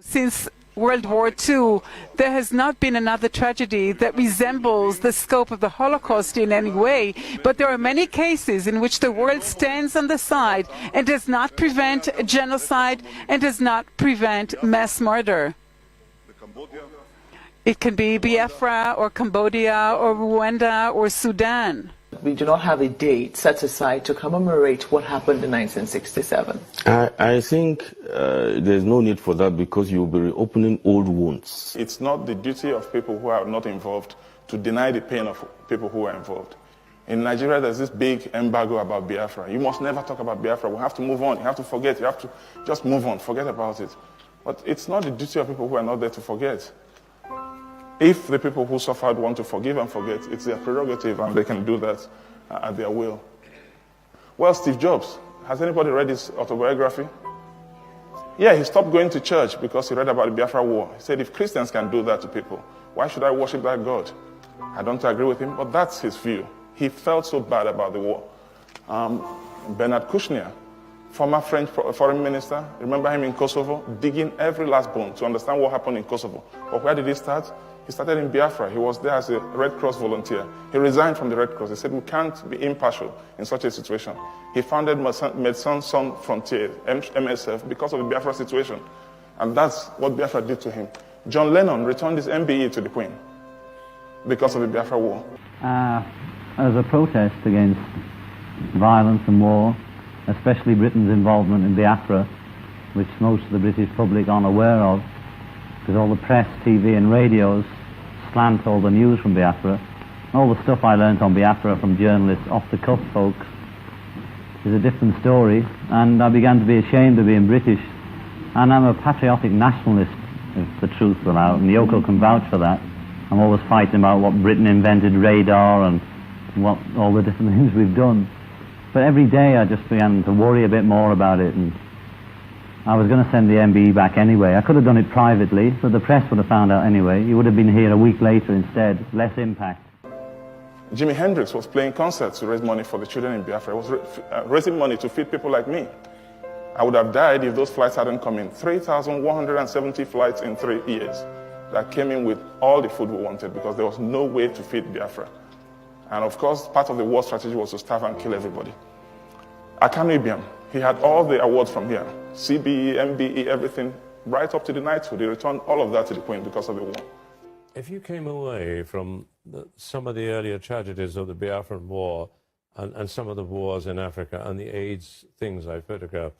Since World War II, there has not been another tragedy that resembles the scope of the Holocaust in any way, but there are many cases in which the world stands on the side and does not prevent genocide and does not prevent mass murder. It can be Biafra or Cambodia or Rwanda or Sudan. We do not have a date set aside to commemorate what happened in 1967. I think there's no need for that because you'll be reopening old wounds. It's not the duty of people who are not involved to deny the pain of people who are involved. In Nigeria, there's this big embargo about Biafra. You must never talk about Biafra. We have to move on. You have to forget. You have to just move on. Forget about it. But it's not the duty of people who are not there to forget. If the people who suffered want to forgive and forget, it's their prerogative and they can do that at their will. Well, Steve Jobs, has anybody read his autobiography? Yeah, he stopped going to church because he read about the Biafra War. He said, if Christians can do that to people, why should I worship that God? I don't agree with him, but that's his view. He felt so bad about the war. Bernard Kouchner, former French foreign minister, remember him in Kosovo, digging every last bone to understand what happened in Kosovo. But where did he start? He started in Biafra. He was there as a Red Cross volunteer. He resigned from the Red Cross. He said, we can't be impartial in such a situation. He founded Médecins Sans Frontières, MSF, because of the Biafra situation. And that's what Biafra did to him. John Lennon returned his MBE to the Queen because of the Biafra war. As a protest against violence and war, especially Britain's involvement in Biafra, which most of the British public aren't aware of, because all the press, TV and radios slant all the news from Biafra. All the stuff I learnt on Biafra from journalists, off-the-cuff folks, is a different story, and I began to be ashamed of being British. And I'm a patriotic nationalist, if the truth will out, and Yoko can vouch for that. I'm always fighting about what Britain invented, radar, and what all the different things we've done. But every day I just began to worry a bit more about it, and I was going to send the MBE back anyway. I could have done it privately, but the press would have found out anyway. He would have been here a week later instead, less impact. Jimi Hendrix was playing concerts to raise money for the children in Biafra. He was raising money to feed people like me. I would have died if those flights hadn't come in. 3,170 flights in 3 years that came in with all the food we wanted because there was no way to feed Biafra. And of course, part of the war strategy was to starve and kill everybody. Akanu Ibiam, he had all the awards from here. CBE, MBE, everything, right up to the knighthood. He returned all of that to the Queen because of the war. If you came away from some of the earlier tragedies of the Biafran War and some of the wars in Africa and the AIDS things I photographed,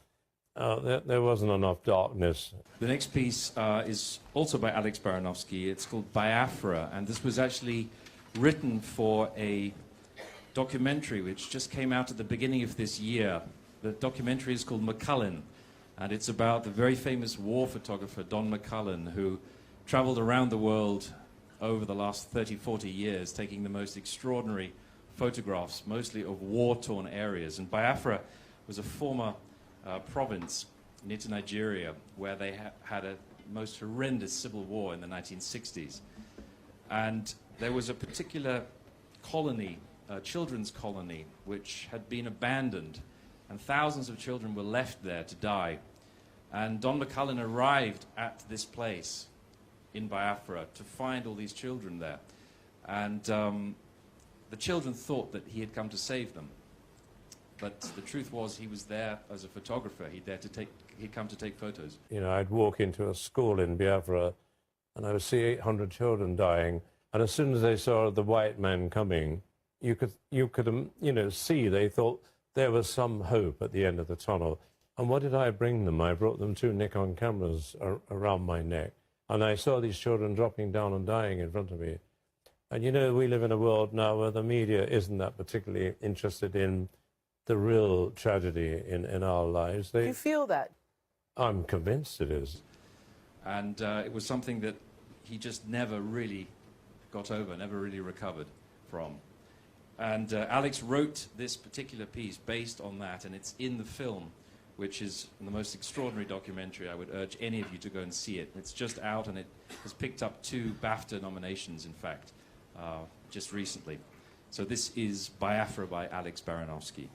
there wasn't enough darkness. The next piece is also by Alex Baranovsky. It's called Biafra, and this was actually written for a documentary which just came out at the beginning of this year. The documentary is called McCullin, and it's about the very famous war photographer Don McCullin, who traveled around the world over the last 30, 40 years, taking the most extraordinary photographs, mostly of war-torn areas. And Biafra was a former province near to Nigeria where they had a most horrendous civil war in the 1960s. And there was a particular colony, a children's colony, which had been abandoned, and thousands of children were left there to die. And Don McCullin arrived at this place in Biafra to find all these children there. And the children thought that he had come to save them. But the truth was he was there as a photographer. He'd come to take photos. You know, I'd walk into a school in Biafra and I would see 800 children dying. And as soon as they saw the white man coming, you could see they thought there was some hope at the end of the tunnel. And what did I bring them? I brought them 2 Nikon cameras around my neck. And I saw these children dropping down and dying in front of me. And you know, we live in a world now where the media isn't that particularly interested in the real tragedy in our lives. Do you feel that? I'm convinced it is. And it was something that he just never really got over, never really recovered from. And Alex wrote this particular piece based on that, and it's in the film, which is the most extraordinary documentary. I would urge any of you to go and see it. It's just out, and it has picked up 2 BAFTA nominations, in fact, just recently. So this is Biafra by Alex Baranovsky.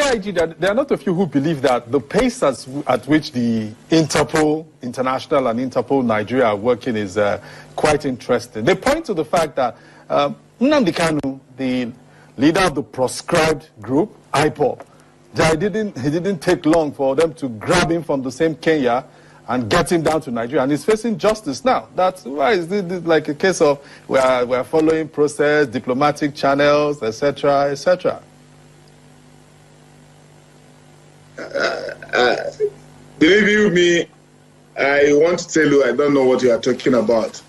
OIG, there are not a few who believe that the pace at which the Interpol International and Interpol Nigeria are working is quite interesting. They point to the fact that Nnamdi Kanu, the leader of the proscribed group, IPOB, it didn't take long for them to grab him from the same Kenya and get him down to Nigeria, and he's facing justice now. That's why is this like a case of we are following process, diplomatic channels, etc., etc. Believe you me, I want to tell you I don't know what you are talking about.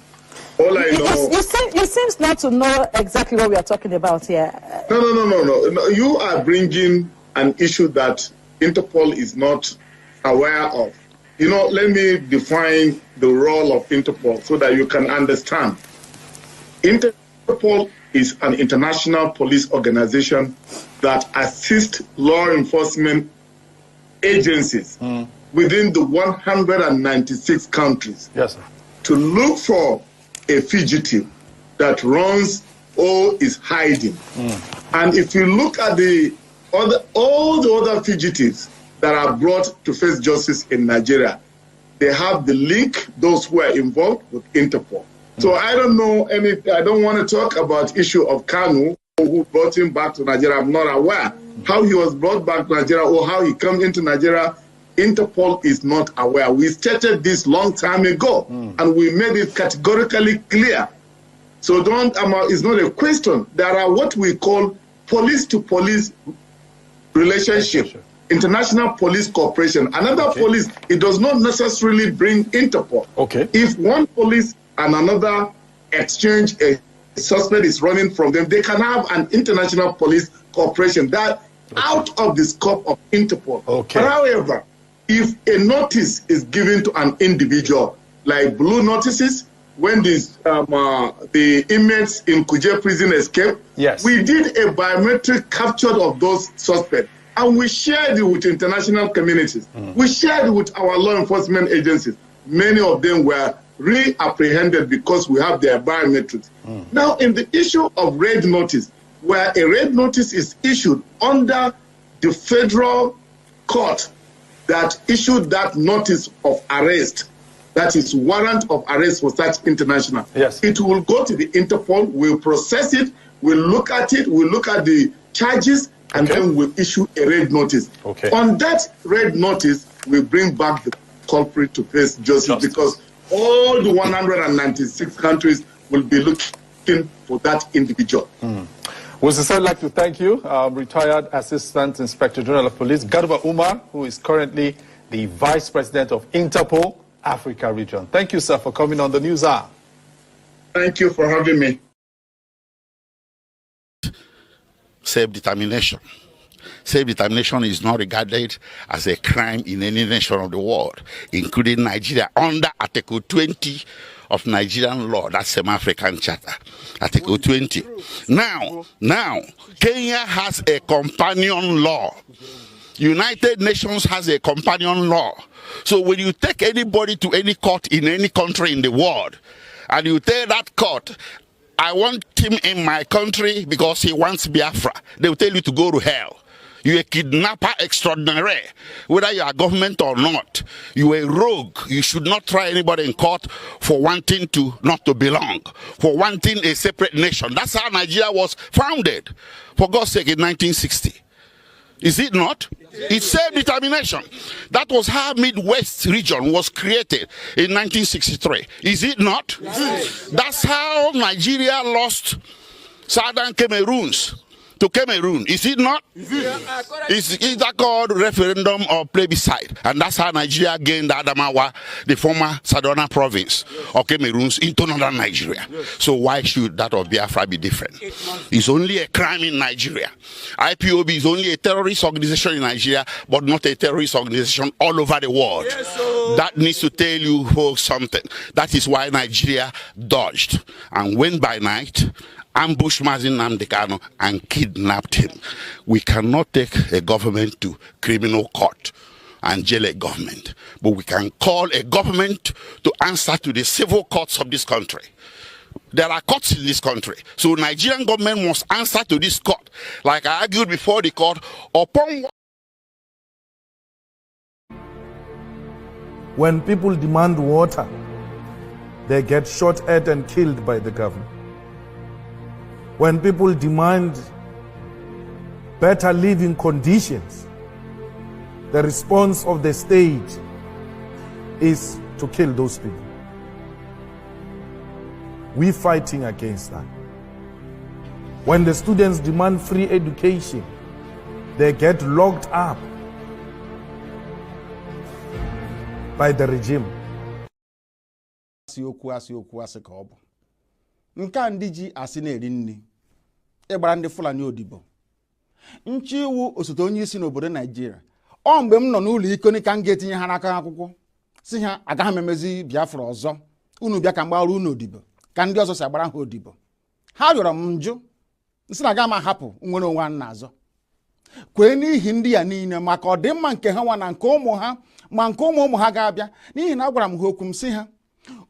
All I know... You seem not to know exactly what we are talking about here. No. You are bringing an issue that Interpol is not aware of. You know, let me define the role of Interpol so that you can understand. Interpol is an international police organization that assists law enforcement agencies within the 196 countries to look for a fugitive that runs or is hiding. And if you look at all the other fugitives that are brought to face justice in Nigeria, they have the link, those who are involved with Interpol. So I don't know I don't want to talk about issue of Kanu, who brought him back to Nigeria. I'm not aware how he was brought back to Nigeria or how he came into Nigeria. Interpol is not aware. We stated this long time ago, and we made it categorically clear. So it's not a question. There are what we call police-to-police relationship, international police cooperation. Another police, it does not necessarily bring Interpol. Okay. If one police and another exchange a suspect is running from them, they can have an international police cooperation that out of the scope of Interpol. Okay. But however, if a notice is given to an individual, like blue notices, when the inmates in Kuje prison escaped, we did a biometric capture of those suspects, and we shared it with international communities. We shared it with our law enforcement agencies. Many of them were re-apprehended because we have their biometrics. Now, in the issue of red notice, where a red notice is issued under the federal court that issued that notice of arrest, that is warrant of arrest for such international. It will go to the Interpol, we'll process it, we'll look at it, we'll look at the charges, and then we'll issue a red notice. On that red notice, we bring back the culprit to face justice because all the 196 countries will be looking for that individual. Would sincerely like to thank you, retired Assistant Inspector General of Police, Garba Umar, who is currently the Vice President of Interpol Africa Region. Thank you, sir, for coming on the News Hour. Thank you for having me. Self-determination. Self-determination is not regarded as a crime in any nation of the world, including Nigeria, under Article 20 of Nigerian law, that's Semi-African Charter, Article 20. Now, Kenya has a companion law. United Nations has a companion law. So when you take anybody to any court in any country in the world, and you tell that court, I want him in my country because he wants Biafra, they will tell you to go to hell. You're a kidnapper extraordinary, whether you are government or not. You are a rogue. You should not try anybody in court for wanting to not to belong, for wanting a separate nation. That's how Nigeria was founded, for God's sake, in 1960. Is it not? It's self-determination. That was how Midwest region was created in 1963. Is it not? That's how Nigeria lost Southern Cameroons to Cameroon. Is it not? Is that called referendum or plebiscite? And that's how Nigeria gained Adamawa, the former Southern province of Cameroons, into northern Nigeria. So why should that of Biafra be different? It's only a crime in Nigeria. IPOB is only a terrorist organization in Nigeria, but not a terrorist organization all over the world. That needs to tell you folks something. That is why Nigeria dodged and went by night, ambushed Mazin Nnamdi Kanu and kidnapped him. We cannot take a government to criminal court and jail a government, but we can call a government to answer to the civil courts of this country. There are courts in this country, so Nigerian government must answer to this court. Like I argued before the court, upon When people demand water, they get shot at and killed by the government. When people demand better living conditions, the response of the state is to kill those people. We're fighting against that. When the students demand free education, they get locked up by the regime. Asị ka ọ bụ nke a ndị ji asị na-eri nri ịgbara ndị Fulani odibo nchi iwu osote onye isi n'obodo Nigeria ọ mgbe m nọ n'ụlọ ikoni ka m ga-etinye ha n'aka akwụkwọ si ha agaghị m emezi Biafra ọzọ unu bịa ka m gbara unu odibo ka ndị ọzọ si agbara ha odibo ha rịọrọ m njụ nsị na aga m ahapụ nwere onwe ha n'azọ kwee n'ihi ndị ya niile maka ọdịmma nke ha nwa na nke ụmụ ha ma nke ụmụ ha ga-abịa n'ihi na agwara m ha okwu m si ha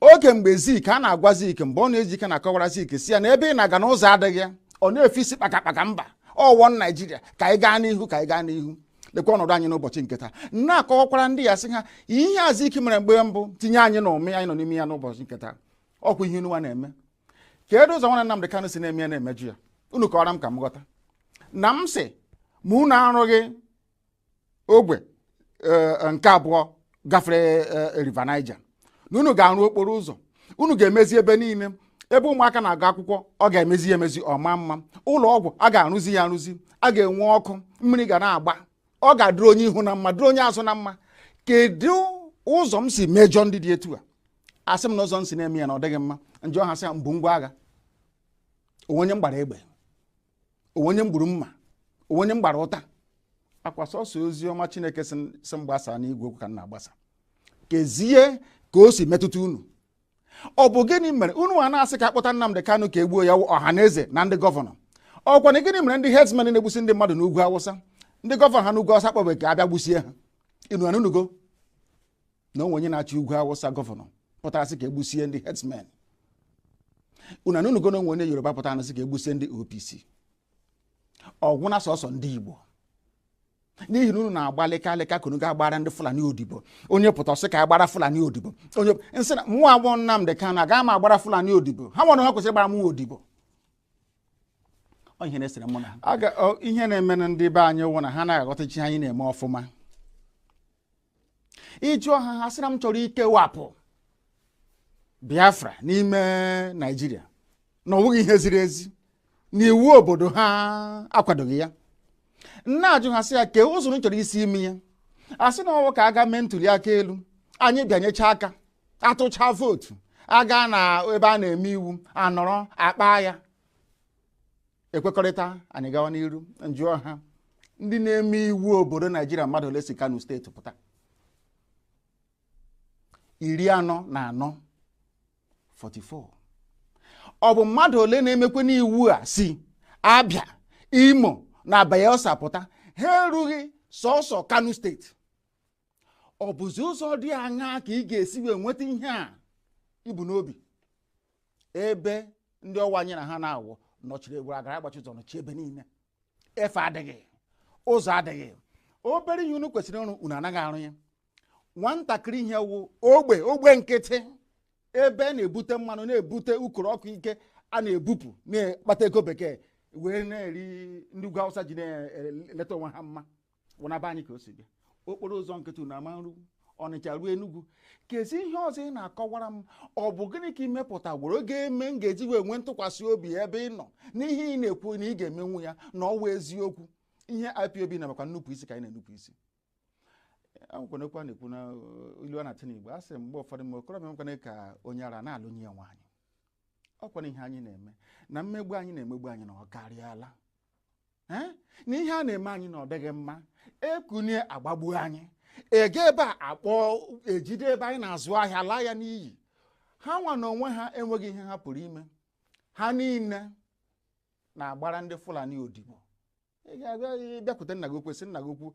oge mgbe Zik a na-agwa Zik mgbe ọ na-eji ike na-akọwara Zik si ya na ebe ị na-aga n'ụzọ adịghị ya ọ na-efe isi kpakakpaka mba ọwọ Naijiria ka anyị gaa n'ihu ka anyị gaa n'ihu lekwa ọnọdụ anyị n'ụbọchị nke taa na-akọwakwara ndị ya sị ha ihe a Zik mere mgbe mbụ tinye anyị na ụmị anyị nọ n'ime ya n'ụbọchị nke taa ọkwa ihe unu na-eme kedu ụzọ nwana Nnamdi Kanu si na-eme ya na-emeju ya unu kọwara m ka m ghọta na m sị ma unu arụghị ogbe nke abụọ gafere River Niger na unu ga-arụ okporo ụzọ unu ga-emezi ebe niile ebe ụmụaka na-agụ akwụkwọ ọ ga-emezi ya emezi ọma mma ụlọ ọgwụ a ga-arụzi ya arụzi a ga-enwe ọkụ mmiri ga na-agba ọ ga-adịrị onye ihu na mma dịrị onye azụ na mma kedu ụzọ m si mejọ ndị dị etu a asị m na ụzọ m si na-eme ya na ọ dịghị mma njọ ha sị ya mbụ ngwa agha onwenye m gbara egbe onwenye m gburu mma onwenye m gbara ụta akwa sọsọ ozi ọma Chineke si m gbasa n'igwe okwu ka m na-agbasa kezie ka o si metụta unu ọ bụ gịnị mere unu a na-asị ka akpọta Nnamdi Kanu ka egbuo ya ọha na eze na ndị gọvanọ ọkwa na gịnị mere ndị herdsmen na-egbusi ndị mmadụ n'ugwu Awụsa ndị gọvanọ ha n'ugwu Awụsa kpọbe ka abịa gbusie ha inu anunugo na onwe onye na-achị ugwu Awụsa gọvanọ pụtara sị ka egbusie ndị herdsmen unu anunugo na onwe onye Yoruba pụtara sị ka egbusie ndị OPC ọgwụ na sọsọ ndị Igbo n'ihi na unu na-agba leka ka unu ga-agbara ndị Fulani odibo onye pụta sị ka agbara Fulani odibo onye nsị na mụ agbọ Nnamdi Kanu agaghị m agbara Fulani odibo ha nwere ha kwesịrị gbara m odibo ihe na-esere mụ na ihe na-eme na ndị be anyị wụ na ha na-aghọtachi anyị na-eme ọfụma ịjụọ ha sị na m chọrọ ikewapụ Biafra n'ime Nigeria na ọ bụghị ihe ziri ezi na iwu obodo ha akwadoghị ya nna ajụ ha sị ya kee ụzọ chọrọ isi ime ya asị na ọwụ ka aga mee ntuli aka elu anyị bịanyecha aka atụcha vootu aga na ebe a na-eme iwu anọrọ akpa ya ekwekọrịta anyị gawa n'iru njụọ ha ndị na-eme iwu obodo Naijiria mmadụ ole si Kano steeti pụta 44 ọ bụ mmadụ ole na-emekwe n'iwu a si Abia Imo na Bayelsa pụta ha erughị sọsọ Kano steeti ọ bụzi ụzọ dị aṅaa ka ị ga-esi wee nweta ihe a ibu n'obi ebe ndị ọwa anyị na ha na-awụ nọchiri egwuru agara agbachi ụzọ nọchi ebe niile efe adịghị ụzọ adịghị obere ihe unu kwesịrị ịrụ unu anaghị arụ ya nwatakịrị ihe wụ ogbe nkịtị ebe na-ebute mmanụ na-ebute ukoro ọkụ ike a na-ebupụ na-akpata ego bekee wee na-eri ndị ugwu Awụsa ji na-eleta onwe ha mma wụnaba anyị ka o si bịa okporo ụzọ nkịtị na amarụ Ọnịcha ruo Enugu kezi ihe ọzọ ị na-akọwara m ọ bụ gịnị ka imepụta were ga-eme m ga-eji wee nwee ntụkwasị obi ebe ị nọ n'ihe ị na-ekwu na ị ga-emenwu ya na ọwa eziokwu ihe IPOB na-amakwa nnupụ isi ka anyị na-enupụ isi akwụkwanekwa na-ekwu na ilu a na-atị n'Igbo a sị mgbe ụfọdụ m okorobịa nwekwana ka onye ara na-alụnye ya nwaanyị ọkwana ihe anyị na-eme na mmegbu anyị na-emegbu anyị na ọ karịala na ihe a na-eme anyị na ọ dịghị mma ekunye agbagbu anyị ege ebe a akpọ ejide ebe anyị na-azụ ahịa laa ya n'iyi ha nwa na onwe ha enweghị ihe ha pụrụ ime ha niile na-agbara ndị Fulani odibo ị ga-abịa bịakwute nna gị okwu sị nna gị okwu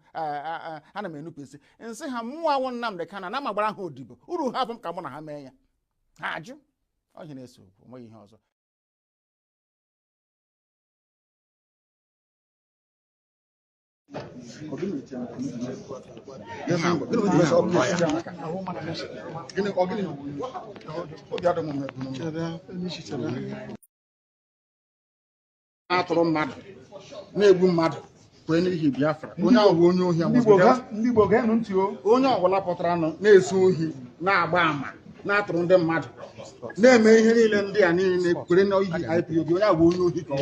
ana m enupụ isi nsị ha mmụọ awụ Nnamdi Kanu na m agbara ha odibo uru ha bụ m ka mụ na ha mee ya ha ajụ ọhịa na-eso okwu onweghị ihe ọzọ atụrụ mmadụ na-egbu mmadụ kwee n'ihi Biafra onye ahụ onye ohi onye ọbụla pụtara na-ezu ohi na-agba ama na-atụrụ ndị mmadụ na-eme ihe niile ndị a niile kwere na ihi IPOB onye ahụ onye ohi ka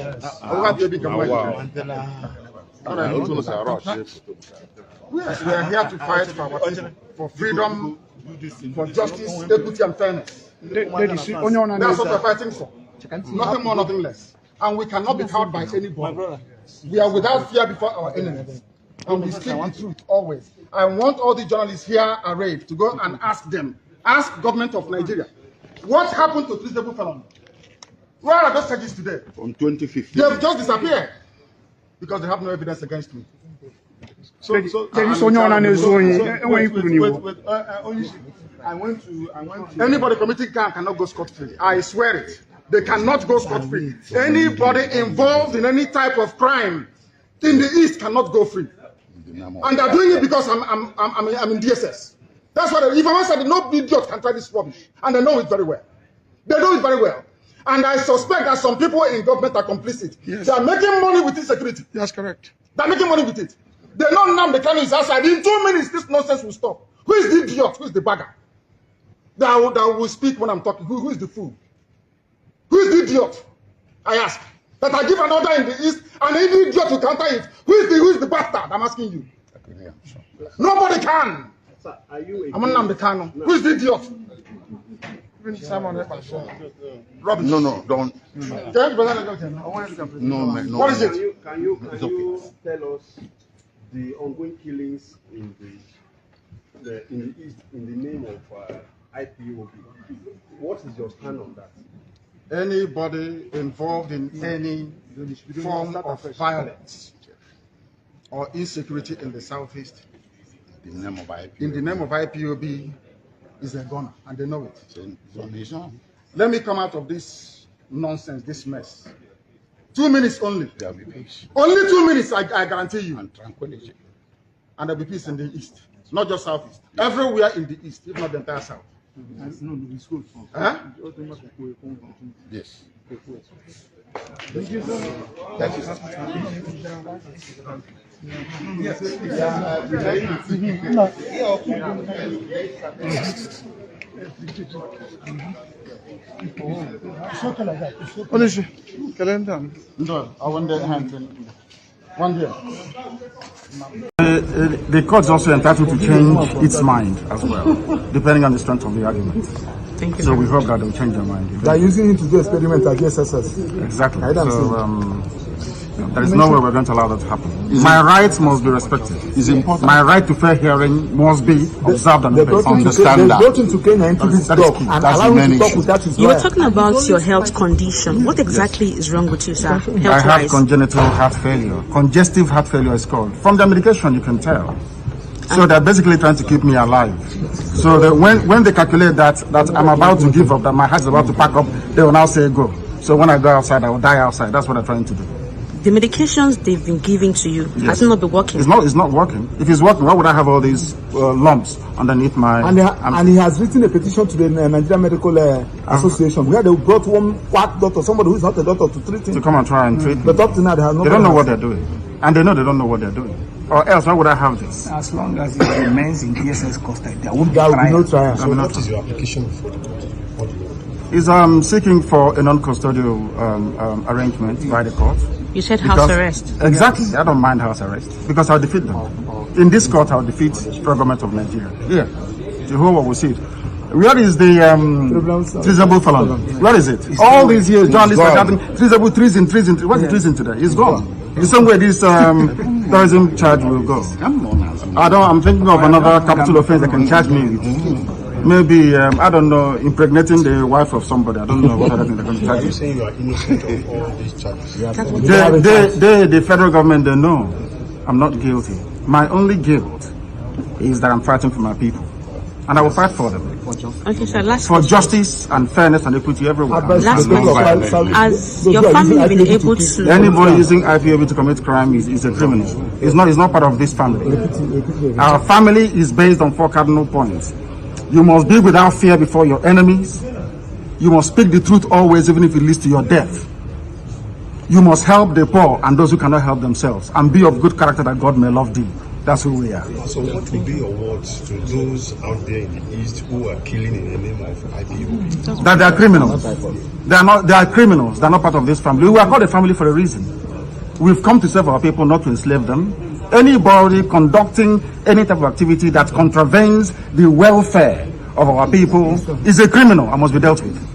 we are here to fight for our people, for freedom, for justice, equity and fairness. That's what we're fighting for. Nothing more, nothing less. And we cannot be cowed by anybody. We are without fear before our enemies. And we speak the truth always. I want all the journalists here arrayed to go and ask government of Nigeria, what happened to treasonable felons? Where are those charges today? From 2015. They have just disappeared because they have no evidence against me. Anybody committing crime cannot go scot-free. I swear it. They cannot go scot-free. Anybody involved in any type of crime in the East cannot go free. And they're doing it because I'm in DSS. That's what if I said no idiot can try this rubbish. And they know it very well. They know it very well. And I suspect that some people in government are complicit. Yes. They are making money with insecurity. That's correct. They're making money with it. They know now the Kanu is outside. In 2 minutes, this nonsense will stop. Who is the idiot? Who is the bagger? That will speak when I'm talking. Who is the fool? Who is the idiot? I ask. That I give an order in the East and any idiot will counter it. Who is the bastard? I'm asking you. Nobody can. Sir, are you I'm on the Kanu. Who is the idiot? Robin. No, don't. No, man. What is it? Can you tell us the ongoing killings in the East in the name of IPOB? What is your stand on that? Anybody involved in any form of violence or insecurity in the Southeast In the name of IPOB. in the name of IPOB is a gunner, and they know it. Let me come out of this nonsense, this mess. 2 minutes only. There will be peace. Only 2 minutes, I guarantee you. And tranquility. And there will be peace in the East, not just Southeast. Everywhere in the East, if not the entire South. Huh? Yes. Thank you, sir. That is What is it? Calendar. No, I want the hand. One here. The court's also entitled to change its mind as well, depending on the strength of the argument. Thank you. So we hope that they'll change their mind. They are using it to do experiment against us. Exactly. So there is no way we're going to allow that to happen. My rights must be respected. It's important. My right to fair hearing must be observed and obeyed. Understand that. They brought him to Kenya into this talk and allow him to talk without his You were lawyer. talking about your health condition. What exactly is wrong with you, sir? I have congenital heart failure. Congestive heart failure is called. From the medication, you can tell. So they're basically trying to keep me alive. So that when they calculate that I'm about to give up, that my heart is about to pack up, they will now say go. So when I go outside, I will die outside. That's what they're trying to do. The medications they've been giving to you, has it not been working? It's not working. If it's working, why would I have all these lumps underneath my... And he has written a petition to the Nigerian Medical Association where they brought one quack doctor, somebody who is not a doctor, to treat him. To come and try and treat me. But up to now, they have no... They don't know what they're doing. And they know they don't know what they're doing. Or else, why would I have this? As long as it remains in DSS custody, there won't be no trial. So what is your application for? Is seeking for a non-custodial arrangement by the court. You said house arrest. Exactly. I don't mind house arrest because I'll defeat them. In this court, I'll defeat the government of Nigeria. Here, Jehovah will see it. Where is the treasonable felon? Where is it? All these years, journalists are shouting treasonable, treason. What's the treason today? It's gone. The same way this terrorism charge will go. I'm thinking of another capital offense that can charge me with. Maybe, I don't know, impregnating the wife of somebody. I don't know what other thing they're going to charge. Are you saying you are innocent of all these charges? The federal government, they know I'm not guilty. My only guilt is that I'm fighting for my people. and I will fight for them. Okay, sir. Last for justice and fairness and equity everywhere. Last question. Has your family been able to... Anybody using IPOB to commit crime is a criminal. It's not part of this family. Our family is based on 4 cardinal points. You must be without fear before your enemies. You must speak the truth always, even if it leads to your death. You must help the poor and those who cannot help themselves, and be of good character that God may love thee. That's who we are. So what will be your words to those out there in the East who are killing in the name of IPOB? That they are criminals. They are criminals. They are not part of this family. We are called a family for a reason. We've come to serve our people, not to enslave them. Anybody conducting any type of activity that contravenes the welfare of our people is a criminal and must be dealt with.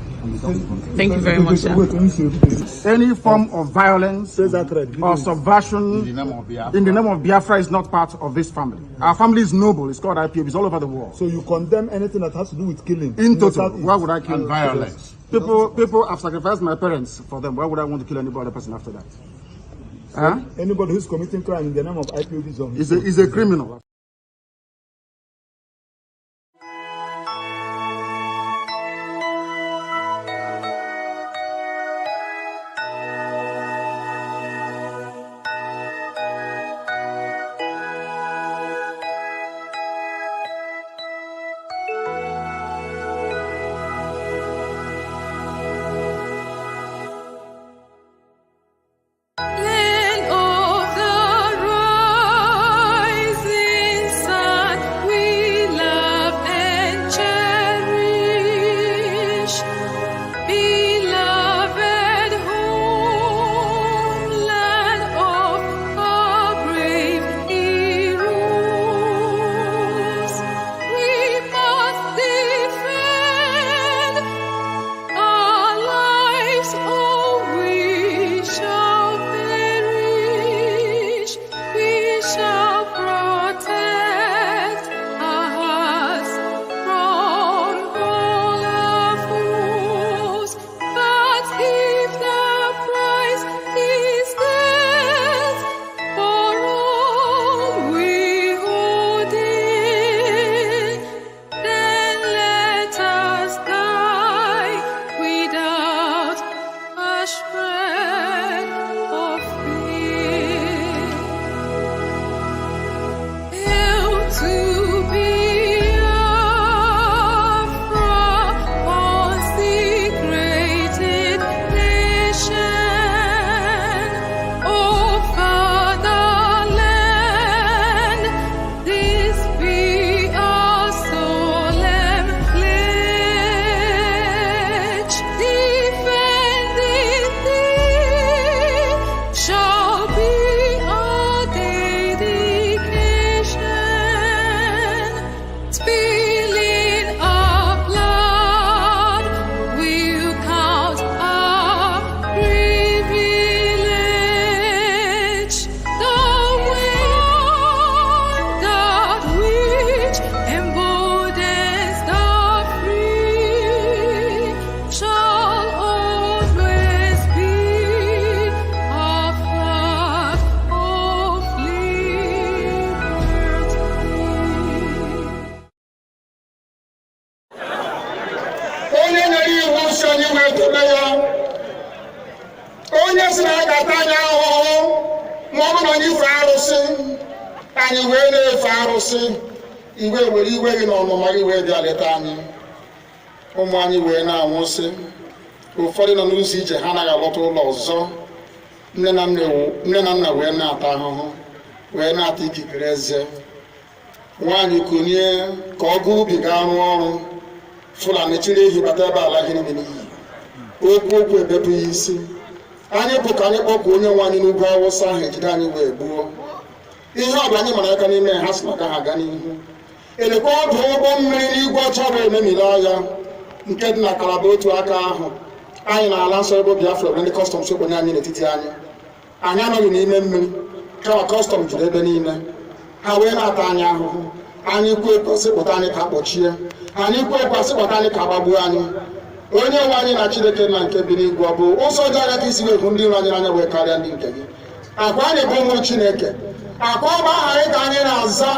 Thank you very much, sir. Any form of violence or subversion in the name of Biafra is not part of this family. Our family is noble. It's called IPOB. It's all over the world. So you condemn anything that has to do with killing? In total. Why would I kill? And violence. People have sacrificed my parents for them. Why would I want to kill any other person after that? So anybody who's committing crime in the name of IPOB is a criminal. ụmụ anyị wee na-anwụsị ụfọdụ nọ n'ụzọ ije ha anaghị alọta ụlọ ọzọ nne na nna wee na-ata ahụhụ wee na-ata ikikere eze nwaanyị kunye ka ọ gaa ubi gaa rụọ ọrụ Fulani chiri ehi bata ebe ala ihe niile n'iyi okwu ebepụ ya isi anyị bụ ka anyị kpọkwa onye nwe anyị n'ugwu Awụsa ahụ ejide anyị wee gbuo ihe ọbụla anyị mara aka n'ime ha si na ka ha gaa n'ihu elekwa ọdụ ụgbọ mmiri n'igwe ọcha bụ ememiri agha nke dị na Kalaba otu aka ahụ anyị na-ala nsọ ebe Biafra bụ ndị kọstọm sokwenye anyị n'etiti anyị anọghị n'ime mmiri kama kọstọm juru ebe niile ha wee na-ata anyị ahụhụ anyị kwuo ekwesị kpọta anyị ka kpọchie anyị kwuo ekwesị kpọta anyị ka gbagbuo anyị onye nwe anyị na Chineke na nke bi n'igwe ọ bụ ụzọ dị anya ka isi wee bụ ndị iro anyị n'anya wee karịa ndị nke gị agwa anyị bụ ụmụ Chineke Akọba aha ị ka anyị na-aza.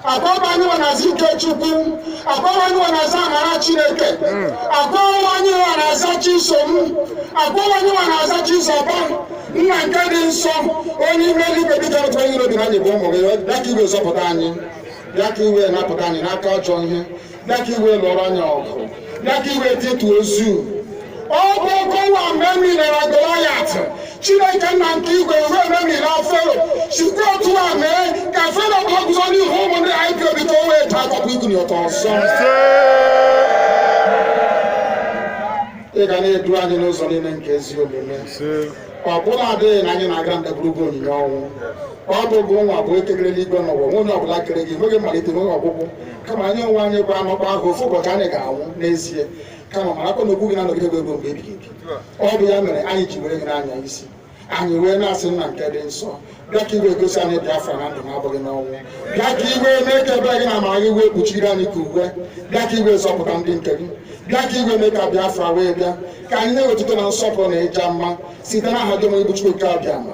Akọba anyị nwe na-aza Ikechukwu. Akọba anyị nwe na-aza amara Chineke. Akọba anyị nwe na-aza Chisom. Akọba anyị nwe na-aza Chisọba. Nna nke dị nsọ onye ime eluigwe dịka otu onye iro dị na anyị bụ ụmụ gị. Bịa ka iwe zọpụta anyị. Bịa ka iwe napụta anyị n'aka ọjọọ ihe. Bịa ka iwe lụọrọ anyị ọgụ. Bịa ka iwe tituo ozu. Ọ bụ ọkọwa mgbe e milere Goliath. Chineke nna nke igwe wee memiri Fero. Sikwa otu a mee ka Fero ka ọ guzo n'ihu ụmụ ndị IPOB ka o wee taa akwụkwọ ikuni ụtọ ọzọ. Ị ga na-edu anyị n'ụzọ niile nke ezi omume. Ọ bụla adịghị na anyị na-aga ndagwurugwu onyinye ọnwụ. Ọ bụ gụ nwa bụ ekegere n'igwe n'ụwa onye ọbụla kere gị nweghị mmalite nweghị ọgwụgwụ kama anyị onwe anyị kwa anọkwa ahụ ofu ụbọchị anyị ga-anwụ n'ezie kama marakwa na okwu gị na-anọgide ruo mgbe ebighị ebi. Ọ bụ ya mere anyị ji were gị n'anya isi anyị wee na-asị nna nke dị nsọ bịa ka iwe gosi anyị Biafra na ndụ na-abụghị n'ọnwụ. Bịa ka iwe mee ka ebe gị na amara gị wee kpuchiri anyị ka uwe. Bịa ka iwe zọpụta ndị nke gị. Bịa ka iwe mee ka Biafra wee bịa ka anyị na-ewetụta na nsọpụrụ na ịja mma site n'aha gị onye bụ Chukwu nke abịa ma.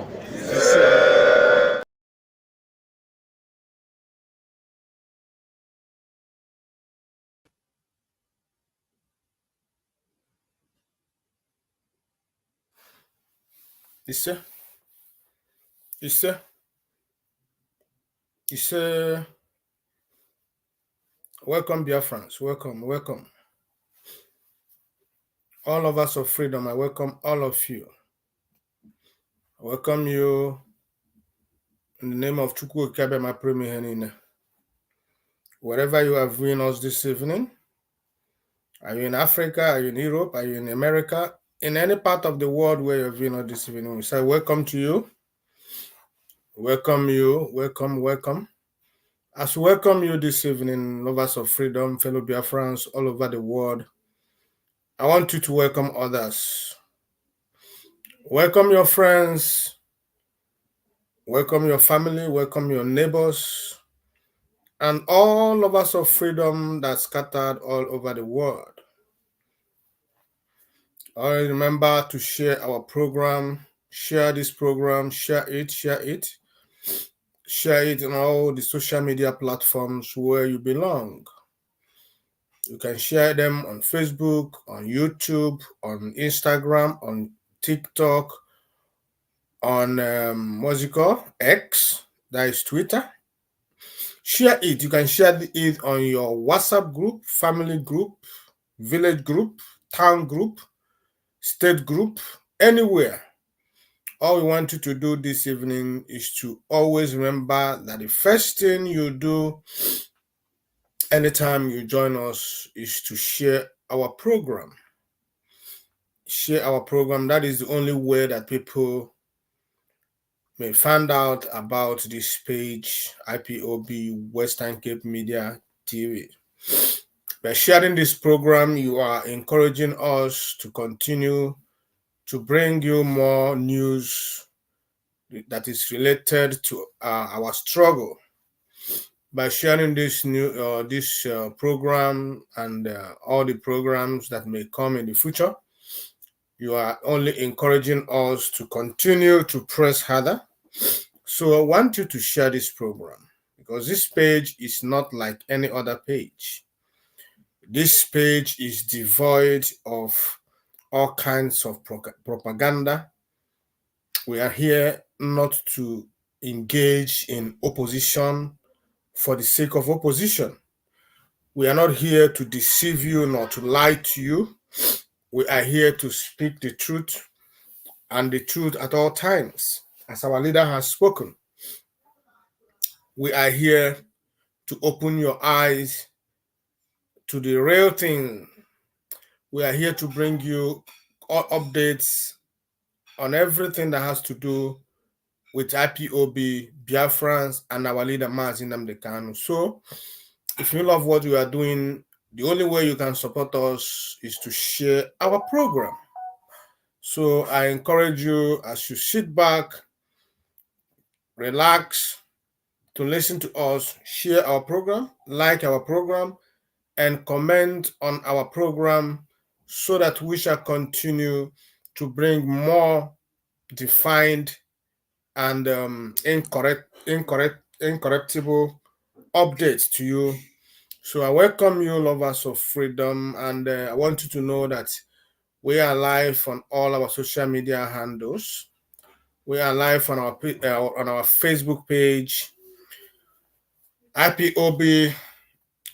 Welcome, Biafrans. Welcome. All of us of freedom, I welcome all of you. I welcome you in the name of Chukwu Kabe Mapremi Henina. Wherever you are viewing us this evening, are you in Africa, are you in Europe, are you in America, in any part of the world where you're viewing us this evening, we say welcome to you. Welcome you, welcome. As we welcome you this evening, lovers of freedom, fellow Biafrans all over the world, I want you to welcome others. Welcome your friends, welcome your family, welcome your neighbors, and all lovers of freedom that scattered all over the world. Always remember to share our program, share this program, share it. Share it on all the social media platforms where you belong. You can share them on Facebook, on YouTube, on Instagram, on TikTok, on X, that is Twitter. Share it. You can share it on your WhatsApp group, family group, village group, town group, state group, anywhere. All we want you to do this evening is to always remember that the first thing you do anytime you join us is to share our program. Share our program. That is the only way that people may find out about this page, IPOB Western Cape Media TV. By sharing this program, you are encouraging us to continue to bring you more news that is related to our struggle. By sharing this program and all the programs that may come in the future, you are only encouraging us to continue to press harder. So I want you to share this program because this page is not like any other page. This page is devoid of all kinds of propaganda. We are here not to engage in opposition for the sake of opposition. We are not here to deceive you nor to lie to you. We are here to speak the truth and the truth at all times, as our leader has spoken. We are here to open your eyes to the real thing. We are here to bring you all updates on everything that has to do with IPOB, Biafrans, and our leader, Mazi Nnamdi Kanu. So, if you love what we are doing, the only way you can support us is to share our program. So, I encourage you as you sit back, relax, to listen to us, share our program, like our program, and comment on our program so that we shall continue to bring more defined and incorruptible updates to you. So I welcome you, lovers of freedom, and I want you to know that we are live on all our social media handles. We are live on our Facebook page, IPOB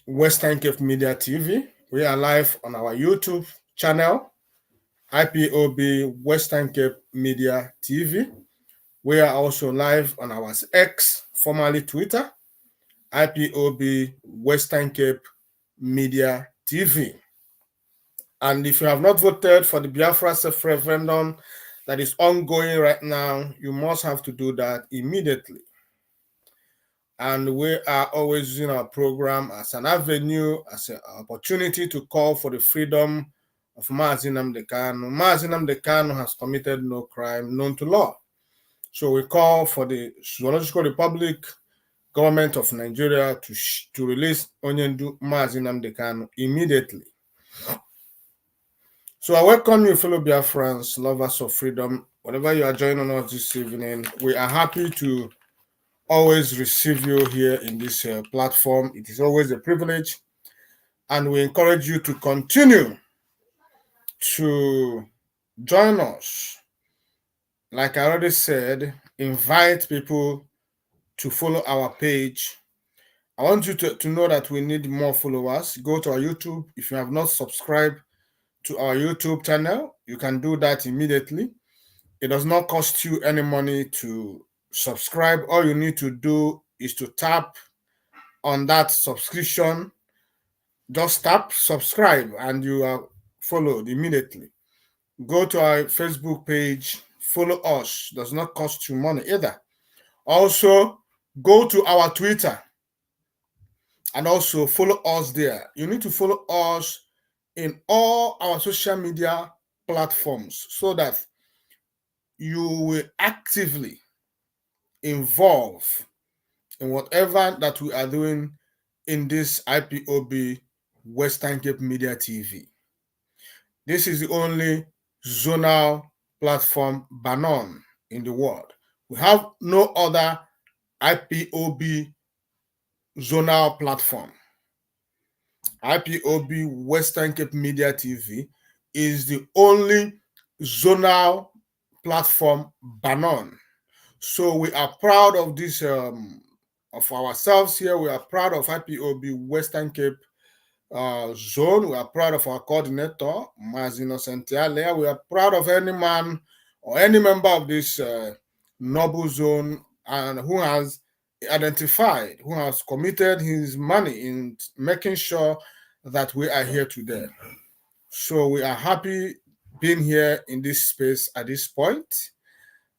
Western Cape Media TV. We are live on our YouTube channel, IPOB Western Cape Media TV. We are also live on our X, formerly Twitter, IPOB Western Cape Media TV. And if you have not voted for the Biafra self-referendum that is ongoing right now, you must have to do that immediately. And we are always using our program as an avenue, as an opportunity to call for the freedom of Mazi Nnamdi Kanu. Mazi Nnamdi Kanu has committed no crime known to law. So we call for the Zoological Republic government of Nigeria to release Onyendu Mazi Nnamdi Kanu immediately. So I welcome you, fellow Biafrans, lovers of freedom. Whenever you are joining us this evening, we are happy to always receive you here in this platform. It is always a privilege, and we encourage you to continue to join us. Like I already said, invite people to follow our page. I want you to know that we need more followers. Go to our YouTube. If you have not subscribed to our YouTube channel, you can do that immediately. It does not cost you any money to subscribe. All you need to do is to tap on that subscription. Just tap subscribe and you are followed immediately. Go to our Facebook page, follow us. Does not cost you money either. Also, go to our Twitter and also follow us there. You need to follow us in all our social media platforms so that you will actively involve in whatever that we are doing in this IPOB Western Cape Media TV. This is the only zonal platform Banon in the world. We have no other IPOB zonal platform. IPOB Western Cape Media TV is the only zonal platform Banon. So we are proud of this, of ourselves here. We are proud of IPOB Western Cape zone. We are proud of our coordinator, Mazino Santiago. We are proud of any man or any member of this noble zone and who has identified, who has committed his money in making sure that we are here today. So we are happy being here in this space at this point.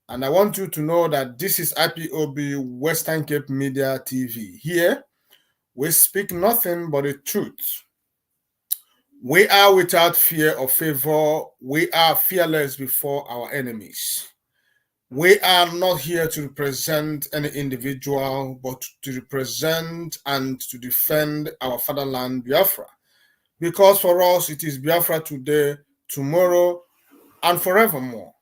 And I want you to know that this is IPOB Western Cape Media TV. Here, we speak nothing but the truth. We are without fear or favor. We are fearless before our enemies. We are not here to represent any individual, but to represent and to defend our fatherland, Biafra. Because for us, it is Biafra today, tomorrow, and forevermore.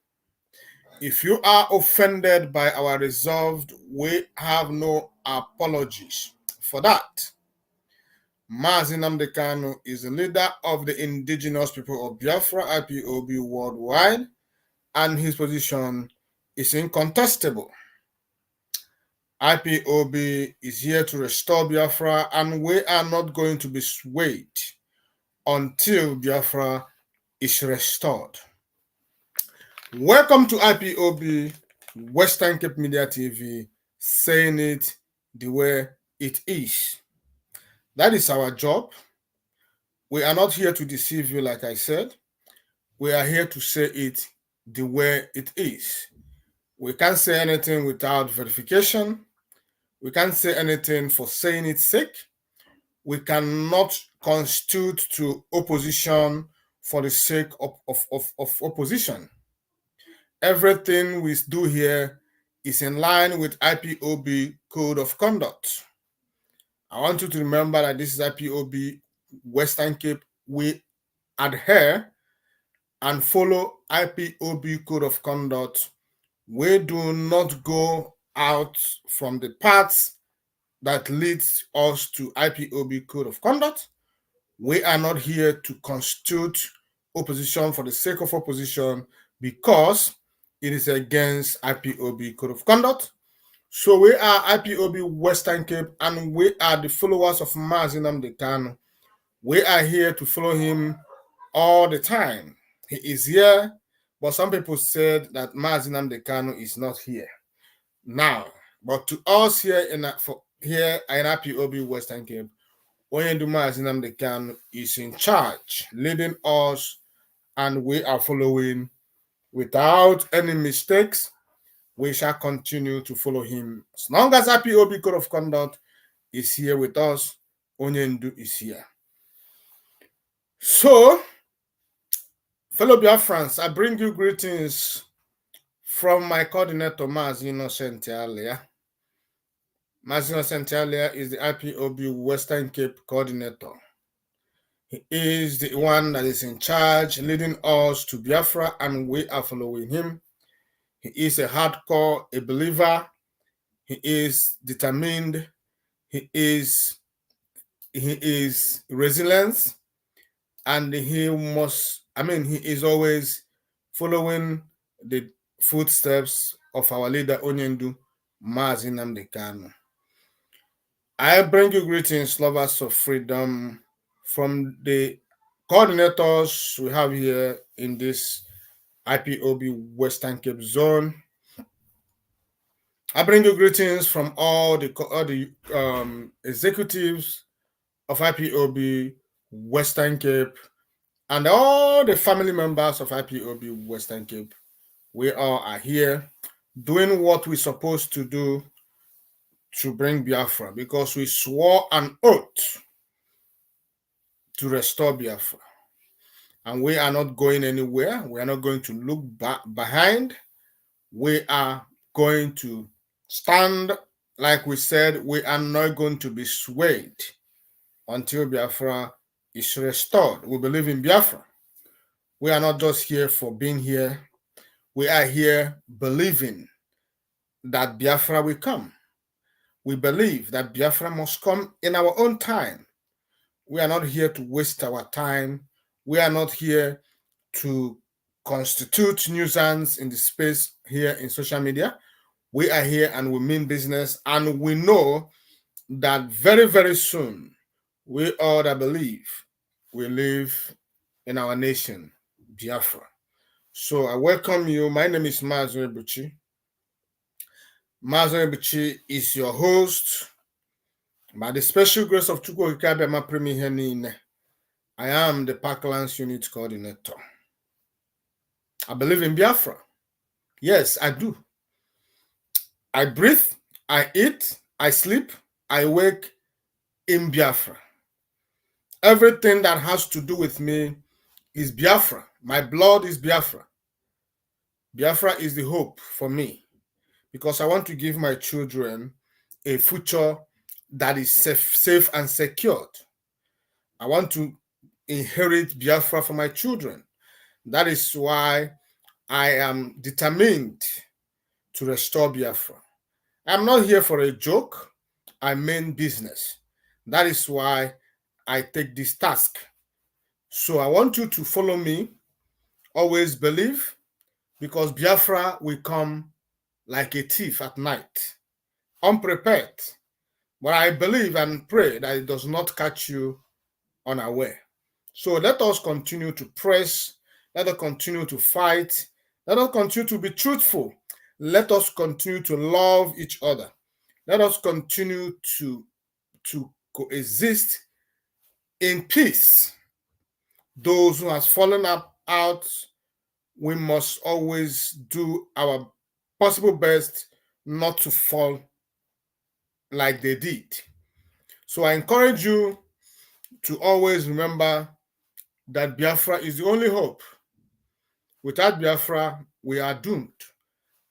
If you are offended by our resolve, we have no apologies for that. Mazi Nnamdi Kanu is the leader of the indigenous people of Biafra, IPOB worldwide, and his position is incontestable. IPOB is here to restore Biafra, and we are not going to be swayed until Biafra is restored. Welcome to IPOB Western Cape Media TV, saying it the way it is. That is our job. We are not here to deceive you, like I said. We are here to say it the way it is. We can't say anything without verification. We can't say anything for saying its sake. We cannot constitute to opposition for the sake of opposition. Everything we do here is in line with IPOB Code of Conduct. I want you to remember that this is IPOB Western Cape. We adhere and follow IPOB Code of Conduct We do not go out from the paths that leads us to IPOB Code of Conduct. We are not here to constitute opposition for the sake of opposition because it is against IPOB Code of Conduct. So we are IPOB Western Cape and we are the followers of Mazi Nnamdi Kanu. We are here to follow him all the time. He is here, but some people said that Mazi Nnamdi Kanu is not here now. But to us here in IPOB Western Cape, Onyendu Mazi Nnamdi Kanu is in charge, leading us, and we are following without any mistakes. We shall continue to follow him. As long as IPOB Code of Conduct is here with us, Onyendu is here. So, fellow Biafrans, I bring you greetings from my coordinator, Mazi Innocent Alia. Mazi Innocent Alia is the IPOB Western Cape coordinator. He is the one that is in charge, leading us to Biafra, and we are following him. He is a hardcore, a believer. He is determined. He is resilient, and he is always following the footsteps of our leader Onyendu Mazi Nnamdi Kanu. I bring you greetings, lovers of freedom, from the coordinators we have here in this IPOB Western Cape zone. I bring you greetings from all the executives of IPOB Western Cape and all the family members of IPOB Western Cape. We all are here doing what we're supposed to do to bring Biafra, because we swore an oath to restore Biafra. And we are not going anywhere. We are not going to look back behind. We are going to stand, like we said. We are not going to be swayed until Biafra is restored. We believe in Biafra. We are not just here for being here. We are here believing that Biafra will come. We believe that Biafra must come in our own time. We are not here to waste our time. We are not here to constitute nuisance in the space here in social media. We are here and we mean business, and we know that very, very soon we all that believe will live in our nation, Biafra. So I welcome you. My name is Mazi Ebuchi. Mazi Ebuchi is your host. By the special grace of Chukwu Okike Abiama Premi Henine, I am the Parklands Unit Coordinator. I believe in Biafra. Yes, I do. I breathe, I eat, I sleep, I wake in Biafra. Everything that has to do with me is Biafra. My blood is Biafra. Biafra is the hope for me, because I want to give my children a future that is safe and secured. I want to inherit Biafra for my children. That is why I am determined to restore Biafra. I'm not here for a joke. I mean business. That is why I take this task. So I want you to follow me. Always believe, because Biafra will come like a thief at night, unprepared. But I believe and pray that it does not catch you unaware. So let us continue to press. Let us continue to fight. Let us continue to be truthful. Let us continue to love each other. Let us continue to coexist in peace. Those who have fallen out, we must always do our possible best not to fall like they did. So I encourage you to always remember that Biafra is the only hope. Without Biafra, we are doomed.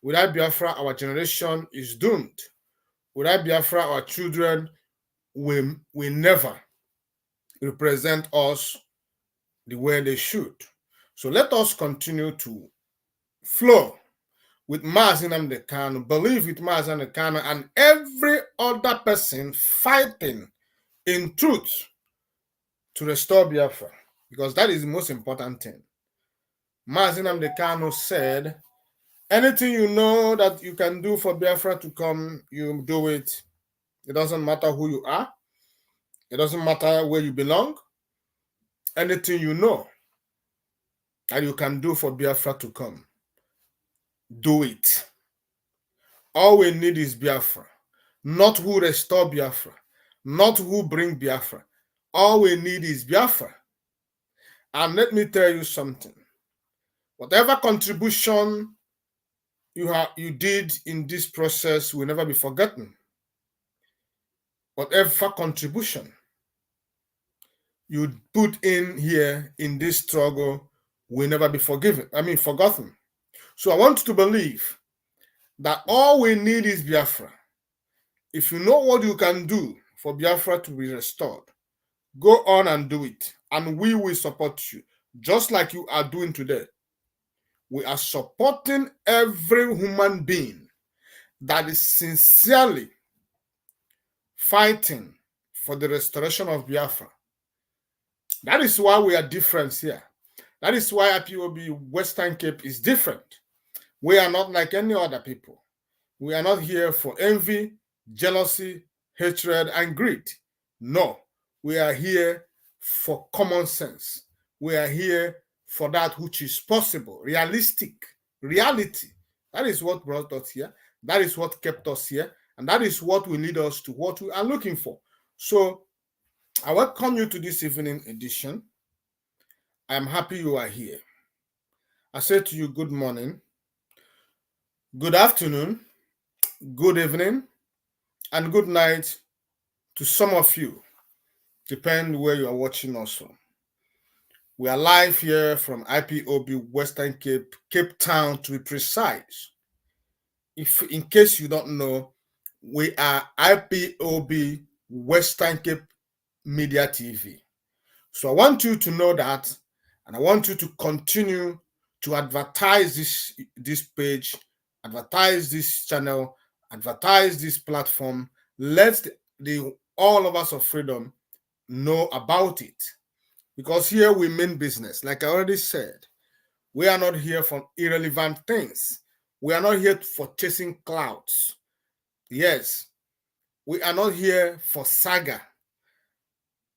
Without Biafra, our generation is doomed. Without Biafra, our children will never represent us the way they should. So let us continue to flow with Mazi Nnamdi Kanu, believe with Mazi Nnamdi Kanu, and every other person fighting in truth to restore Biafra, because that is the most important thing. Mazi Nnamdi Kanu said, anything you know that you can do for Biafra to come, you do it. It doesn't matter who you are. It doesn't matter where you belong. Anything you know that you can do for Biafra to come, do it. All we need is Biafra, not who restore Biafra, not who bring Biafra. All we need is Biafra. And let me tell you something. Whatever contribution you did in this process will never be forgotten. Whatever contribution you put in here in this struggle will never be forgotten. So I want you to believe that all we need is Biafra. If you know what you can do for Biafra to be restored, go on and do it. And we will support you, just like you are doing today. We are supporting every human being that is sincerely fighting for the restoration of Biafra. That is why we are different here. That is why IPOB Western Cape is different. We are not like any other people. We are not here for envy, jealousy, hatred, and greed. No, we are here for common sense. We are here for that which is possible, realistic, reality. That is what brought us here. That is what kept us here. And that is what will lead us to what we are looking for. So I welcome you to this evening edition. I am happy you are here. I say to you, good morning, good afternoon, good evening, and good night to some of you, depending where you are watching us from. We are live here from IPOB Western Cape, Cape Town to be precise. If in case you don't know, we are IPOB Western Cape Media TV. So I want you to know that, and I want you to continue to advertise this page, advertise this channel, advertise this platform. Let all of us of freedom know about it. Because here we mean business. Like I already said, we are not here for irrelevant things. We are not here for chasing clouds. Yes, we are not here for saga.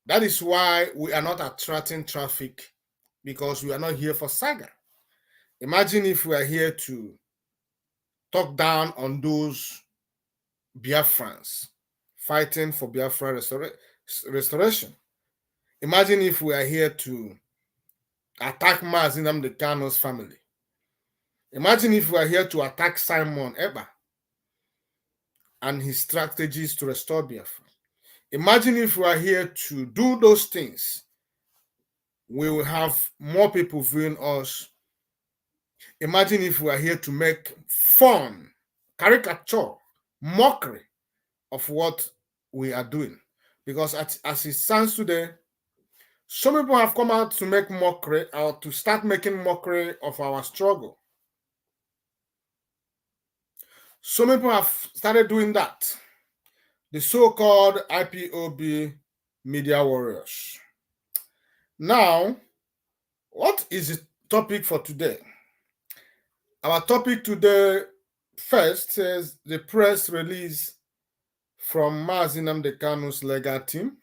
That is why we are not attracting traffic, because we are not here for saga. Imagine if we are here to talk down on those Biafrans fighting for Biafra restoration. Imagine if we are here to attack Mazi Nnamdi Kanu's family. Imagine if we are here to attack Simon Ekpa and his strategies to restore Biafra. Imagine if we are here to do those things. We will have more people viewing us. Imagine if we are here to make fun, caricature, mockery of what we are doing. Because as it stands today, some people have come out to make mockery or to start making mockery of our struggle. Some people have started doing that. The so-called IPOB media warriors. Now, what is the topic for today? Our topic today first says the press release from Mazi Nnamdi Kanu's legal team.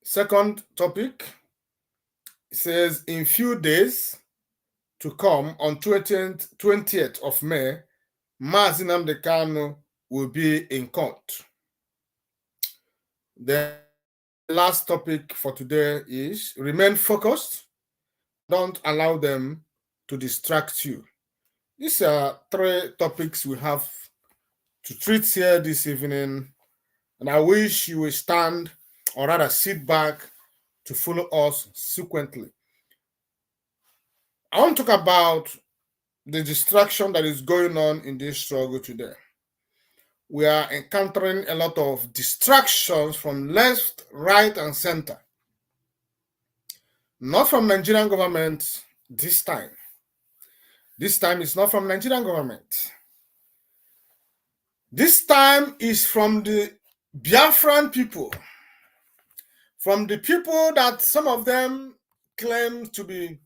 Second topic says in few days to come, on 20th of May, Mazi Nnamdi Kanu will be in court. The last topic for today is remain focused. Don't allow them to distract you. These are three topics we have to treat here this evening, and I wish you will stand, or rather sit back, to follow us sequentially. I want to talk about the distraction that is going on in this struggle today. We are encountering a lot of distractions from left, right, and center. Not from Nigerian government this time. This time it's not from Nigerian government. This time is from the Biafran people, from the people that some of them claim to be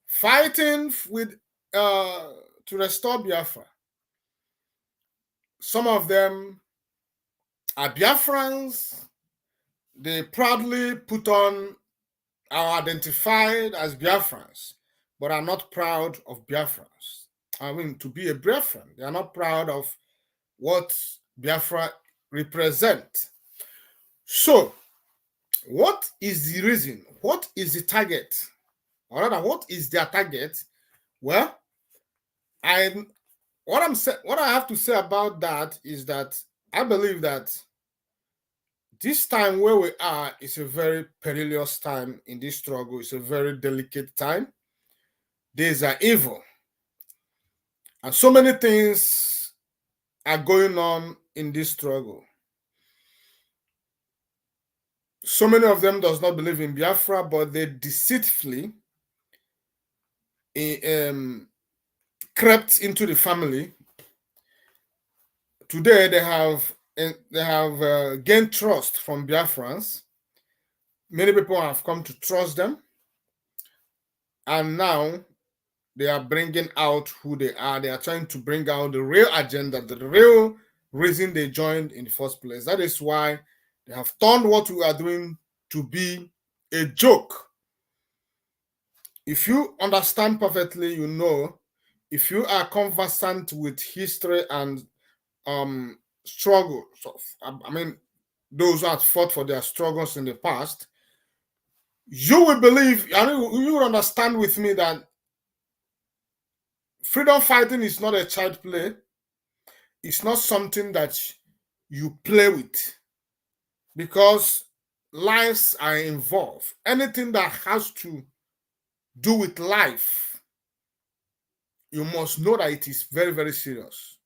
fighting with to restore Biafra. Some of them are Biafrans. They proudly put on, are identified as Biafrans, but are not proud of Biafrans. I mean, to be a Biafran, they are not proud of what Biafra represent. So, what is the reason? What is the target? Or rather, what is their target? Well, what I have to say about that is that I believe that this time where we are is a very perilous time in this struggle. It's a very delicate time. Days are evil. And so many things are going on in this struggle. So many of them does not believe in Biafra, but they deceitfully crept into the family. Today they have gained trust from Biafrans. Many people have come to trust them, and now they are bringing out who they are. They are trying to bring out the real agenda, the real reason they joined in the first place. That is why they have turned what we are doing to be a joke. If you understand perfectly, you know, if you are conversant with history and struggle, I mean, those who have fought for their struggles in the past, you will believe, you will understand with me that freedom fighting is not a child play. It's not something that you play with, because lives are involved. Anything that has to do with life, you must know that it is very, very serious.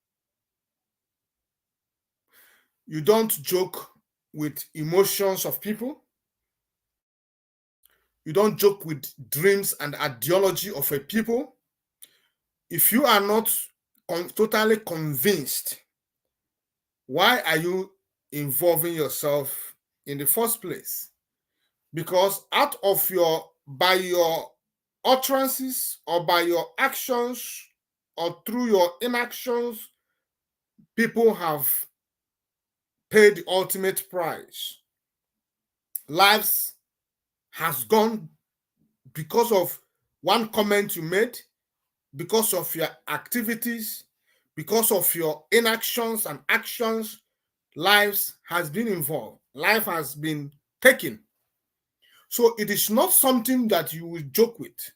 You don't joke with emotions of people. You don't joke with dreams and ideology of a people. If you are not totally convinced, why are you involving yourself in the first place? Because by your utterances or by your actions or through your inactions, people have paid the ultimate price. Lives has gone because of one comment you made, because of your activities, because of your inactions and actions. Lives has been involved. Life has been taken. So it is not something that you will joke with.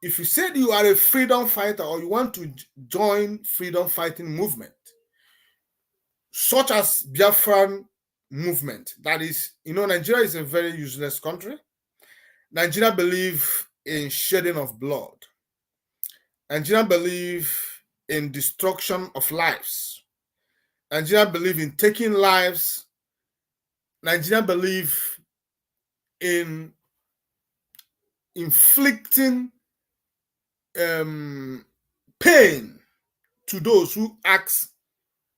If you said you are a freedom fighter or you want to join freedom fighting movement, such as Biafran movement, that is, Nigeria is a very useless country. Nigeria believe in shedding of blood. Nigeria believe in destruction of lives. Nigeria believe in taking lives. Nigeria believe in inflicting pain to those who ask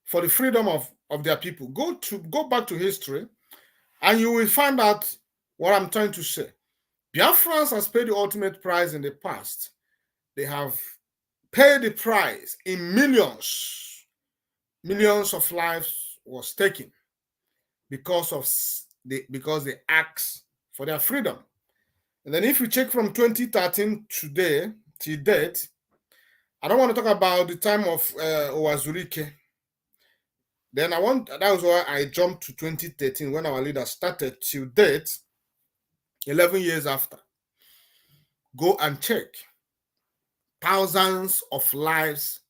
for the freedom of their people. Go back to history and you will find out what I'm trying to say. Biafrans has paid the ultimate price in the past. They have paid the price in millions. Millions of lives was taken because they asked for their freedom. And then if you check from 2013 today till date, I don't want to talk about the time of Owazurike. Then that was why I jumped to 2013 when our leader started till date, 11 years after. Go and check. Thousands of lives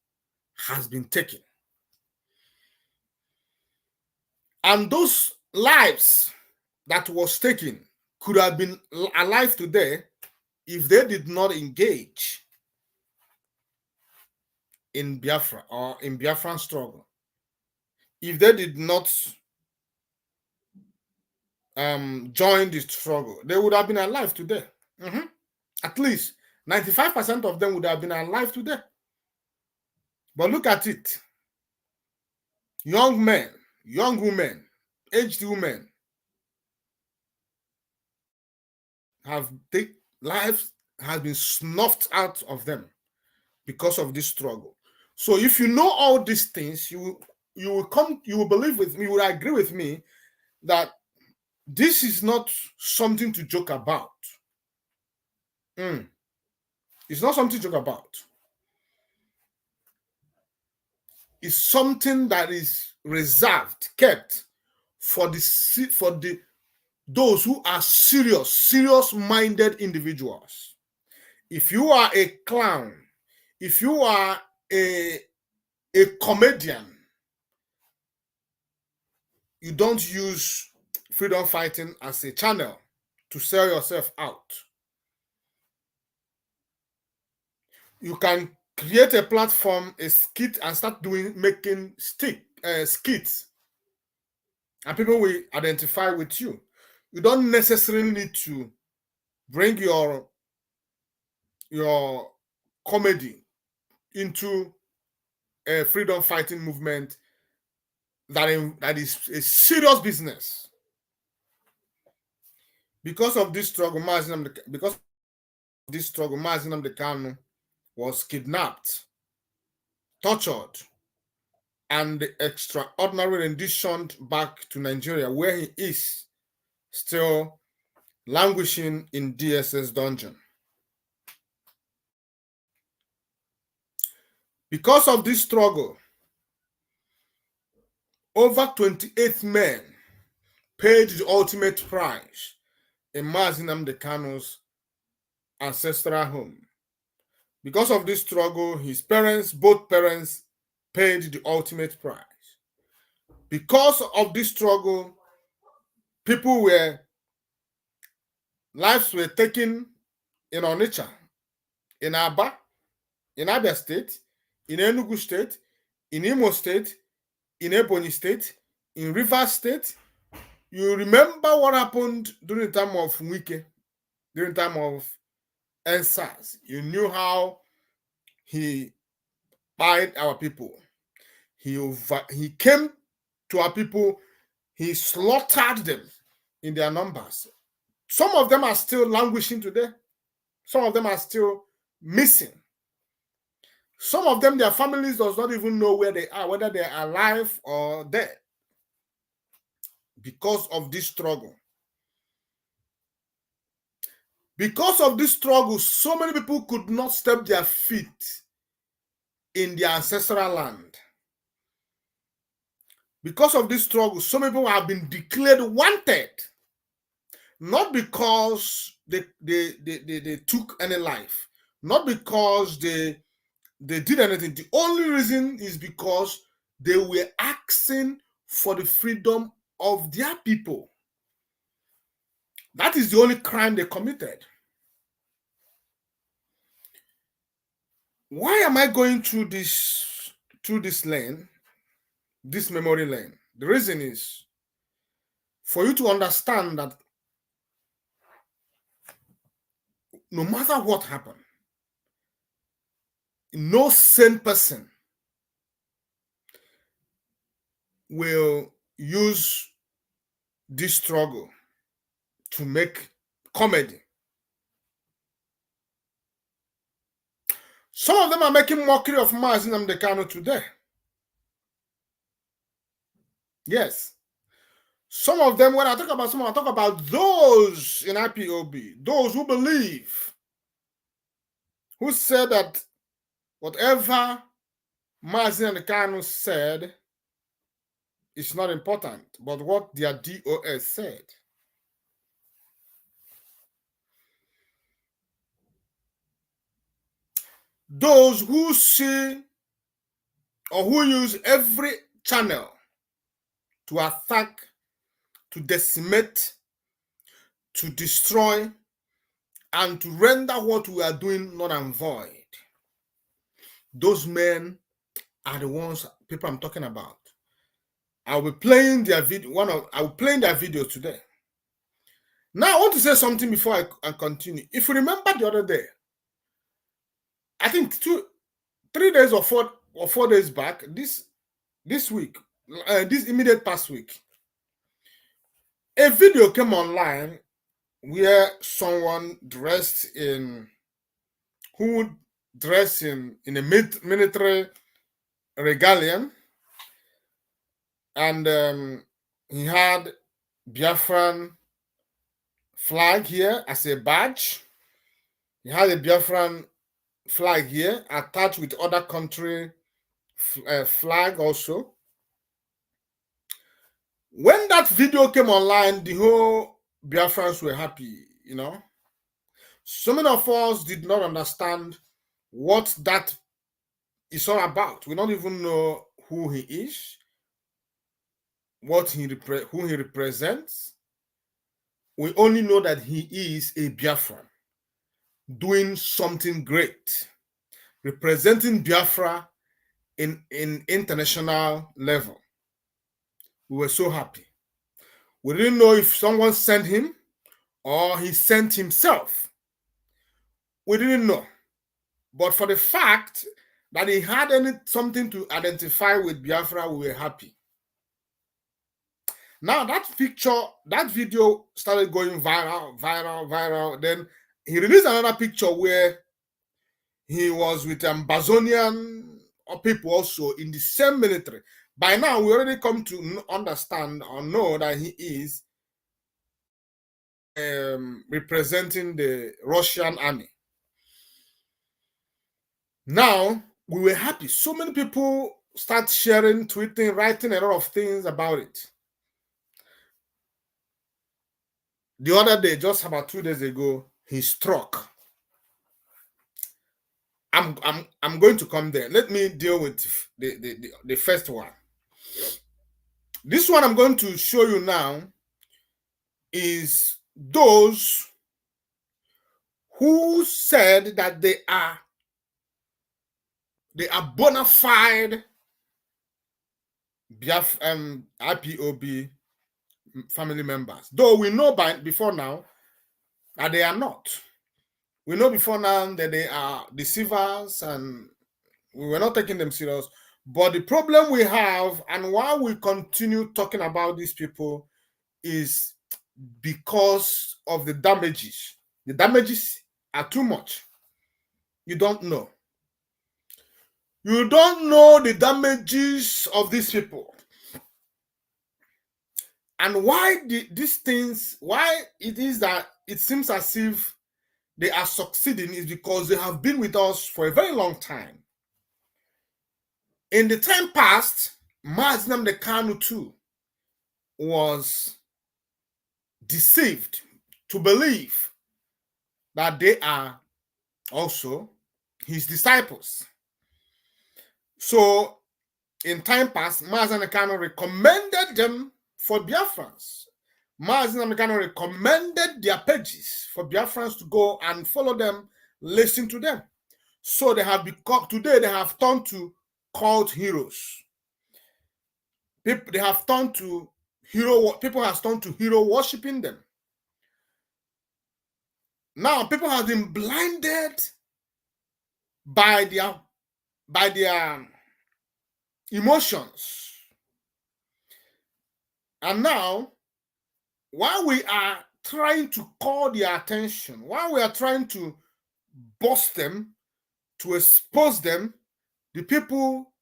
has been taken. And those lives that was taken could have been alive today if they did not engage in Biafra or in Biafran struggle. If they did not join the struggle, they would have been alive today. At least 95% of them would have been alive today. But look at it. Young men, young women, aged women lives has been snuffed out of them because of this struggle. So if you know all these things, you will believe with me, you will agree with me that this is not something to joke about. It's not something to joke about. It's something that is reserved, kept for those who are serious-minded individuals. If you are a clown, if you are a comedian, you don't use freedom fighting as a channel to sell yourself out. You can create a platform, a skit, and start making skits, and people will identify with you. You don't necessarily need to bring your comedy into a freedom fighting movement that is a serious business. Because of this struggle, Mazi Nnamdi Kanu was kidnapped, tortured, and extraordinarily renditioned back to Nigeria, where he is still languishing in DSS dungeon. Because of this struggle, over 28 men paid the ultimate price in Mazi Nnamdi Kanu's ancestral home. Because of this struggle, his parents, both parents, paid the ultimate price. Because of this struggle, lives were taken in Onitsha, in Aba, in Abia State, in Enugu State, in Imo State, in Ebonyi State, in Rivers State. You remember what happened during the time of Wike, during the time of NSAS. You knew how he buyed our people. He came to our people, he slaughtered them in their numbers. Some of them are still languishing today. Some of them are still missing. Some of them, their families does not even know where they are, whether they are alive or dead, because of this struggle. Because of this struggle, so many people could not step their feet in their ancestral land. Because of this struggle, so many people have been declared wanted, not because they took any life, not because they did anything. The only reason is because they were asking for the freedom of their people. That is the only crime they committed. Why am I going through this lane, this memory lane? The reason is for you to understand that no matter what happened, no sane person will use this struggle to make comedy. Some of them are making mockery of Mazi Nnamdi Kanu today. Yes. Some of them, when I talk about someone, I talk about those in IPOB, those who believe, who said that whatever Mazi Nnamdi Kanu said is not important, but what their DOS said. Those who see or who use every channel to attack, to decimate, to destroy, and to render what we are doing null and void. Those men are the ones, people I'm talking about. I'll be playing their video. I'll play their video today. Now I want to say something before I continue. If you remember the other day, I think 3 days or 4 days back, this week, this immediate past week, a video came online where someone dressed in a military regalion, and he had Biafran flag here as a badge. He had a Biafran flag here attached with other country flag also. When that video came online, the whole Biafrans were happy, you know. So many of us did not understand what that is all about. We don't even know who he is, who he represents. We only know that he is a Biafran doing something great, representing Biafra in international level. We were so happy. We didn't know if someone sent him or he sent himself. We didn't know. But for the fact that he had something to identify with Biafra, we were happy. Now that video started going viral. Then he released another picture where he was with Ambazonian people also in the same military. By now, we already come to understand or know that he is representing the Russian army. Now, we were happy. So many people start sharing, tweeting, writing a lot of things about it. The other day, just about 2 days ago, he struck. I'm going to come there. Let me deal with the first one. This one I'm going to show you now is those who said that they are bona fide IPOB family members. Though we know before now that they are not. We know before now that they are deceivers and we were not taking them serious. But the problem we have, and why we continue talking about these people, is because of the damages. The damages are too much. You don't know. You don't know the damages of these people. And why these things, why it is that it seems as if they are succeeding is because they have been with us for a very long time. In the time past, Mazi Nnamdi Kanu too was deceived to believe that they are also his disciples. So in time past, Mazi Nnamdi Kanu recommended them for Biafrans. Mazi Nnamdi Kanu recommended their pages for Biafrans to go and follow them, listen to them. So they have become, today they have turned to cult heroes. People have turned to hero worshiping them. Now people have been blinded by their emotions. And now, while we are trying to call their attention, while we are trying to bust them, to expose them, the people,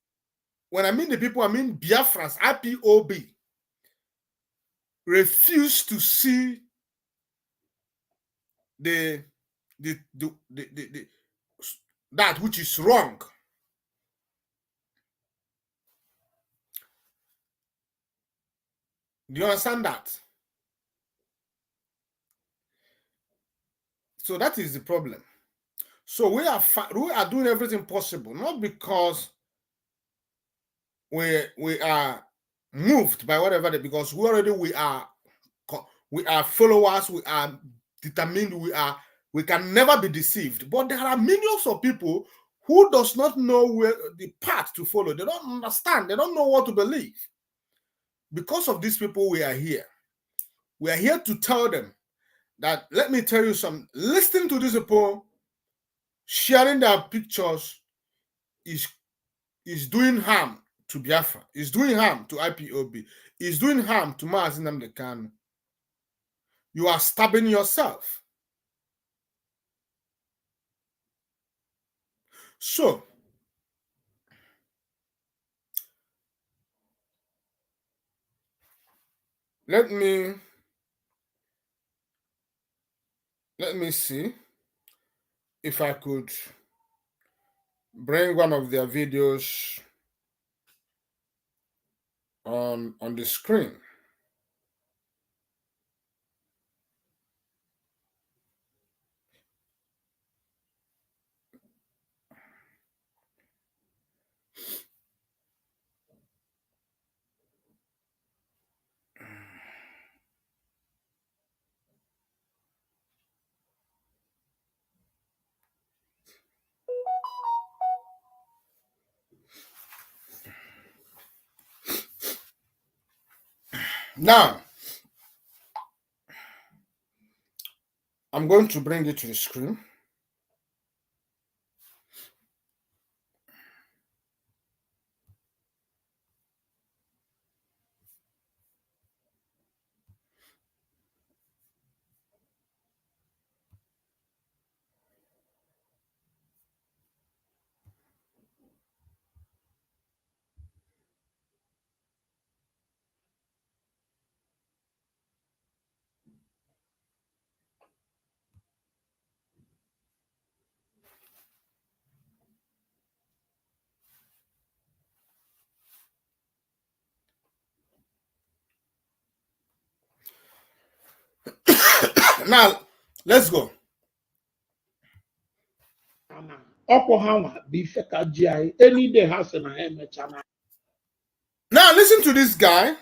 when I mean the people, I mean Biafrans, IPOB, refuse to see that which is wrong. Do you understand that? So that is the problem. So we are doing everything possible, not because we are moved by whatever, because we are followers, we are determined, we can never be deceived. But there are millions of people who does not know where the path to follow. They don't understand. They don't know what to believe. Because of these people, we are here. We are here to tell them that, let me tell you something. Listening to these people sharing their pictures is doing harm to Biafra, is doing harm to IPOB, is doing harm to Mazi Nnamdi Kanu. You are stabbing yourself. So, let me see if I could bring one of their videos on the screen. Now, I'm going to bring it to the screen. Now, let's go. Now, listen to this guy.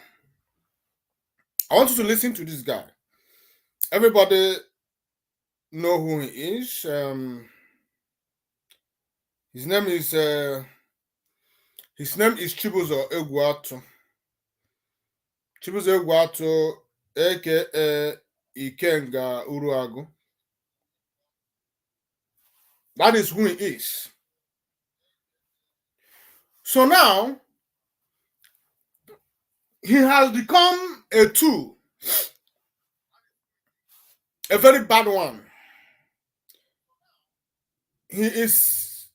I want you to listen to this guy. Everybody know who he is. His name is Chibuzo Egwuatu. Chibuzo Egwuatu, aka Ikenga Uruagu. That is who he is. So now, he has become a tool, a very bad one. He is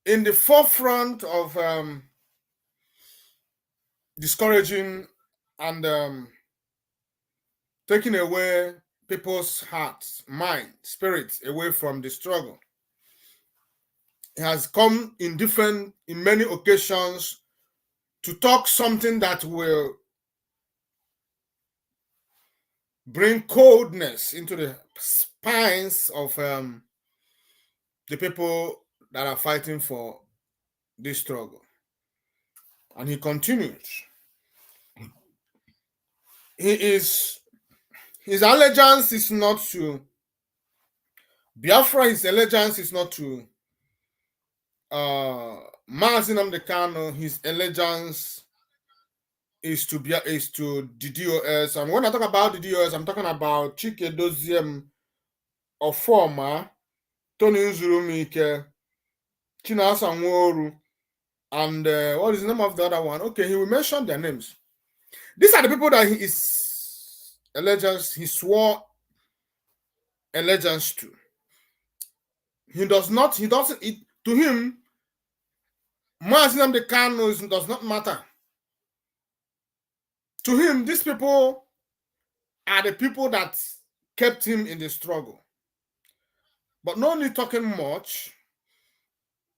in the forefront of discouraging and taking away people's hearts, mind, spirits away from the struggle. He has come in many occasions to talk something that will bring coldness into the spines of the people that are fighting for this struggle. And he continues. His allegiance is not to Biafra. His allegiance is not to Mazi Nnamdi Kanu. His allegiance is to the DOS. And when I talk about the DOS, I'm talking about Chike Doziem Ofoma, Tony Nzurumike, Chinasa Nworu, and what is the name of the other one? Okay, he will mention their names. These are the people that he swore allegiance to. To him, Mazi Nnamdi Kanu does not matter. To him, these people are the people that kept him in the struggle. But no need talking much.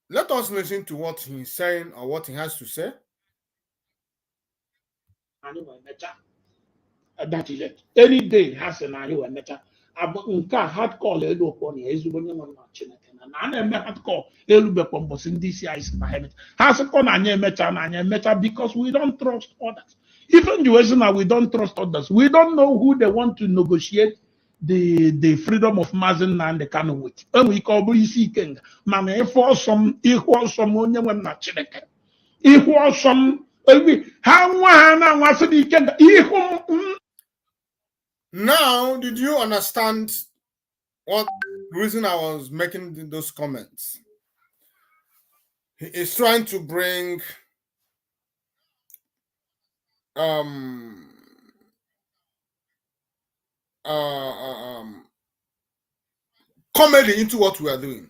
Let us listen to what he's saying or what he has to say. That is it. Any day has an area and better. Hard call Elu upon his woman and I hard call Elu Bepombos in DCI in my head. Has a con meta because we don't trust others. Even the reason we don't trust others, we don't know who they want to negotiate the freedom of Mazen and the Kanu with. And we call BC King. Man, if for some equal some money when not chicken. Equal some. Now, did you understand what reason I was making those comments. He is trying to bring comedy into what we are doing.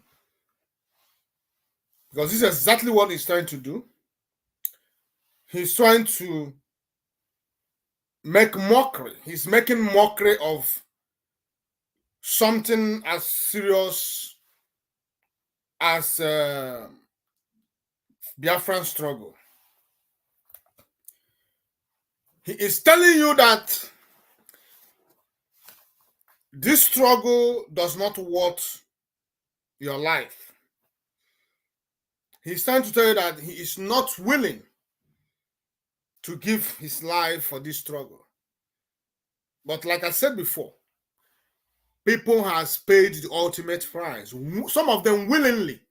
Because this is exactly what he's trying to do. He's trying to make mockery. He's making mockery of something as serious as Biafran struggle. He is telling you that this struggle does not worth your life. He's trying to tell you that he is not willing to give his life for this struggle. But like I said before, people has paid the ultimate price, some of them willingly.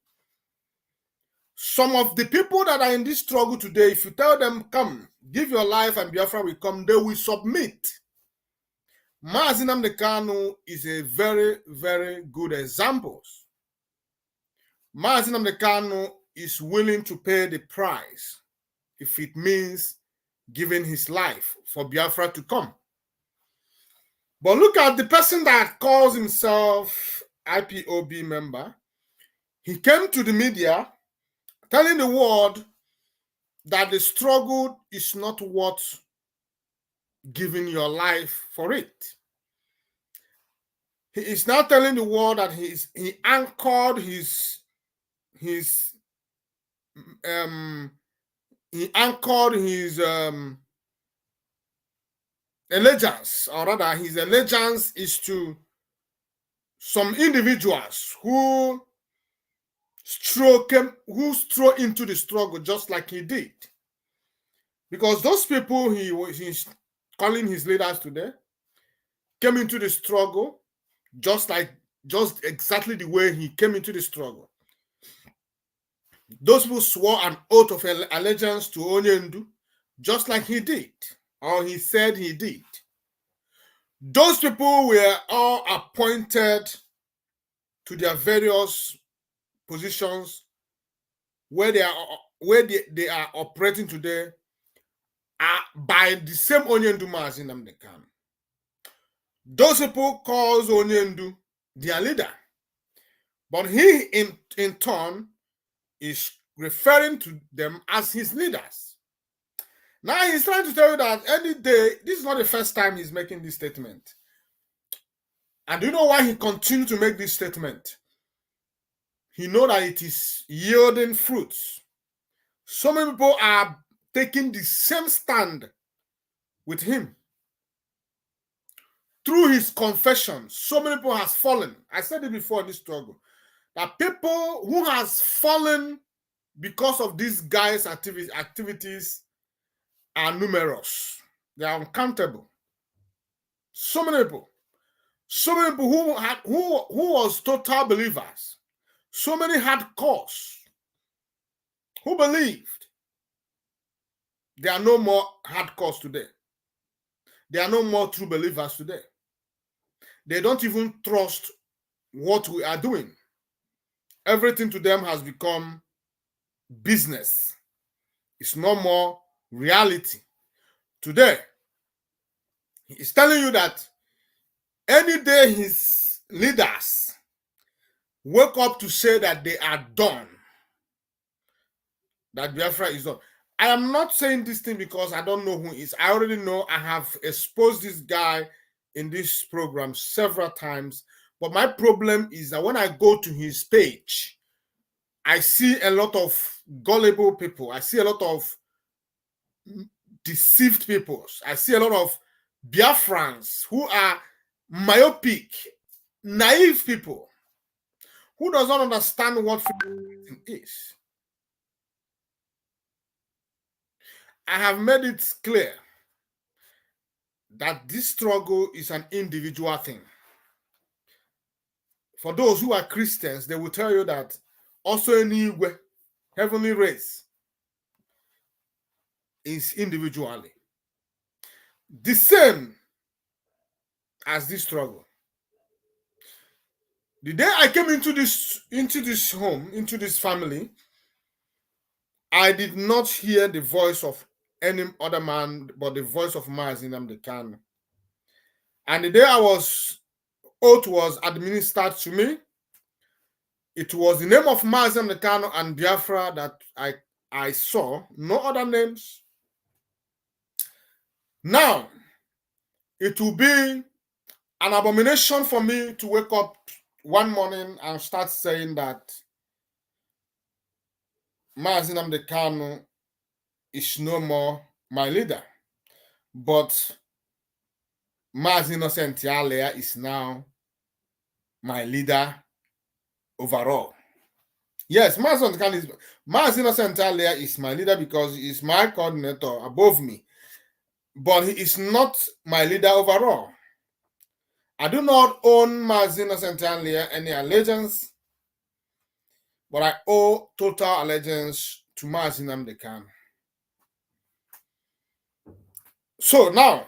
Some of the people that are in this struggle today, if you tell them, come, give your life and Biafra will come, they will submit. Mazi Nnamdi Kanu is a very, very good example. Mazi Nnamdi Kanu is willing to pay the price if it means giving his life for Biafra to come. But look at the person that calls himself IPOB member. He came to the media telling the world that the struggle is not worth giving your life for it. He is now telling the world that he anchored his allegiance, or rather his allegiance is to some individuals who stroke into the struggle just like he did. Because those people he's calling his leaders today came into the struggle just exactly the way he came into the struggle. Those people swore an oath of allegiance to Onyendu just like he did, or he said he did. Those people were all appointed to their various positions where they are operating today by the same Onyendu Mazi Nnamdi Kanu. Those people calls Onyendu their leader, but he in turn is referring to them as his leaders. Now he's trying to tell you that any day, this is not the first time he's making this statement. And do you know why he continues to make this statement? He knows that it is yielding fruits. So many people are taking the same stand with him. Through his confession, so many people has fallen. I said it before in this struggle, that people who has fallen because of these guys' activities are numerous. They are uncountable. So many people who was total believers. So many hardcores who believed. There are no more hardcores today. There are no more true believers today. They don't even trust what we are doing. Everything to them has become business. It's no more reality. Today, he is telling you that any day his leaders wake up to say that they are done, that Biafra is done. I am not saying this thing because I don't know who he is. I already know. I have exposed this guy in this program several times. But my problem is that when I go to his page, I see a lot of gullible people. I see a lot of deceived people. I see a lot of Biafrans who are myopic, naive people who does not understand what freedom is. I have made it clear that this struggle is an individual thing. For those who are Christians, they will tell you that also any heavenly race is individually the same as this struggle. The day I came into this home, into this family, I did not hear the voice of any other man but the voice of Mazi Nnamdi Kanu. And the day oath was administered to me, it was the name of Mazi Nnamdi Kanu and Biafra that I saw, no other names. Now, it will be an abomination for me to wake up one morning and start saying that Mazi Nnamdi Kanu is no more my leader, but Mazi Innocent Yalea is now my leader overall. Yes, Mazi Innocent Yalea is my leader because he is my coordinator above me, but he is not my leader overall. I do not own Mazi Innocent Yalea any allegiance, but I owe total allegiance to Mazi Nnamdi Kanu. So now,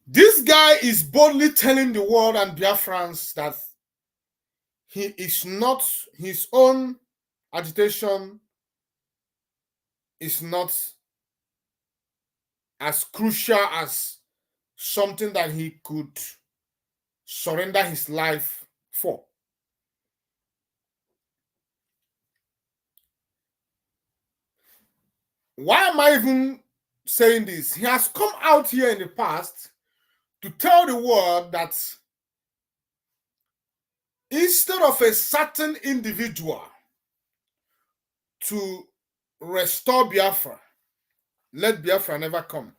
this guy is boldly telling the world and Biafrans that he is not, his own agitation is not as crucial as something that he could surrender his life for. Why am I even saying this? He has come out here in the past to tell the world that instead of a certain individual to restore Biafra, let Biafra never come.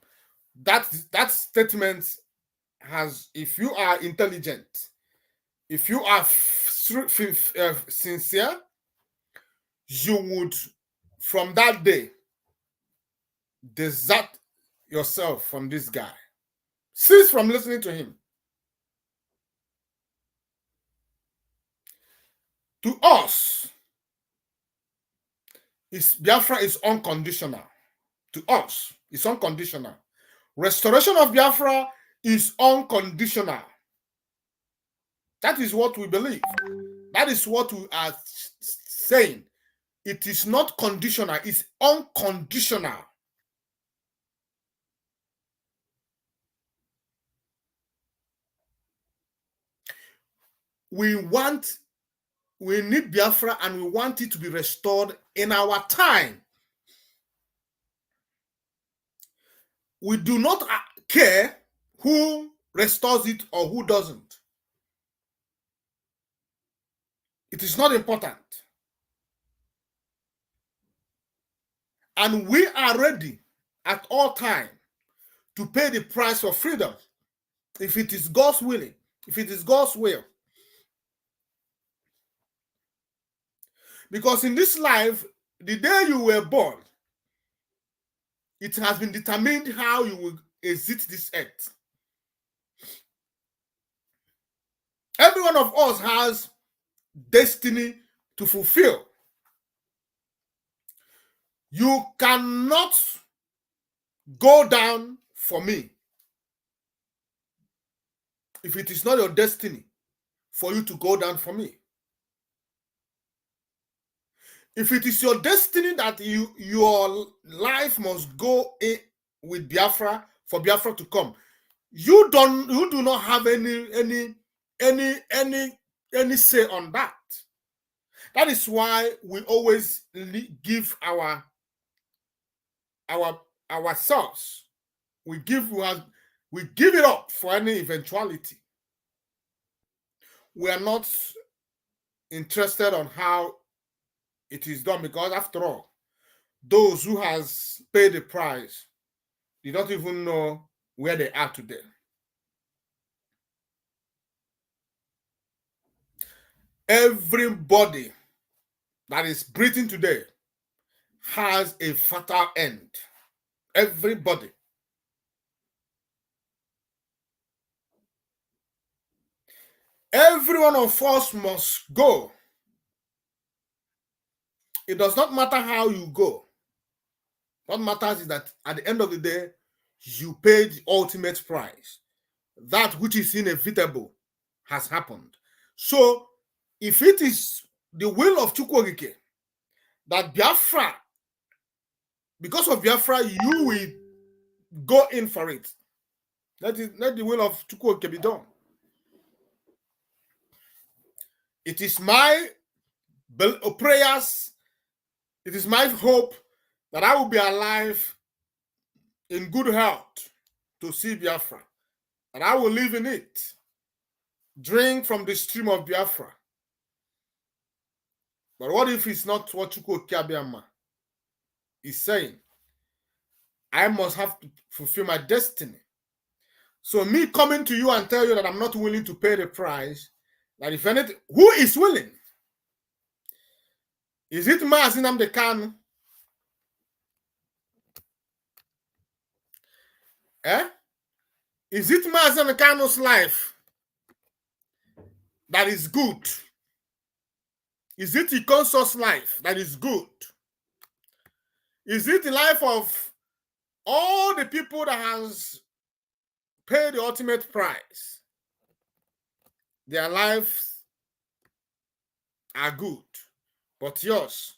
That statement has, if you are intelligent, if you are sincere, you would, from that day, desert yourself from this guy. Cease from listening to him. To us, Biafra is unconditional. To us, it's unconditional. Restoration of Biafra is unconditional. That is what we believe. That is what we are saying. It is not conditional, it's unconditional. We need Biafra and we want it to be restored in our time. We do not care who restores it or who doesn't. It is not important. And we are ready at all times to pay the price for freedom if it is God's willing, if it is God's will. Because in this life, the day you were born, it has been determined how you will exit this earth. Every one of us has destiny to fulfill. You cannot go down for me if it is not your destiny for you to go down for me. If it is your destiny that your life must go in with Biafra for Biafra to come, you do not have any say on that. That is why we always give ourselves. We give it up for any eventuality. We are not interested on how it is done, because after all, those who has paid the price, they don't even know where they are today. Everybody that is breathing today has a fatal end. Everybody. Every one of us must go. It does not matter how you go. What matters is that at the end of the day, you pay the ultimate price. That which is inevitable has happened. So, if it is the will of Chukwuokike that Biafra, because of Biafra, you will go in for it, let the will of Chukwuokike be done. It is my prayers, it is my hope that I will be alive in good health to see Biafra, and I will live in it, drink from the stream of Biafra. But what if it's not what Chukwuokike Abiama is saying? I must have to fulfill my destiny. So me coming to you and tell you that I'm not willing to pay the price, that if anything, who is willing? Is it Mazi Nnamdi Kanu? Is it Mazi Nnamdi Kanu's life that is good? Is it Ikonso's life that is good? Is it the life of all the people that has paid the ultimate price? Their lives are good, but yours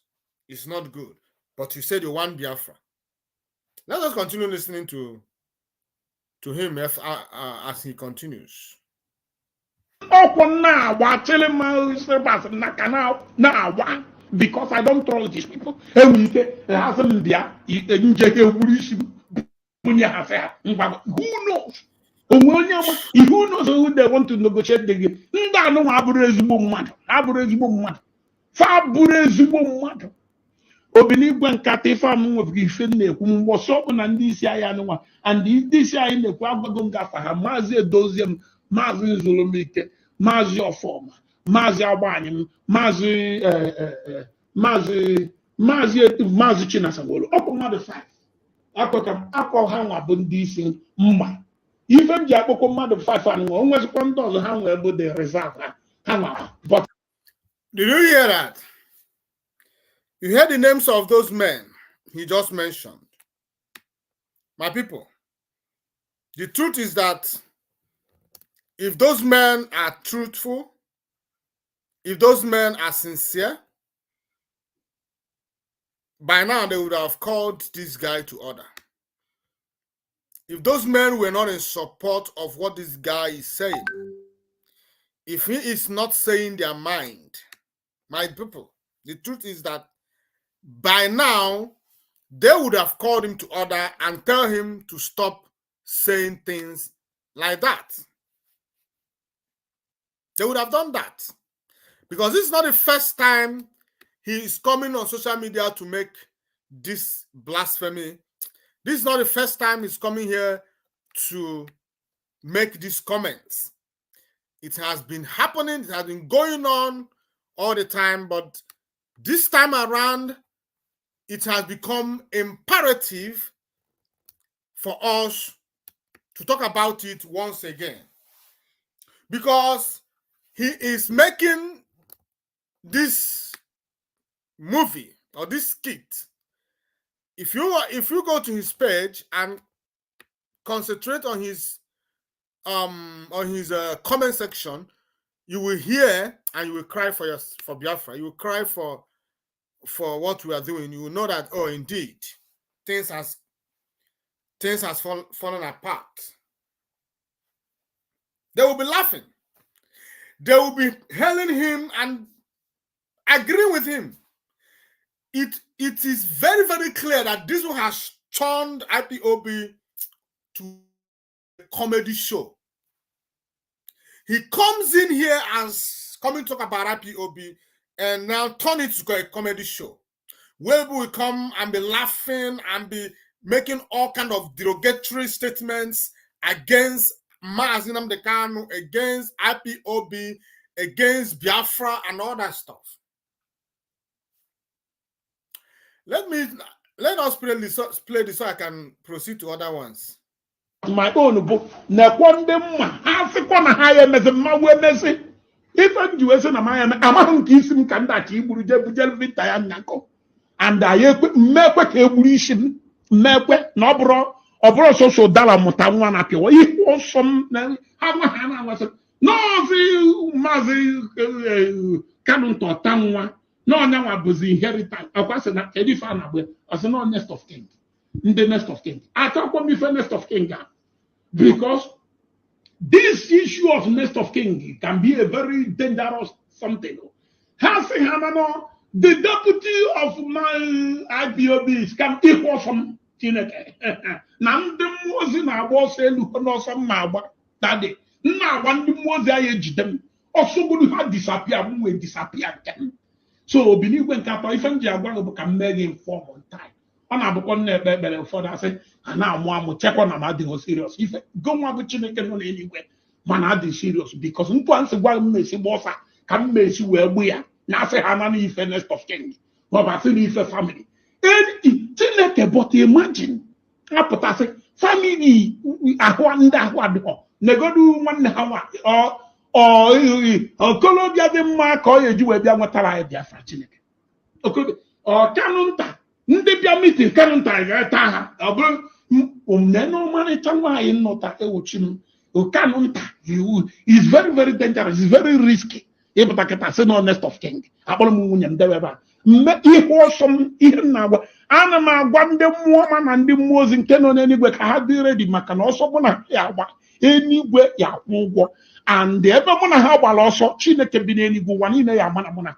is not good. But you said you want Biafra. Let us continue listening to him as he continues. Because I don't trust these people. Who knows? Who knows who they want to negotiate the game? Obinigwe nkata ife amụ ife na-ekwu mgbọsọ ọkụ na ndị isi agha anụnwa and ndị isi anyị na-ekwu agwago ngafa ha maazị Edozie m, maazị Nzulumike, maazị Ọfọma, maazị Agbanyem, maazị Chinasawolo, ọkụ mmadụ 5 akọ ha nwa bụ ndị isi mma ife m ji akpọkọ mmadụ 5 anụnwa o nwezikwa ndị ọzọ ha nwee bụ the reserve ha nwa. But did you hear that? You hear the names of those men he just mentioned. My people, the truth is that if those men are truthful, if those men are sincere, by now they would have called this guy to order. If those men were not in support of what this guy is saying, if he is not saying their mind, my people, the truth is that by now, they would have called him to order and tell him to stop saying things like that. They would have done that. Because this is not the first time he is coming on social media to make this blasphemy. This is not the first time he's coming here to make these comments. It has been happening, it has been going on all the time, but this time around, it has become imperative for us to talk about it once again, because he is making this movie or this skit. If you go to his page and concentrate on his comment section, you will hear and you will cry for Biafra. You will cry for what we are doing. You will know that, oh, indeed, things has fallen apart. They will be laughing. They will be hailing him and agreeing with him. It is very, very clear that this one has turned IPOB to a comedy show. He comes in here as coming to talk about IPOB and now turn it to a comedy show where we will come and be laughing and be making all kind of derogatory statements against Mazi Nnamdi Kanu, against IPOB, against Biafra and all that stuff. Let us play this so I can proceed to other ones. My own book, if I'm US and I'm kissing Kandaki, Bujel Vitayanako, and I make a evolution, make Nobro, or social dollar Motawan appeal. It was some No, Mazi Kanunto Tanwa, no, now was the inheritance. I was an Edifana, as no nest of king. In the nest of king. I talk about me for nest of king. Because this issue of nest of king can be a very dangerous something. Hasi Hanano, the deputy of my IPOBs can equal from Chineke. Nandem was in our boss, no some maba that day. Now one was I aged them. Or somebody had disappeared, who disappeared them. So, believe when Kappa, if I'm going to make inform on time. On a book on the for that, say, and now one check on a matter serious. If go on with Chineke on anywhere, man, I did serious because once a while, Messi Bossa can make you where we are. Now say, how many if nest of king, but I think if a family. And Chineke, but imagine, I put I say, family, I wonder what nego do one hour or Colombia the mark or you will be a Matara Biafra Chineke. Okay, or Canonta, Ndebia meeting, Canonta, Taha, no money Tanwa in Nota Euchim, or Canonta, you is very, very dangerous, it's very risky. If I can say no nest of king, Abolomun and Deva. He was some even now. Anama one the woman and the moors in Canon anywhere had be ready, Macan also wanna anywhere, ya and the ever wanna have also Chineke be any one in a Yamana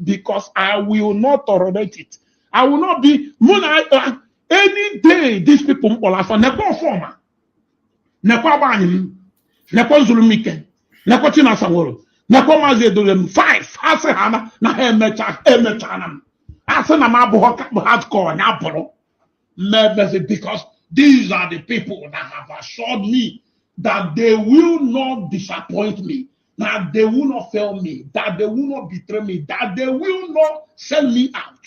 because I will not tolerate it. I will not be any day these people will have for Nepo former, Nepo Banim, Nepo Zulumike, Nepo Chinasaworo. Nakomaze do them 5 hase hana na emetanam ase na mabu hardcore na boro because these are the people that have assured me that they will not disappoint me, that they will not fail me, that they will not betray me, that they will not sell me out.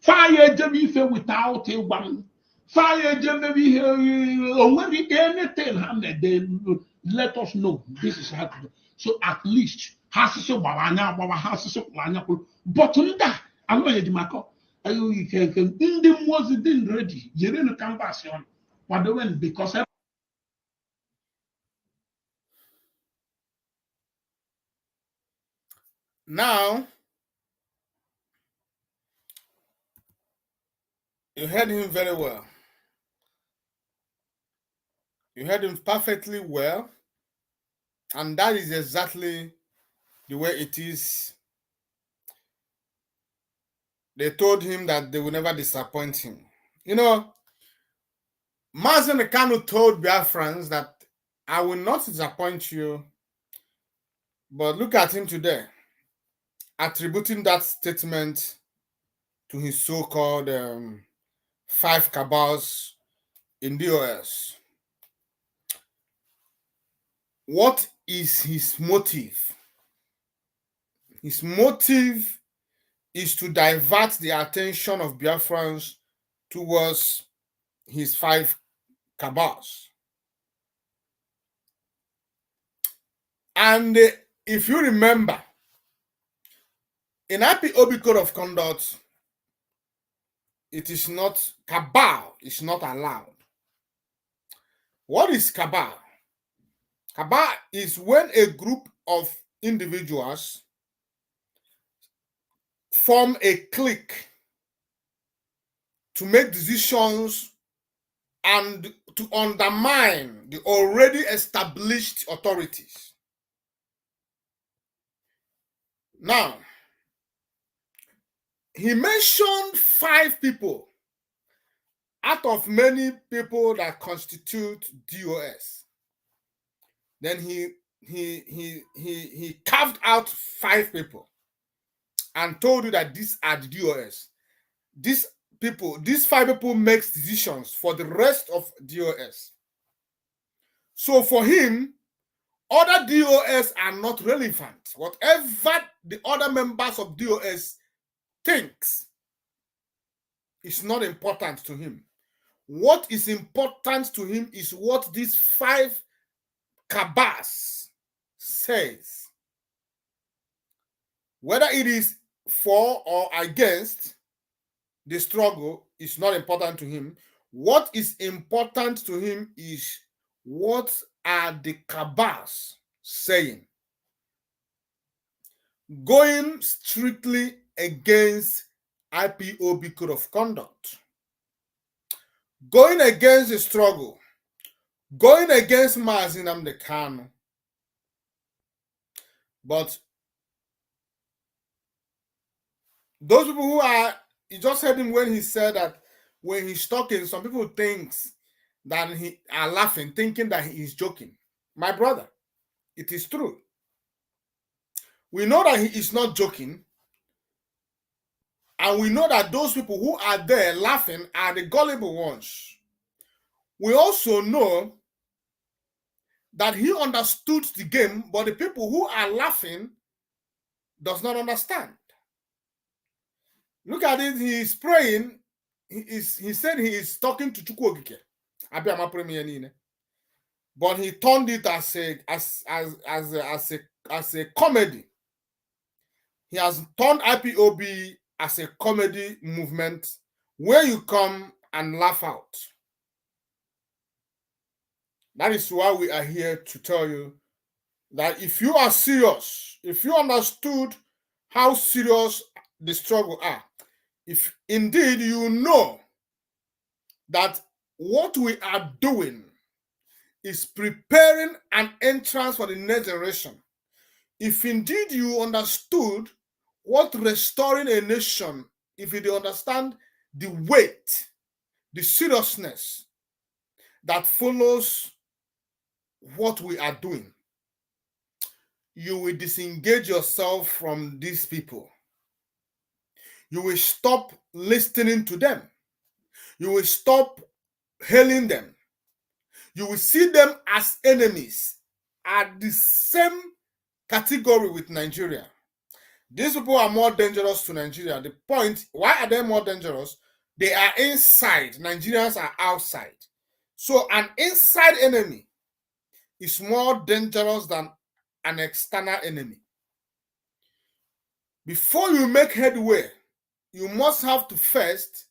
Fire Jimmy without a one. Fire Jimmy anything they let us know this is happening. So at least hasiso babanya baba hasiso planya but nda alo ye dimako ayo ike ndi mozi din ready yere no canvas on what when because now you heard him very well. You heard him perfectly well, and that is exactly the way it is. They told him that they will never disappoint him. You know, Mazen Kanu told Biafrans that I will not disappoint you, but look at him today, attributing that statement to his so-called 5 cabals in DOS. What is his motive? His motive is to divert the attention of Biafrans towards his 5 cabals. And if you remember, in IPOB Code of Conduct, it is not, cabal is not allowed. What is cabal? Cabal is when a group of individuals form a clique to make decisions and to undermine the already established authorities. Now, he mentioned 5 people out of many people that constitute DOS. Then he carved out 5 people and told you that these are the DOS. These 5 people makes decisions for the rest of DOS. So for him, other DOS are not relevant. Whatever the other members of DOS thinks is not important to him. What is important to him is what these 5 cabals says. Whether it is for or against the struggle is not important to him. What is important to him is what are the cabals saying. going strictly against IPOB code of conduct, going against the struggle, going against Mazi Nnamdi Kanu. But those people who are, you just heard him when he said that when he's talking, some people think that he are laughing, thinking that he is joking. My brother, it is true. We know that he is not joking. And we know that those people who are there laughing are the gullible ones. We also know that he understood the game, but the people who are laughing does not understand. Look at it, he is praying. He said he is talking to Chukwokike. But he turned it as a comedy. He has turned IPOB as a comedy movement where you come and laugh out. That is why we are here to tell you that if you are serious, if you understood how serious the struggle are, if indeed you know that what we are doing is preparing an entrance for the next generation, if indeed you understood what restoring a nation, if you understand the weight, the seriousness that follows what we are doing, you will disengage yourself from these people. You will stop listening to them. You will stop hailing them. You will see them as enemies, at the same category with Nigeria. These people are more dangerous to Nigeria. The point, why are they more dangerous? They are inside. Nigerians are outside. So an inside enemy is more dangerous than an external enemy. Before you make headway, you must have to first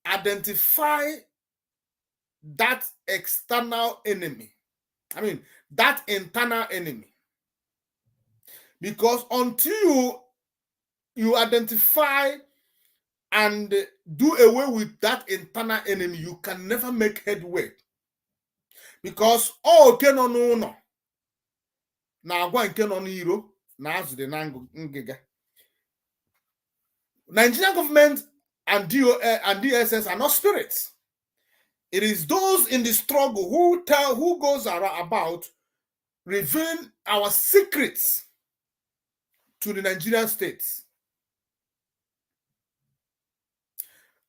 identify that external enemy. I mean, that internal enemy. Because until you identify and do away with that internal enemy, you can never make headway. Because okay no na agwa nke no n'iro na azude na ngịga. Nigerian government and DSS are not spirits. It is those in the struggle who goes about revealing our secrets to the Nigerian states.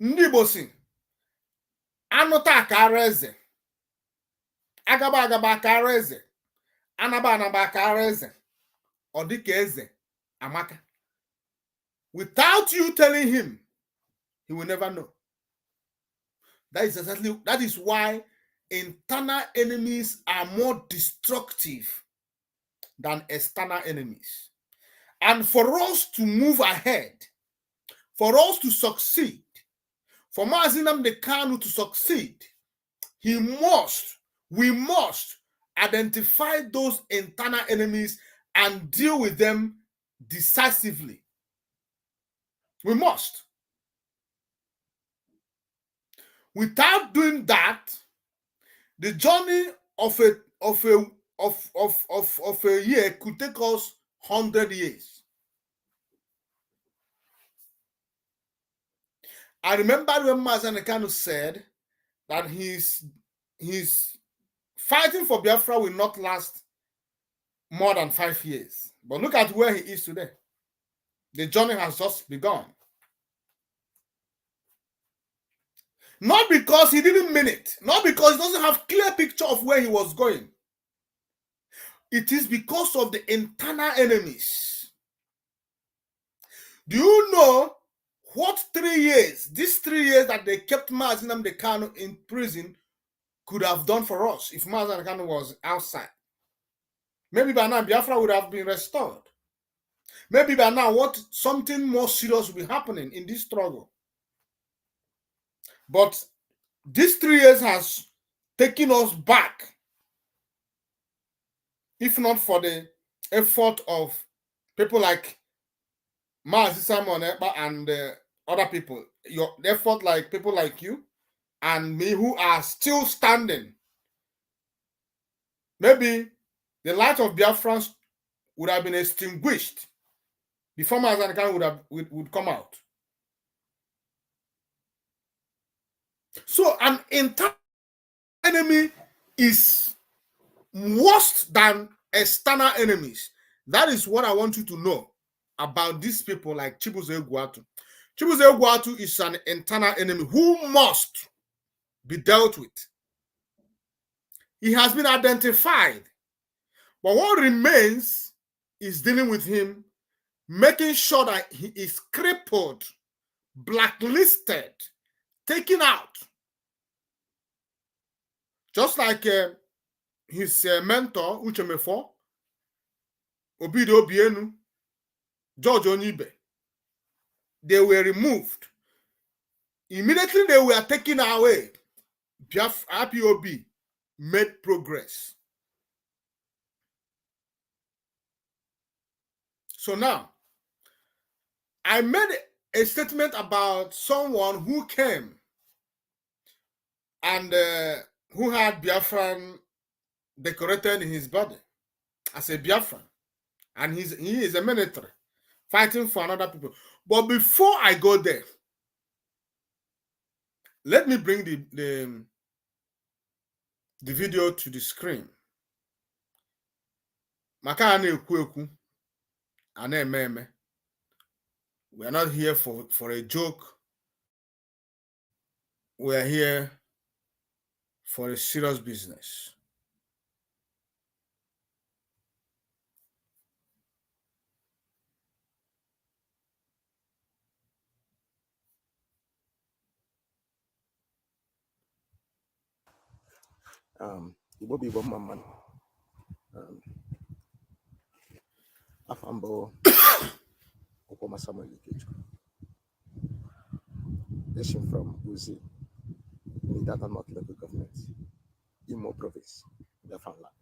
Ndị Igbo si anụta akara eze, agaba akara eze, anaba akara eze, ọ dịka eze amaka. Without you telling him, he will never know. That is why internal enemies are more destructive than external enemies. And for us to move ahead, for us to succeed, for Mazi Nnamdi Kanu to succeed, we must identify those internal enemies and deal with them decisively. We must. Without doing that, the journey of a year could take us 100 years. I remember when Mazi Nnamdi Kanu said that his fighting for Biafra will not last more than 5 years. But look at where he is today. The journey has just begun. Not because he didn't mean it, not because he doesn't have a clear picture of where he was going. It is because of the internal enemies. Do you know what 3 years, these 3 years that they kept Mazi Nnamdi Kanu in prison could have done for us if Mazi Nnamdi Kanu was outside? Maybe by now Biafra would have been restored. Maybe by now something more serious will be happening in this struggle. But these 3 years has taken us back, if not for the effort of people like Mazi Simon Ekpa and other people, they fought like people like you and me who are still standing. Maybe the light of Biafrans would have been extinguished before Mazi Khan would come out. So an internal enemy is worse than external enemies. That is what I want you to know about these people like Chibuzo Egwuatu. Chibuzo Egwuatu is an internal enemy who must be dealt with. He has been identified, but what remains is dealing with him, making sure that he is crippled, blacklisted, taken out. Just like his mentor, Uchemefo, Obido Obienu, George Onibe, they were removed. Immediately they were taken away. IPOB made progress. So now, I made a statement about someone who came and who had Biafran decorated in his body as a Biafran. And he is a military fighting for another people. But before I go there, let me bring the video to the screen. We are not here for a joke. We are here for a serious business. Igbo bụ Igbo mma mmanụ. Afọ mbụ Okwoma Samuel Ikechukwu. Destined from Uzi, Midata North Local Government, Imo Province, Biafran land.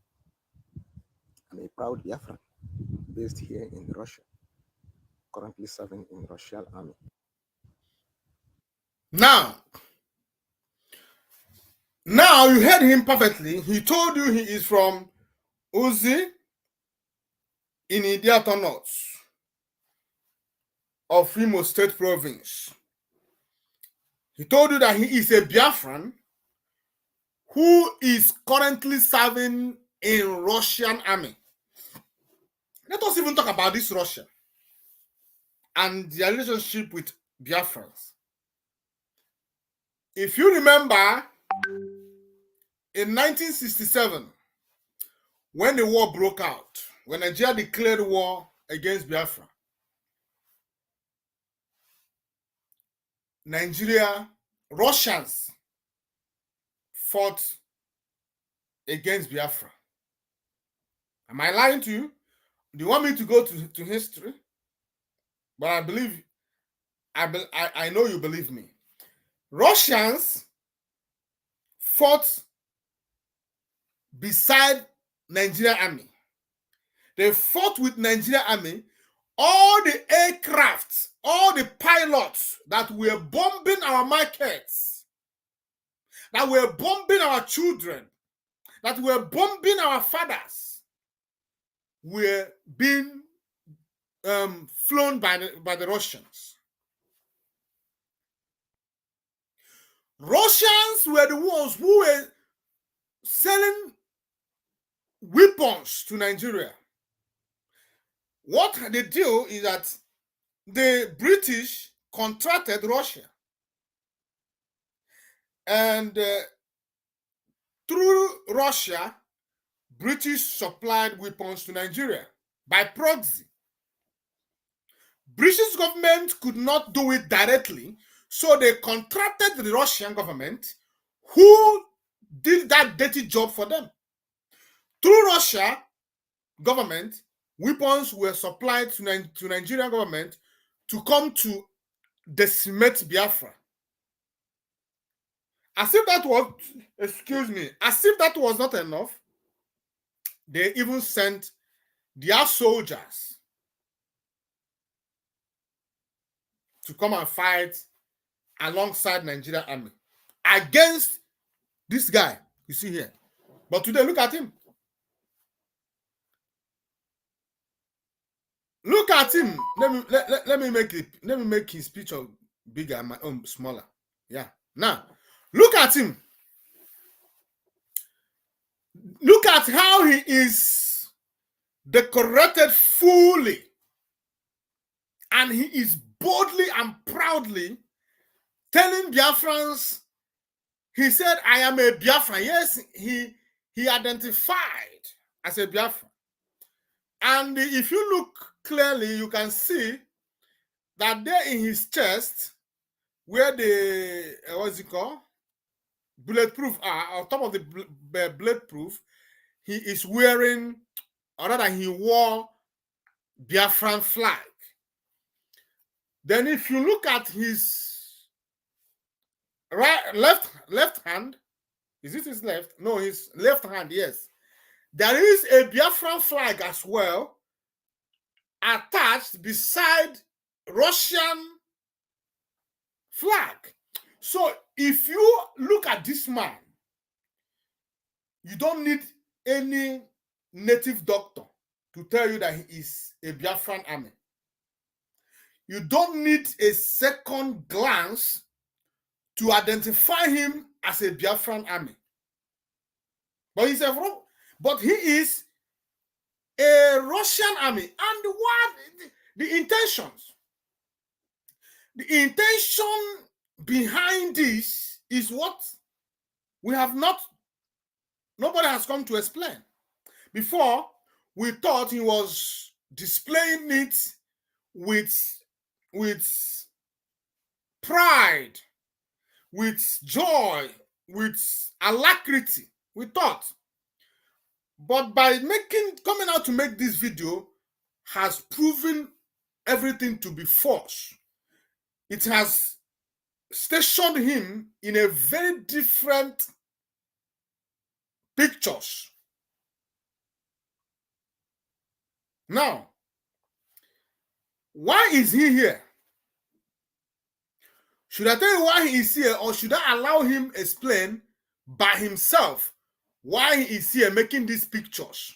I'm a proud Biafran based here in Russia, currently serving in the Russian army. Now you heard him perfectly. He told you he is from Uzi in Idiato North of Imo State Province. He told you that he is a Biafran who is currently serving in Russian army. Let us even talk about this Russia and their relationship with Biafrans. If you remember, in 1967, when the war broke out, when Nigeria declared war against Biafra, Russians fought against Biafra. Am I lying to you? Do you want me to go to history? But I know you believe me. Russians fought beside Nigerian army. They fought with Nigerian army. All the aircrafts, all the pilots that were bombing our markets, that were bombing our children, that were bombing our fathers, were being flown by the Russians. Russians were the ones who were selling weapons to Nigeria. What they do is that the British contracted Russia, and through Russia, British supplied weapons to Nigeria by proxy. British government could not do it directly, so they contracted the Russian government, who did that dirty job for them. Through Russia government, weapons were supplied to Nigerian government to come to decimate Biafra. As if that was, as if that was not enough, they even sent their soldiers to come and fight alongside Nigerian army against this guy you see here. But today, look at him. Look at him. Let me make his picture bigger and my own smaller. Yeah. Now, look at him. Look at how he is decorated fully. And he is boldly and proudly telling Biafrans, he said, I am a Biafran. Yes, he identified as a Biafran. And if you look clearly, you can see that there in his chest, where the, what's it called? Bulletproof are, on top of the bulletproof, he is wearing, or rather he wore Biafran flag. Then if you look at his left hand, is it his left? No, his left hand, yes. There is a Biafran flag as well attached beside Russian flag. So if you look at this man, you don't need any native doctor to tell you that he is a Biafran army. You don't need a second glance to identify him as a Biafran army. But he is a Russian army. And what the intentions? The intention behind this is what we have nobody has come to explain. Before, we thought he was displaying it with pride, with joy, with alacrity. We thought. But by coming out to make this video has proven everything to be false. It has stationed him in a very different pictures. Now, why is he here? Should I tell you why he is here, or should I allow him explain by himself why he is here making these pictures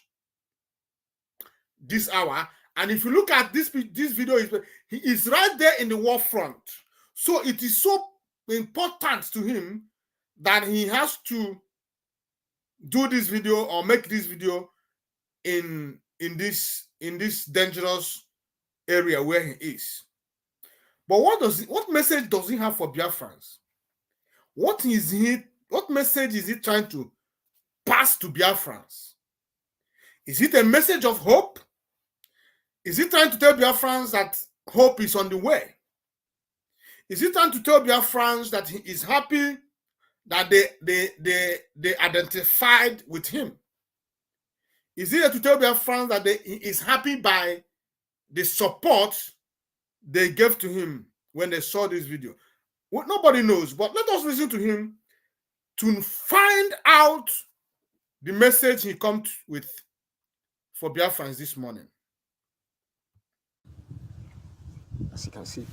this hour? And if you look at this video, he is right there in the war front. So it is so important to him that he has to do this video or make this video in this dangerous area where he is. But what message does he have for Biafrans? What message is he trying to pass to Biafrans? Is it a message of hope? Is he trying to tell Biafrans that hope is on the way? Is he trying to tell Biafrans that he is happy that they identified with him? Is he here to tell Biafrans that he is happy by the support they gave to him when they saw this video? Well, nobody knows, but let us listen to him to find out the message he comes with for Biafrans this morning. As you can see,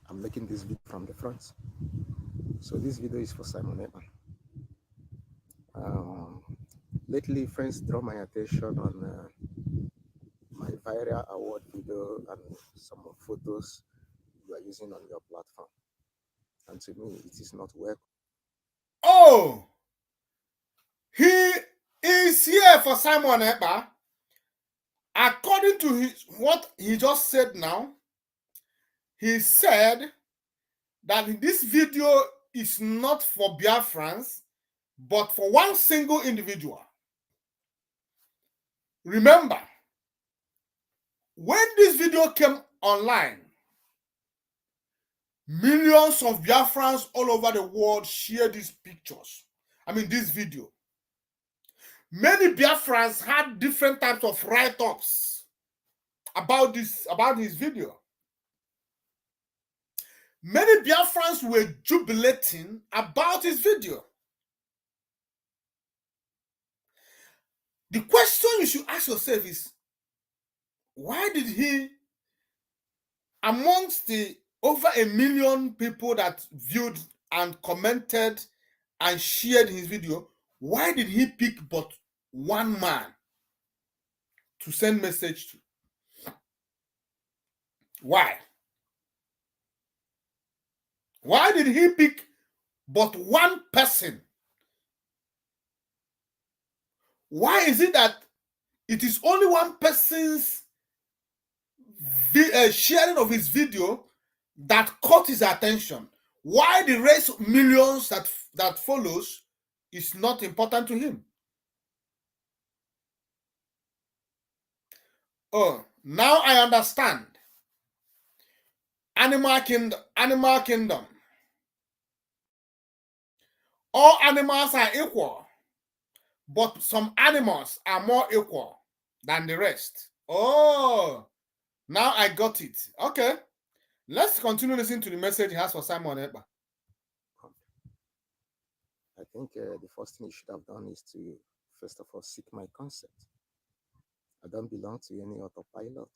I'm making this video from the front. So this video is for Simon Eban. Lately, friends draw my attention on my viral award video and some of photos you are using on your platform. And to me, it is not welcome. Oh, he is here for Simon Eban. According to what he just said now, he said that this video is not for Biafrans, but for one single individual. Remember, when this video came online, millions of Biafrans all over the world shared these pictures. This video. Many Biafrans had different types of write-ups about his video. Many Biafrans were jubilating about his video. The question you should ask yourself is, why did he amongst the over 1 million people that viewed and commented and shared his video, why did he pick but one man to send message to? Why? Why did he pick but one person? Why is it that it is only one person's sharing of his video that caught his attention? Why the rest millions that follows is not important to him? Oh, now I understand. Animal kingdom. All animals are equal, but some animals are more equal than the rest. Oh, now I got it. Okay. Let's continue listening to the message he has for Simon Ekpa. I think the first thing you should have done is to, first of all, seek my consent. I don't belong to any autopilot.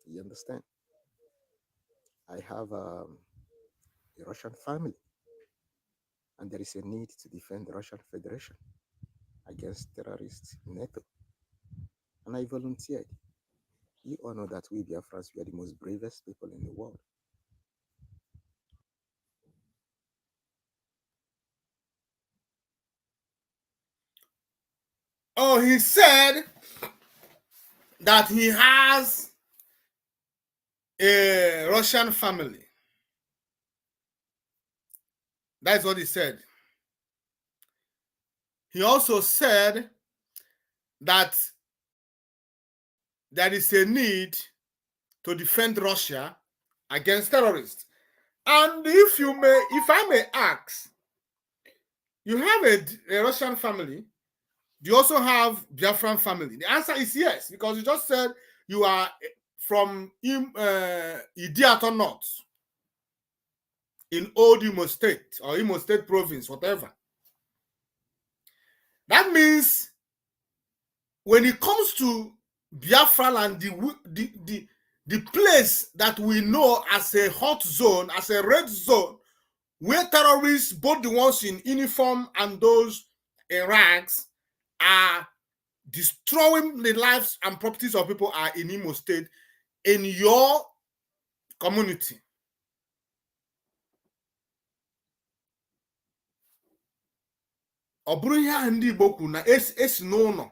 You understand? I have a Russian family, and there is a need to defend the Russian Federation against terrorists in NATO. And I volunteered. You all know that we Biafrans, we are the most bravest people in the world. Oh, he said that he has a Russian family. That's what he said. He also said that there is a need to defend Russia against terrorists. And if I may ask, you have a Russian family. Do you also have Biafran family? The answer is yes, because you just said you are from Idiato North in old Imo State or Imo State province, whatever. That means when it comes to Biafra land, the place that we know as a hot zone, as a red zone, where terrorists, both the ones in uniform and those in ranks, are destroying the lives and properties of people, are in Imo State, in your community. Ọ bụrụ ihe ahụ ndị Igbo kwuru na esi n'ụlọ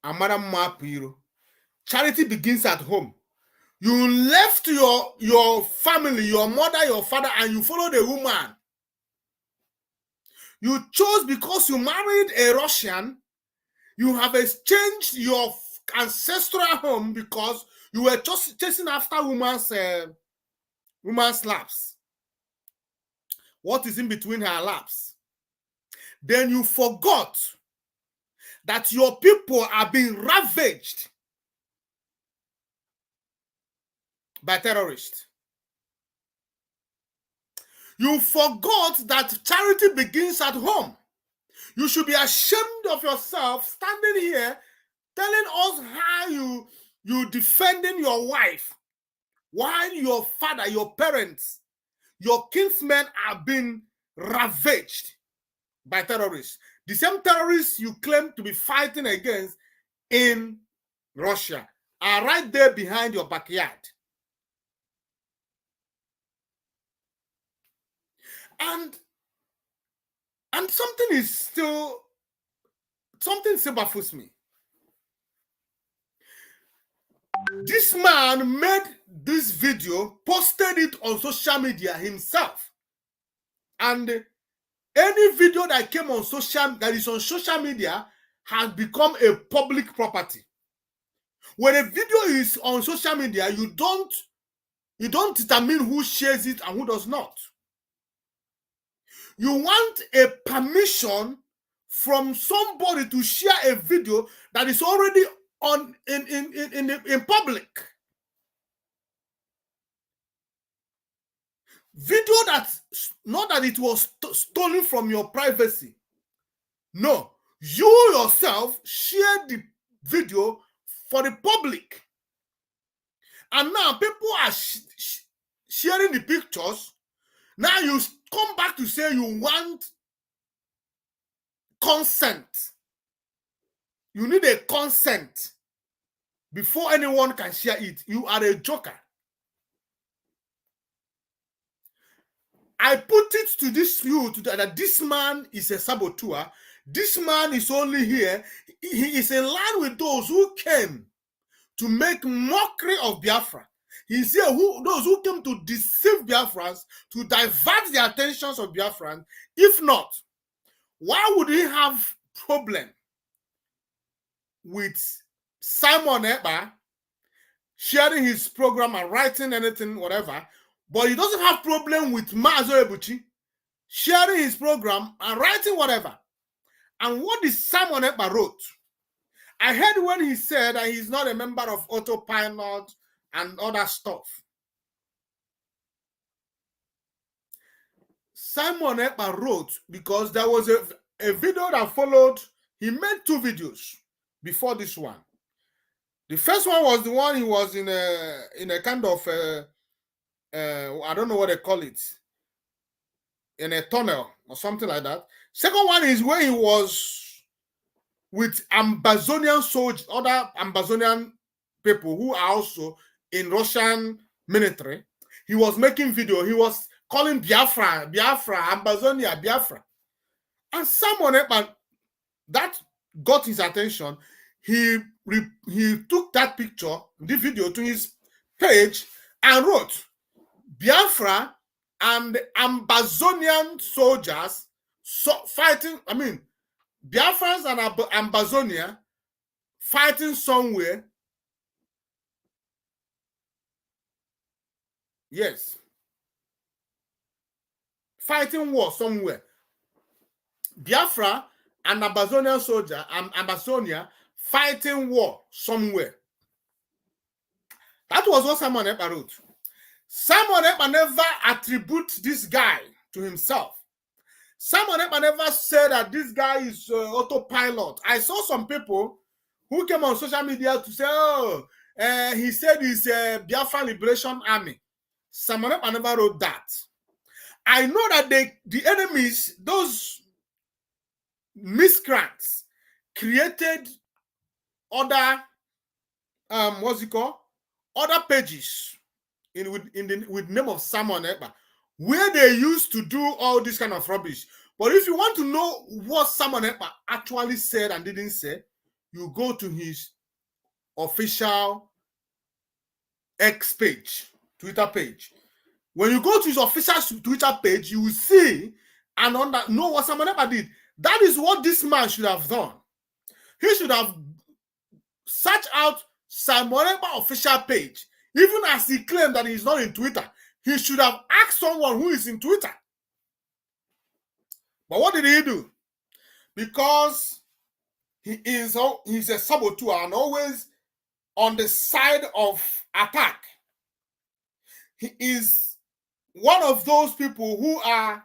amara mma apụ iro. Charity begins at home. You left your family, your mother, your father, and you followed a woman. You chose because you married a Russian. You have exchanged your ancestral home because you were just chasing after woman's laps. What is in between her laps? Then you forgot that your people are being ravaged by terrorists. You forgot that charity begins at home. You should be ashamed of yourself standing here telling us how you defending your wife while your father, your parents, your kinsmen are being ravaged by terrorists. The same terrorists you claim to be fighting against in Russia are right there behind your backyard. And something still baffles me. This man made this video, posted it on social media himself. And any video that came on that is on social media has become a public property. When a video is on social media, you don't determine who shares it and who does not. You want a permission from somebody to share a video that is already on in public. Video that, not that it was stolen from your privacy. No, you yourself shared the video for the public. And now people are sharing the pictures. Now you come back to say you want consent. You need a consent before anyone can share it. You are a joker. I put it to this view that this man is a saboteur. This man is only here. He is in line with those who came to make mockery of Biafra. He's here those who came to deceive Biafrans, to divert the attentions of Biafrans. If not, why would he have problem with Simon Ekpa sharing his program and writing anything, whatever, but he doesn't have problem with Mazo Ebuchi sharing his program and writing whatever? And what did Simon Ekpa wrote? I heard when he said that he's not a member of Autopilot and other stuff. Simon Ekpa wrote because there was a video that followed. He made 2 videos before this one. The first one was the one he was in a kind of I don't know what they call it, in a tunnel or something like that. Second one is where he was with Ambazonian soldiers, other Ambazonian people who are also in Russian military. He was making video. He was calling Biafra, Ambazonia, Biafra. And someone, that got his attention. He took that picture, the video, to his page and wrote, Biafra and Ambazonian soldiers fighting, Biafrans and Ambazonia fighting somewhere. Yes. Fighting war somewhere. Biafra and Ambazonian soldier and Ambazonia fighting war somewhere. That was what Simon Ekpa wrote. Simon Ekpa never attributes this guy to himself. Simon Ekpa never said that this guy is autopilot. I saw some people who came on social media to say, oh, he said he's a Biafran Liberation Army. Simon Ekpa never wrote that. I know that the enemies, those miscreants, created other other pages with name of Simon Ekpa, where they used to do all this kind of rubbish. But if you want to know what Simon Ekpa actually said and didn't say, you go to his official X page, Twitter page. When you go to his official Twitter page, you will see and know what Simon Ekpa did. That is what this man should have done. He should have searched out Simon Ekpa official page. Even as he claimed that he's not in Twitter, he should have asked someone who is in Twitter. But what did he do? Because he's a saboteur and always on the side of attack. He is one of those people who are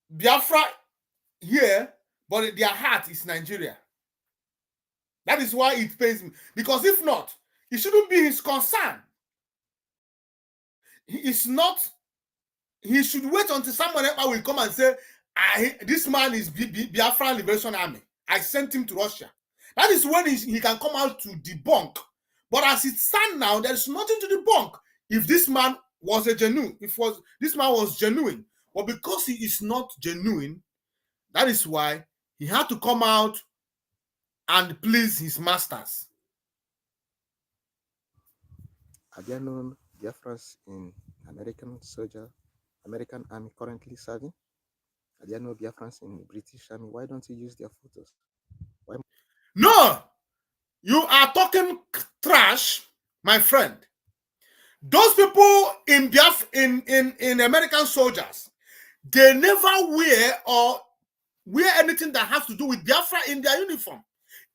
Biafra here, but their heart is Nigeria. That is why it pains me. Because if not, it shouldn't be his concern. He should wait until someone else will come and say, this man is Biafran Liberation Army. I sent him to Russia. That is when he can come out to debunk. But as it stands now, there is nothing to debunk. If this man was this man was genuine. But because he is not genuine, that is why he had to come out and please his masters. Are there no Biafrans in American Army currently serving? Are there no Biafrans in the British Army? Why don't you use their photos? Why? No! You are talking trash, my friend. Those people in American soldiers, they never wear anything that has to do with Biafra in their uniform.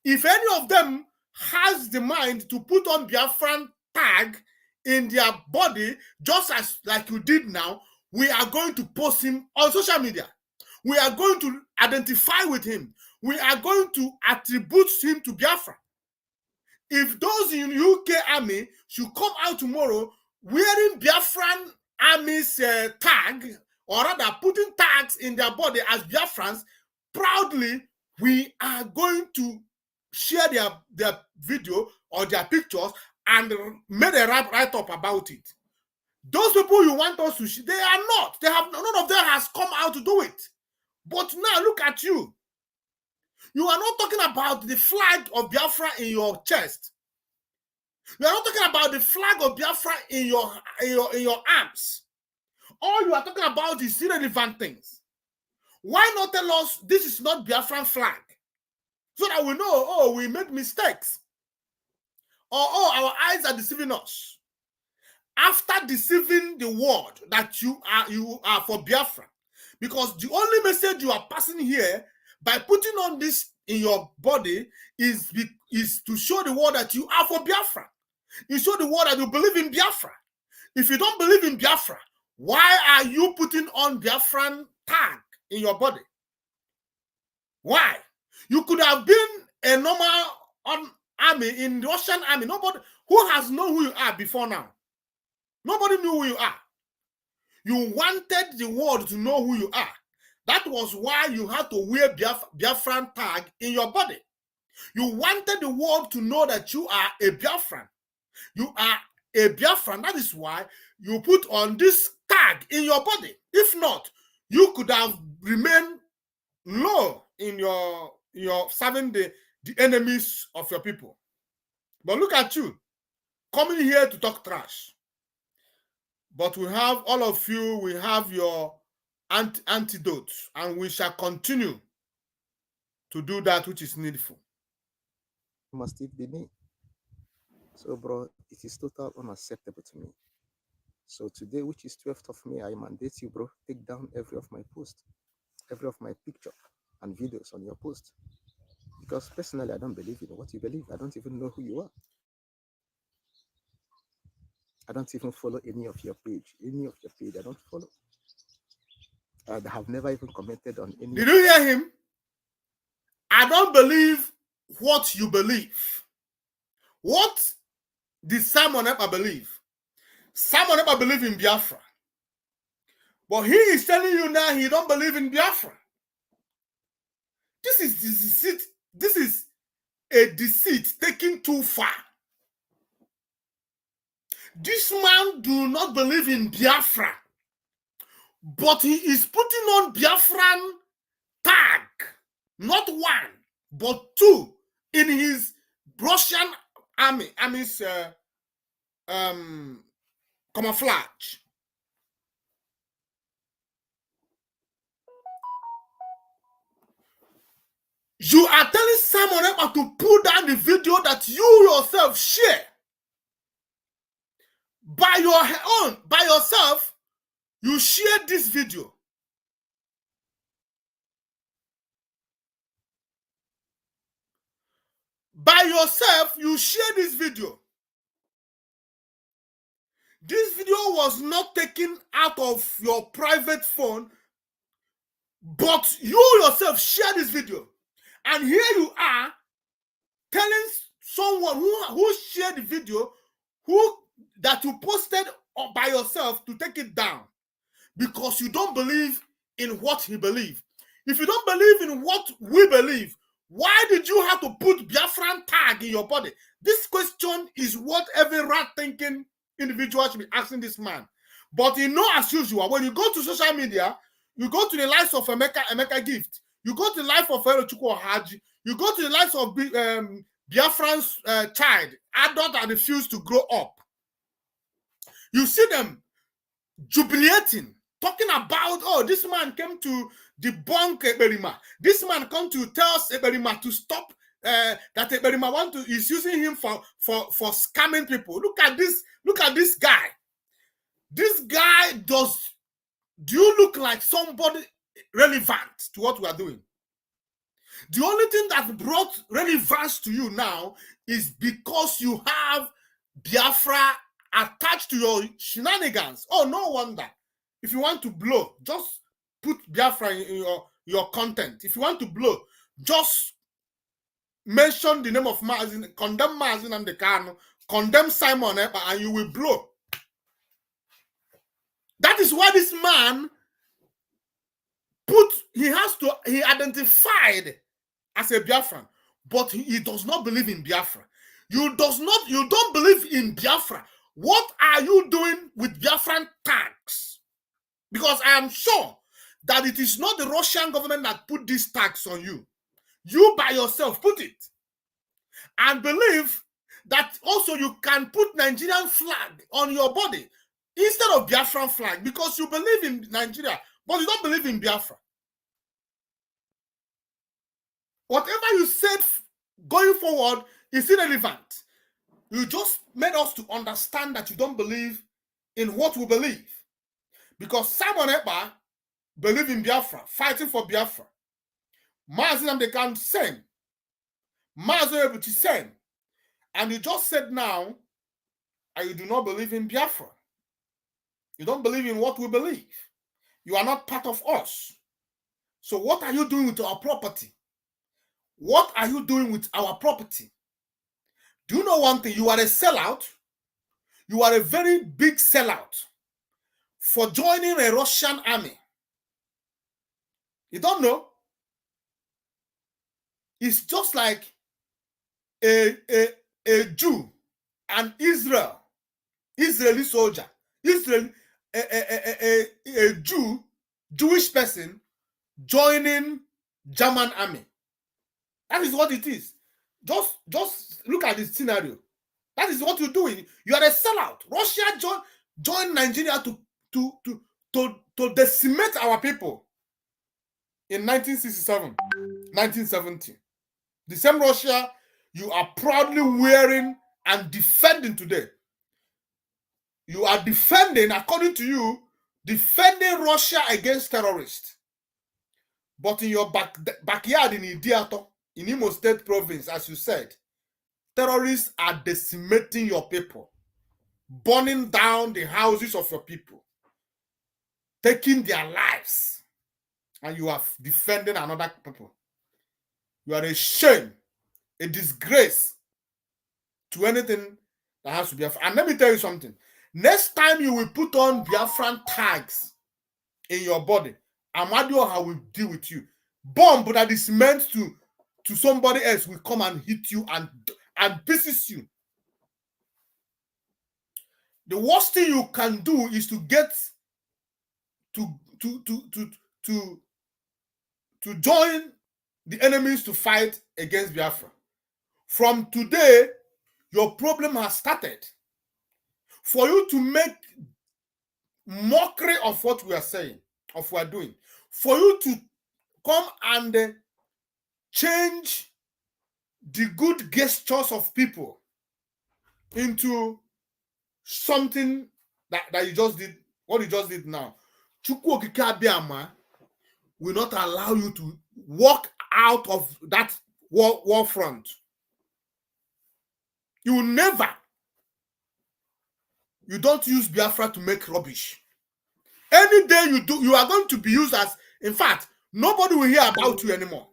If any of them has the mind to put on Biafran tag in their body, just as like you did now, we are going to post him on social media. We are going to identify with him. We are going to attribute him to Biafra. if those in UK army should come out tomorrow wearing Biafran army's tag, or rather putting tags in their body as Biafrans, proudly, we are going to share their video or their pictures and make a write-up about it. Those people you want us to, they are not. They have, none of them has come out to do it. But now look at you. You are not talking about the flag of Biafra in your chest. You are not talking about the flag of Biafra in your arms. All you are talking about is irrelevant things. Why not tell us this is not Biafran flag? So that we know, oh, we made mistakes. Or, oh, our eyes are deceiving us. After deceiving the world that you are for Biafra. Because the only message you are passing here by putting on this in your body is to show the world that you are for Biafra. You show the world that you believe in Biafra. If you don't believe in Biafra, why are you putting on Biafran tag in your body? Why? You could have been a normal army in the Russian army. Nobody who has known who you are before now. Nobody knew who you are. You wanted the world to know who you are. That was why you had to wear Biafran tag in your body. You wanted the world to know that you are a Biafran. You are a Biafran. That is why you put on this tag in your body. If not, you could have remained low in your serving the enemies of your people. But look at you, coming here to talk trash. But we have all of you, we have your antidotes, and we shall continue to do that which is needful. Must it be me? So, bro, it is totally unacceptable to me. So today, which is 12th of May, I mandate you, bro, take down every of my posts, every of my picture and videos on your post. Because personally, I don't believe in what you believe. I don't even know who you are. I don't even follow any of your page. Any of your page, I don't follow. I have never even commented on any. Did you hear him? I don't believe what you believe. What did Simon Ekpa believe? Simon Ekpa believe in Biafra. But he is telling you now he don't believe in Biafra. This is deceit. This is a deceit taken too far. This man do not believe in Biafra, but he is putting on Biafran tag, not one, but two, in his Russian army's camouflage. You are telling Simon Ekpa to pull down the video that you yourself share. By your own, by yourself, you share this video. By yourself, you share this video. This video was not taken out of your private phone, but you yourself share this video. And here you are telling someone who shared the video, that you posted by yourself, to take it down because you don't believe in what he believed. If you don't believe in what we believe, why did you have to put Biafran tag in your body? This question is what every rat-thinking individual should be asking this man. But you know, as usual, when you go to social media, you go to the likes of Emeka Gift, you go to the life of Erochukwu Haji, you go to the likes of Biafran's child, adult that refuse to grow up. You see them jubilating, talking about, oh, this man came to debunk Ekperima. This man come to tell Ekperima to stop, that Ekperima is using him for scamming people. Look at this guy. This guy do you look like somebody relevant to what we are doing? The only thing that brought relevance to you now is because you have Biafra attached to your shenanigans. Oh, no wonder. If you want to blow, just put Biafra in your content. If you want to blow, just mention the name of Mazin, condemn Mazin and the Kano, condemn Simon Ekpa, and you will blow. That is why this man he identified as a Biafran, but he does not believe in Biafra. You don't believe in Biafra. What are you doing with Biafran tax? Because I am sure that it is not the Russian government that put this tax on you. You by yourself put it. And believe that also you can put Nigerian flag on your body instead of Biafran flag because you believe in Nigeria, but you don't believe in Biafra. Whatever you said going forward is irrelevant. You just made us to understand that you don't believe in what we believe. Because Simon Ekpa believe in Biafra, fighting for Biafra. Mazin Amdekan same. Mazin Ebuchi same. And you just said now, and you do not believe in Biafra. You don't believe in what we believe. You are not part of us. So what are you doing with our property? What are you doing with our property? Do you know one thing? You are a sellout. You are a very big sellout for joining a Russian army. You don't know? It's just like a Jew, an Israeli soldier, a Jewish person joining German army. That is what it is. Just look at the scenario. That is what you're doing. You are a sellout. Russia joined Nigeria to decimate our people in 1967, 1970. The same Russia you are proudly wearing and defending today. You are defending, according to you, defending Russia against terrorists. But in your backyard in Idiato, in Imo State province, as you said, terrorists are decimating your people, burning down the houses of your people, taking their lives, and you are defending another people. You are a shame, a disgrace to anything that has to be. And let me tell you something. Next time you will put on Biafran tags in your body, Amadioha will deal with you. Bomb that is meant to somebody else will come and hit you and pieces you. The worst thing you can do is to get to join the enemies to fight against Biafra. From today, your problem has started. For you to make mockery of what we are saying, of what we are doing, for you to come and change the good gestures of people into something that you just did, what you just did now. Chukwu Okike Abiama will not allow you to walk out of that war front. You will never. You don't use Biafra to make rubbish. Any day you do, you are going to be used as, in fact, nobody will hear about you anymore.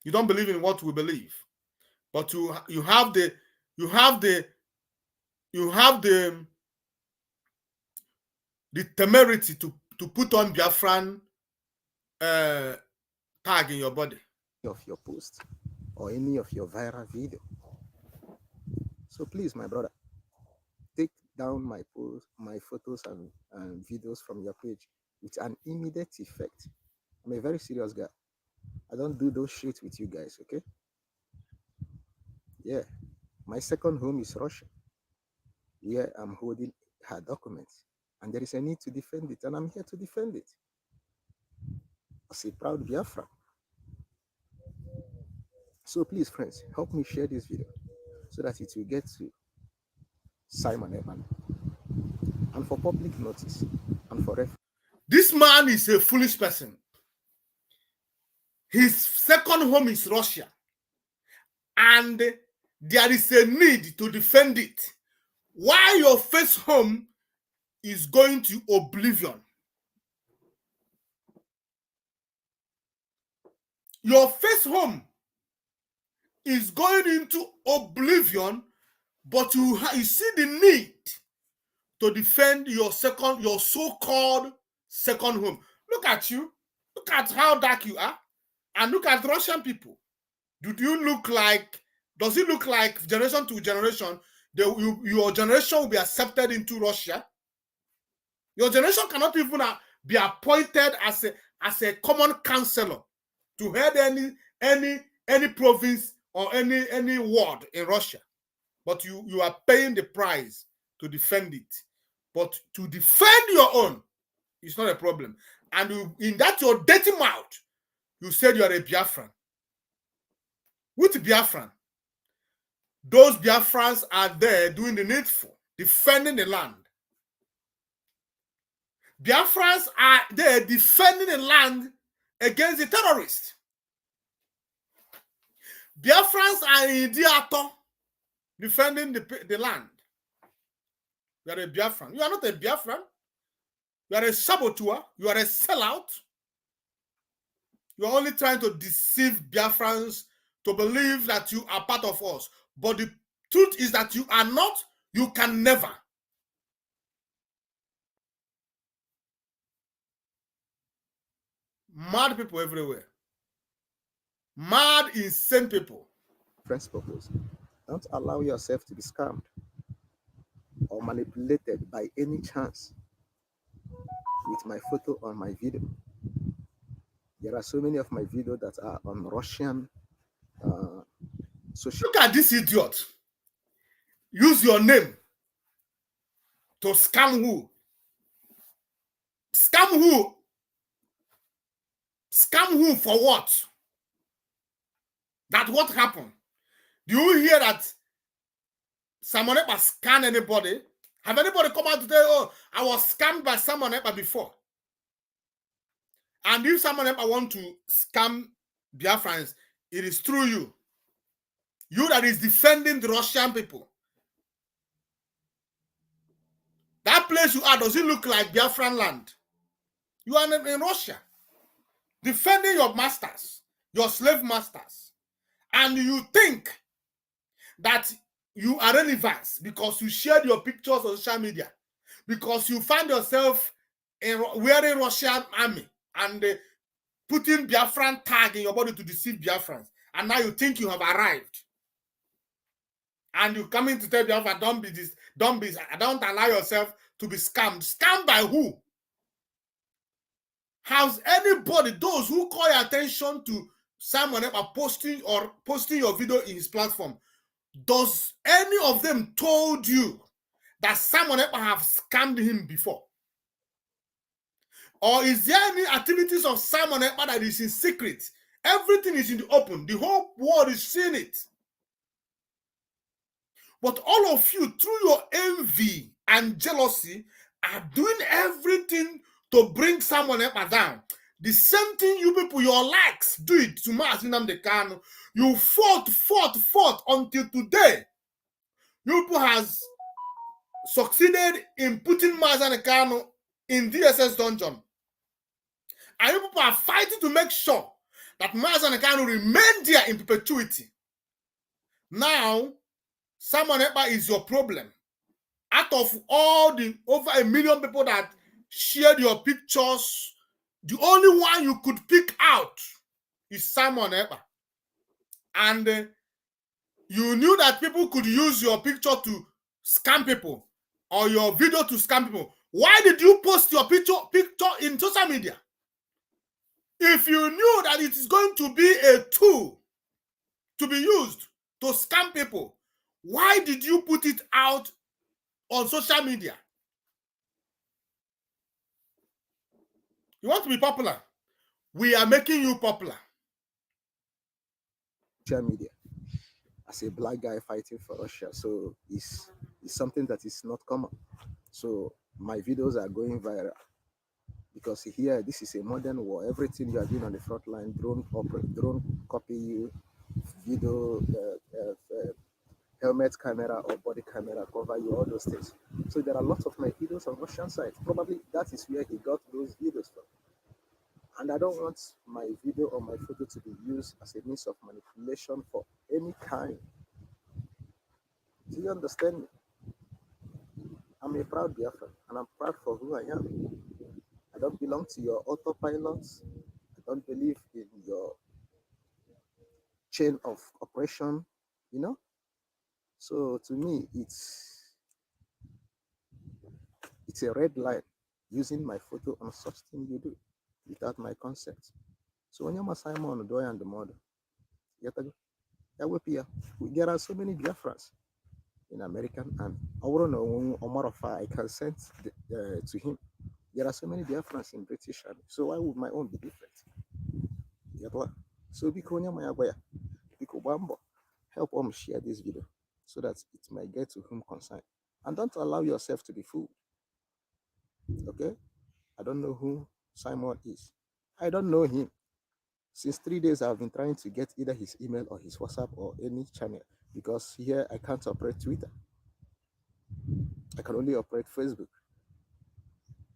You don't believe in what we believe, but you have the temerity to put on Biafran tag in your body. Of your post or any of your viral video. So please, my brother, take down my posts, my photos and videos from your page with an immediate effect. I'm a very serious guy. I don't do those shit with you guys, okay? Yeah. My second home is Russia, where I'm holding her documents. And there is a need to defend it, and I'm here to defend it. As a proud Biafra. So please, friends, help me share this video so that it will get to Simon Ekpa and for public notice and for reference. This man is a foolish person. His second home is Russia, and there is a need to defend it. While your first home is going to oblivion. Your first home is going into oblivion, but you see the need to defend your so-called second home. Look at you. Look at how dark you are. And look at Russian people. Does it look like generation to generation, your generation will be accepted into Russia? Your generation cannot even be appointed as a common counselor to head any province or any ward in Russia. But you are paying the price to defend it. But to defend your own is not a problem. And in that your dirty mouth, you said you are a Biafran. With Biafran, those Biafrans are there doing the needful, defending the land. Biafrans are there defending the land against the terrorists. Biafrans are in Diato defending the land. You are a Biafran. You are not a Biafran. You are a saboteur. You are a sellout. You are only trying to deceive Biafrans to believe that you are part of us. But the truth is that you are not. You can never. Mad people everywhere. Mad, insane people. Friends purpose. Don't allow yourself to be scammed or manipulated by any chance with my photo or my video. There are so many of my videos that are on Russian social. Look at this idiot. Use your name to scam who? Scam who? Scam who for what? That what happened? Do you hear that someone ever scam anybody? Have anybody come out today? Oh, I was scammed by someone ever before. And if someone ever want to scam Biafrans, it is through you. You that is defending the Russian people. That place you are, does it look like Biafran land? You are in Russia. Defending your masters, your slave masters. And you think that you are relevant because you shared your pictures on social media, because you find yourself wearing Russian army and putting Biafran tag in your body to deceive Biafrans, and now you think you have arrived, and you coming to tell Biafra, don't allow yourself to be scammed. Scammed by who? Has anybody, those who call your attention to someone posting your video in his platform, does any of them told you that someone ever have scammed him before? Or is there any activities of Simon Ekpa that is in secret? Everything is in the open. The whole world is seeing it. But all of you, through your envy and jealousy, are doing everything to bring Simon Ekpa down. The same thing you people, your likes, do it to Mazi Nnamdi Kanu. You fought until today. You people has succeeded in putting Mazi Nnamdi Kanu in DSS dungeon. And you people are fighting to make sure that Mazi Nnamdi Kanu remain there in perpetuity. Now, Simon Ekpa is your problem. Out of all the over 1 million people that shared your pictures, the only one you could pick out is Simon Ekpa. And you knew that people could use your picture to scam people or your video to scam people. Why did you post your picture in social media? If you knew that it is going to be a tool to be used to scam people, why did you put it out on social media? You want to be popular? We are making you popular. Social media as a black guy fighting for Russia, so it's something that is not common. So my videos are going viral because here this is a modern war. Everything you are doing on the front line, drone copy you, video, helmet camera or body camera cover you, all those things. So there are lots of my videos on Russian side. Probably that is where he got those videos from. And I don't want my video or my photo to be used as a means of manipulation for any kind. Do you understand me? I'm a proud Biafran, and I'm proud for who I am. I don't belong to your autopilots. I don't believe in your chain of operation, you know? So to me, it's a red line using my photo on such thing you do without my consent. So when you're Simon Doy and the mother, there are so many Biafrans in American, and I wouldn't know Omar of I consent to him. There are so many Biafrans in British Army. So why would my own be different? So help share this video so that it might get to whom concerned. And don't allow yourself to be fooled. Okay? I don't know who Simon is. I don't know him. Since 3 days, I've been trying to get either his email or his WhatsApp or any channel, because here I can't operate Twitter. I can only operate Facebook.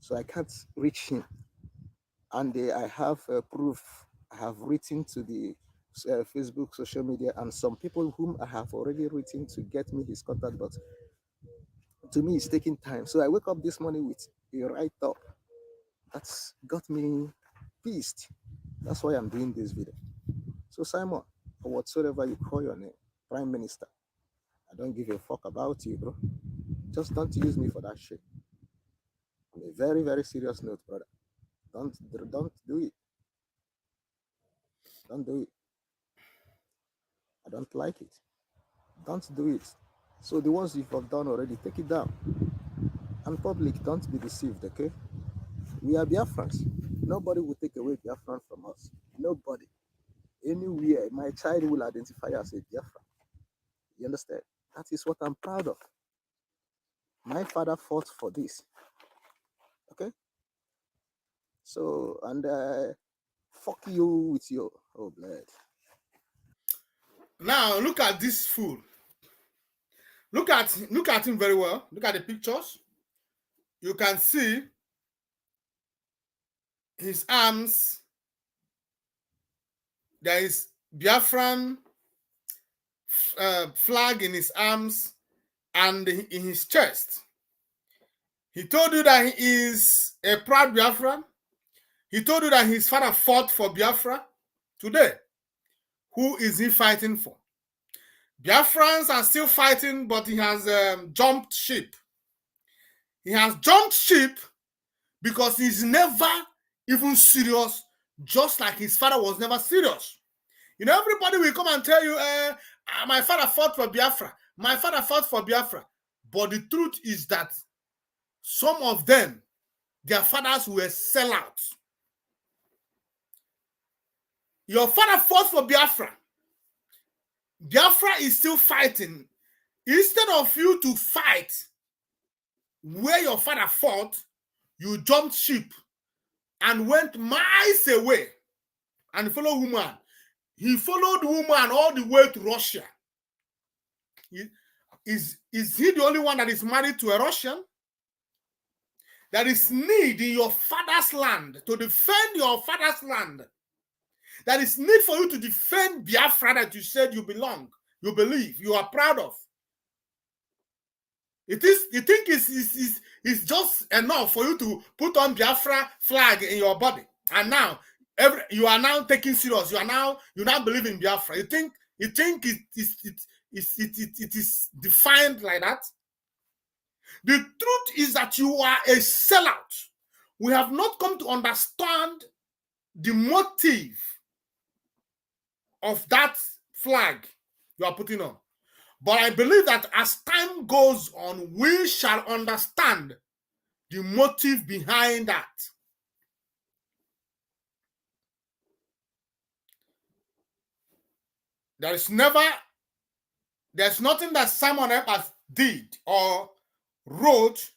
So I can't reach him. And I have proof. I have written to the Facebook social media and some people whom I have already written to get me his contact, but to me it's taking time. So I wake up this morning with a write-up that's got me pissed. That's why I'm doing this video. So Simon, or whatsoever you call your name, Prime Minister, I don't give a fuck about you, bro. Just don't use me for that shit. On a very, very serious note, brother. Don't do it. Don't do it. I don't like it. Don't do it. So the ones you've done already, take it down. And public, don't be deceived, okay? We are Biafrans. Nobody will take away Biafran from us. Nobody. Anywhere, my child will identify as a Biafran. You understand? That is what I'm proud of. My father fought for this. Okay? So, and fuck you with your blood. Now look at this fool. Look at him very well. Look at the pictures. You can see his arms. There is Biafran flag in his arms and in his chest. He told you that he is a proud Biafran. He told you that his father fought for Biafra. Today, who is he fighting for? Biafrans are still fighting, but he has jumped ship. He has jumped ship because he's never even serious, just like his father was never serious. You know, everybody will come and tell you, my father fought for Biafra. My father fought for Biafra. But the truth is that some of them, their fathers were sellouts. Your father fought for Biafra. Biafra is still fighting. Instead of you to fight where your father fought, you jumped ship and went miles away and followed woman. He followed woman all the way to Russia. Is he the only one that is married to a Russian? There is need in your father's land to defend your father's land. There is need for you to defend Biafra that you said you belong, you believe, you are proud of. You think it's just enough for you to put on Biafra flag in your body, and now you are now taking serious. You now believe in Biafra. You think it is defined like that? The truth is that you are a sellout. We have not come to understand the motive of that flag you are putting on. But I believe that as time goes on, we shall understand the motive behind that. There's nothing that Simon Eppers did or wrote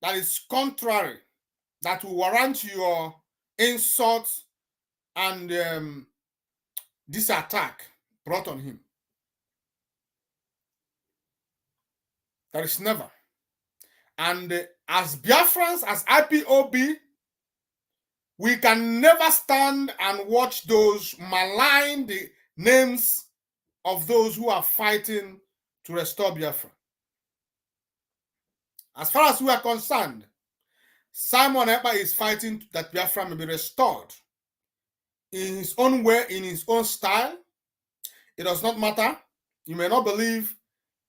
that is contrary, that will warrant your insult and this attack brought on him. There is never. And as Biafrans, as IPOB, We can never stand and watch those malign the names of those who are fighting to restore Biafra. As far as we are concerned, Simon Ekpa is fighting that Biafra may be restored in his own way, in his own style. It does not matter. You may not believe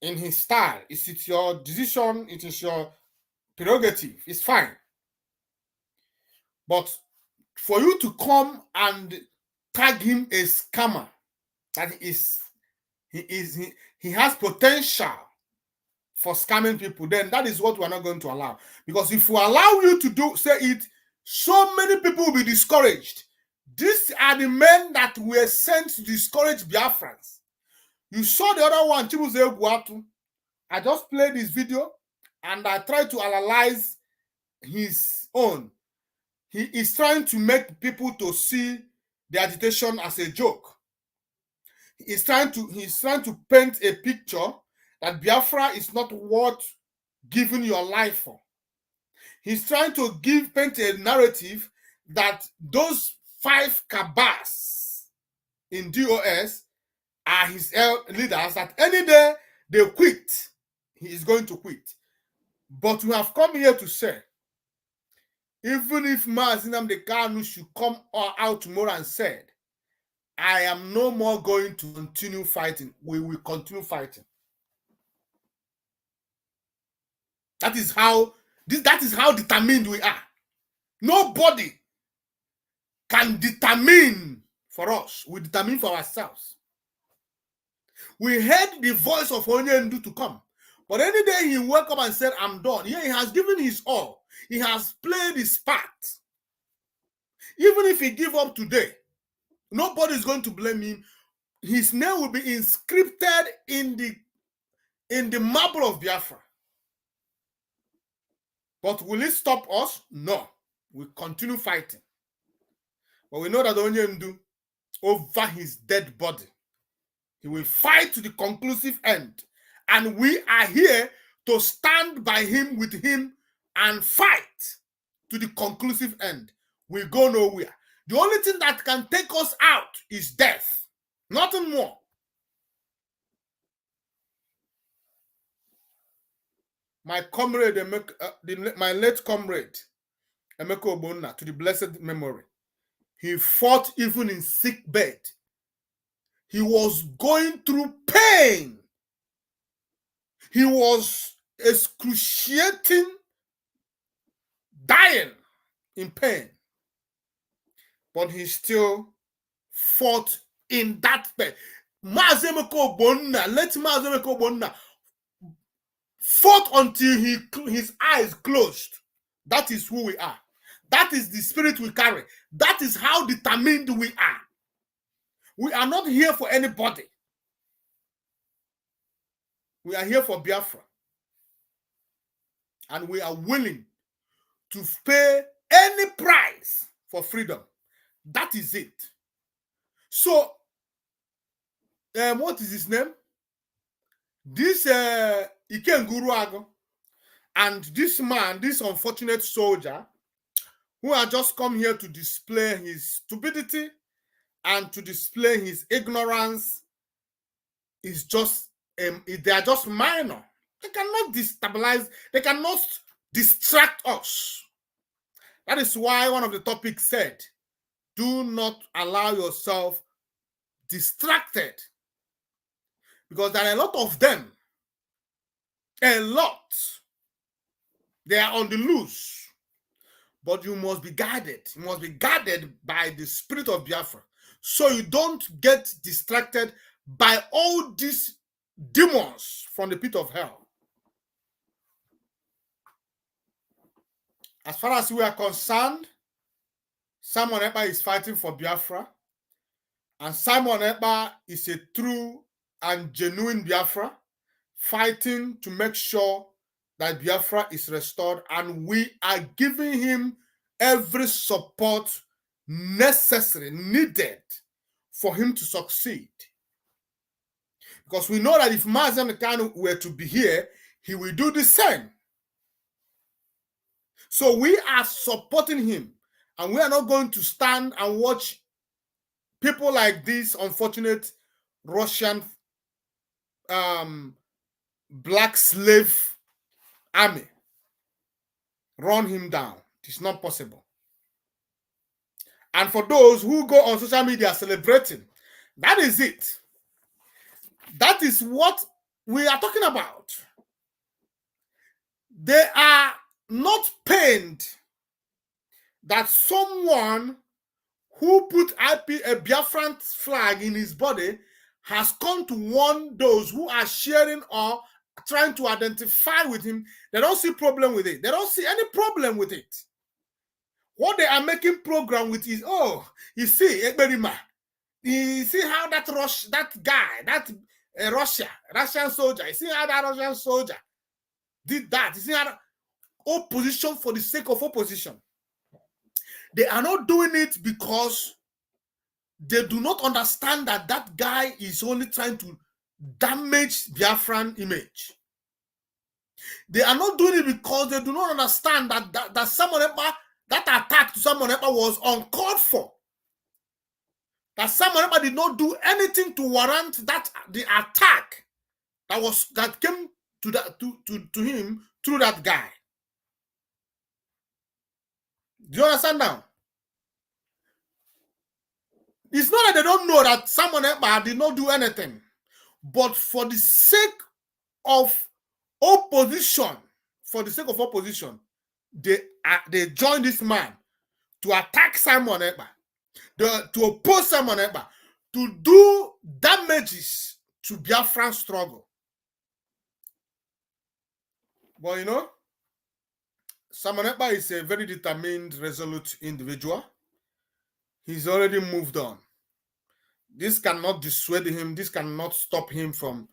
in his style. It's your decision. It is your prerogative. It's fine. But for you to come and tag him a scammer, that he has potential for scamming people, then that is what we are not going to allow. Because if we allow you to say it, so many people will be discouraged. These are the men that were sent to discourage Biafrans. You saw the other one, Chibuze Guatu. I just played this video and I tried to analyze his own. He is trying to make people to see the agitation as a joke. He's trying to paint a picture that Biafra is not worth giving your life for. He's trying to paint a narrative that those 5 cabals in DOS are his leaders, that any day they quit, he is going to quit. But we have come here to say, even if Mazi Nnamdi Kanu should come out tomorrow and said, I am no more going to continue fighting, we will continue fighting. That is how determined we are. Nobody can determine for us. We determine for ourselves. We heard the voice of Onyendu to come. But any day he woke up and said, I'm done. Yeah, he has given his all. He has played his part. Even if he give up today, nobody is going to blame him. His name will be inscripted in the marble of Biafra. But will it stop us? No. We continue fighting. But we know that Onyendu, over his dead body, he will fight to the conclusive end. And we are here to stand by him, with him, and fight to the conclusive end. We go nowhere. The only thing that can take us out is death. Nothing more. My comrade, my late comrade, Emeka Ogbonna, to the blessed memory, he fought even in sick bed. He was going through pain. He was excruciating, dying in pain. But he still fought in that pain. Mazi Emeka Ogbonna, let Mazi Emeka Ogbonna fought until his eyes closed. That is who we are. That is the spirit we carry. That is how determined we are. We are not here for anybody. We are here for Biafra. And we are willing to pay any price for freedom. That is it. So, what is his name? This Ikenguru Ago and this man, this unfortunate soldier, who had just come here to display his stupidity and to display his ignorance, is just they are just minor. They cannot destabilize, they cannot distract us. That is why one of the topics said, do not allow yourself distracted. Because there are a lot of them. A lot. They are on the loose. But you must be guided. You must be guided by the spirit of Biafra. So you don't get distracted by all these demons from the pit of hell. As far as we are concerned, Simon Ekpa is fighting for Biafra. And Simon Ekpa is a true and genuine Biafra, fighting to make sure that Biafra is restored. And we are giving him every support necessary, needed for him to succeed. Because we know that if Mazi Nnamdi Kanu were to be here, he will do the same. So we are supporting him. And we are not going to stand and watch people like this unfortunate Russian black slave army run him down. It's not possible. And for those who go on social media celebrating, that is it. That is what we are talking about. They are not pained that someone who put a Biafran flag in his body has come to warn those who are sharing or trying to identify with him. They don't see problem with it. They don't see any problem with it. What they are making program with is, oh, you see, Ekberima, you see how that Russian soldier, you see how that Russian soldier did that. You see how that opposition for the sake of opposition. They are not doing it because they do not understand that that guy is only trying to damage Biafran image. They are not doing it because they do not understand that someone that attack to someone was uncalled for. That someone did not do anything to warrant that the attack that came to him through that guy. Do you understand now? It's not that they don't know that someone did not do anything, but for the sake of opposition, they join this man to attack Simon Ekpa, to oppose Simon Ekpa, to do damages to Biafran struggle. But you know, Simon Ekpa is a very determined, resolute individual. He's already moved on. This cannot dissuade him. This cannot stop him from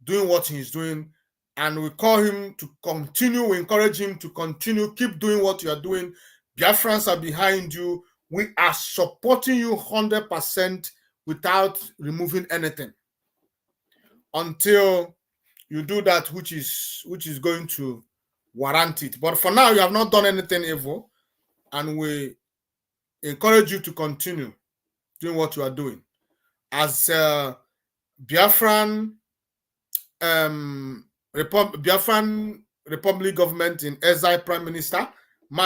doing what he's doing. And we call him to continue. We encourage him to continue. Keep doing what you are doing. Biafrans are behind you. We are supporting you 100% without removing anything until you do that which is going to warrant it. But for now, you have not done anything evil, and we encourage you to continue doing what you are doing. As Biafran Republic government in exile Prime Minister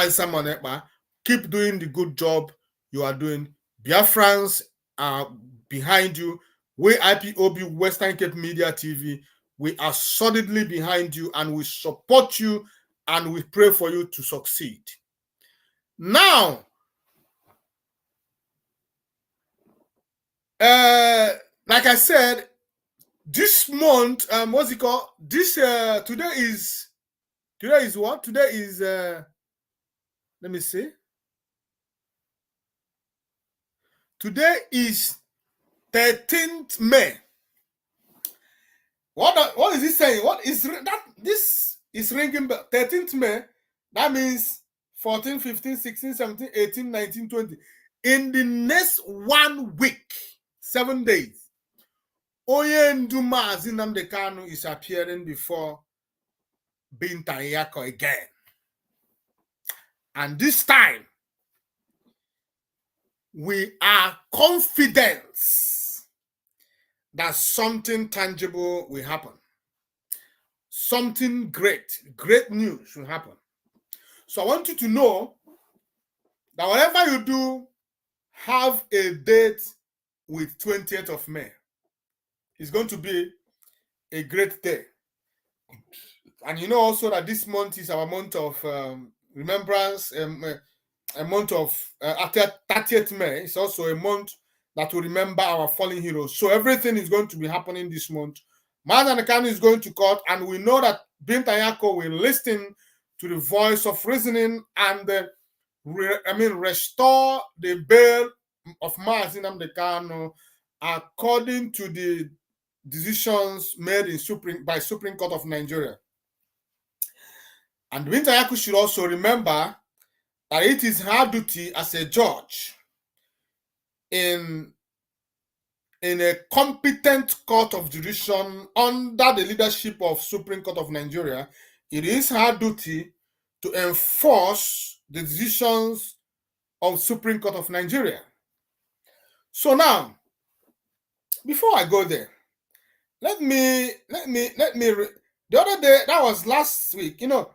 Simon Ekpa, keep doing the good job you are doing. Biafrans are behind you. We IPOB Western Cape Media TV, we are solidly behind you, and we support you, and we pray for you to succeed. Now, like I said, this month, what's it called? This today is what? Today is let me see. Today is 13th May. What is he saying? What is that? This is ringing bell. 13th May. That means 14, 15, 16, 17, 18, 19, 20. In the next 1 week, 7 days, Oyenduma Nnamdi Kanu is appearing before Binta Nyako again. And this time, we are confident that something tangible will happen. Something great news will happen. So I want you to know that whatever you do, have a date with 20th of May. It's going to be a great day. And you know also that this month is our month of remembrance, a month of 30th May. It's also a month that will remember our fallen heroes. So everything is going to be happening this month. Nnamdi Kanu is going to court, and we know that Binta Nyako will listen to the voice of reasoning and restore the bail of Nnamdi Kanu according to the decisions made by Supreme Court of Nigeria. And Binta Nyako should also remember that it is her duty as a judge in a competent court of jurisdiction under the leadership of Supreme Court of Nigeria. It is her duty to enforce the decisions of Supreme Court of Nigeria. So now, before I go there, let me the other day, that was last week, you know,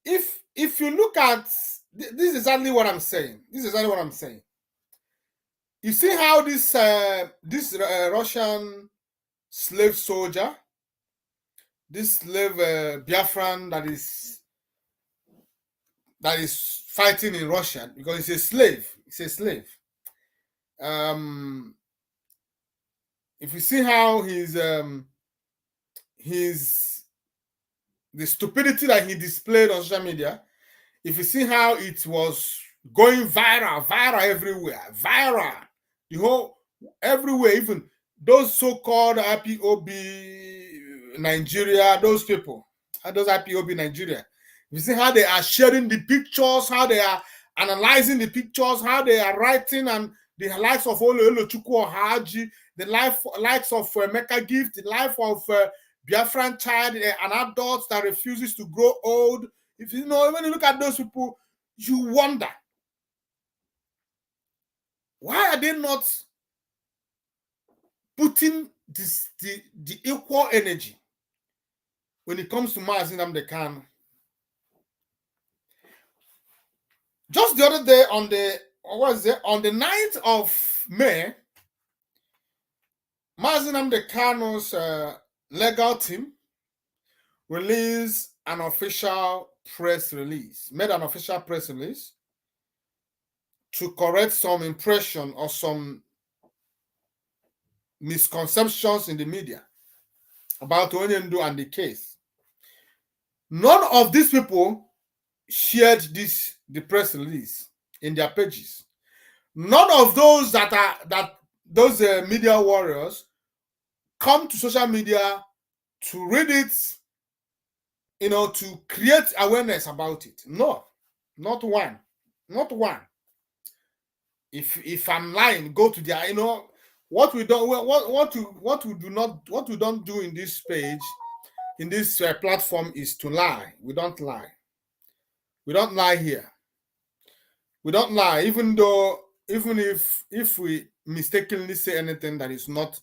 if you look at this is exactly what I'm saying. This is exactly what I'm saying. You see how this Russian slave soldier, this slave Biafran that is fighting in Russia because he's a slave. He's a slave. If you see how the stupidity that he displayed on social media, if you see how it was going viral everywhere, the whole everywhere, even those so-called IPOB Nigeria, those people, those IPOB Nigeria, you see how they are sharing the pictures, how they are analyzing the pictures, how they are writing, and the likes of Olo Chukwu Haji, the likes of Mecca Gift, the life of Biafran child, an adult that refuses to grow old. If you know, when you look at those people, you wonder, why are they not putting the equal energy when it comes to Mazi Nnamdi Kanu? Just the other day on the 9th of May, Mazi Nnamdi Kanu's legal team released an official press release, made an official press release to correct some impression or some misconceptions in the media about Onyendu and the case. None of these people shared the press release in their pages. None of those those media warriors come to social media to read it, you know, to create awareness about it. No, not one, not one. If I'm lying, go to their, you know, what we don't do in this page, in this platform, is to lie. We don't lie. We don't lie here. We don't lie, even if we mistakenly say anything that is not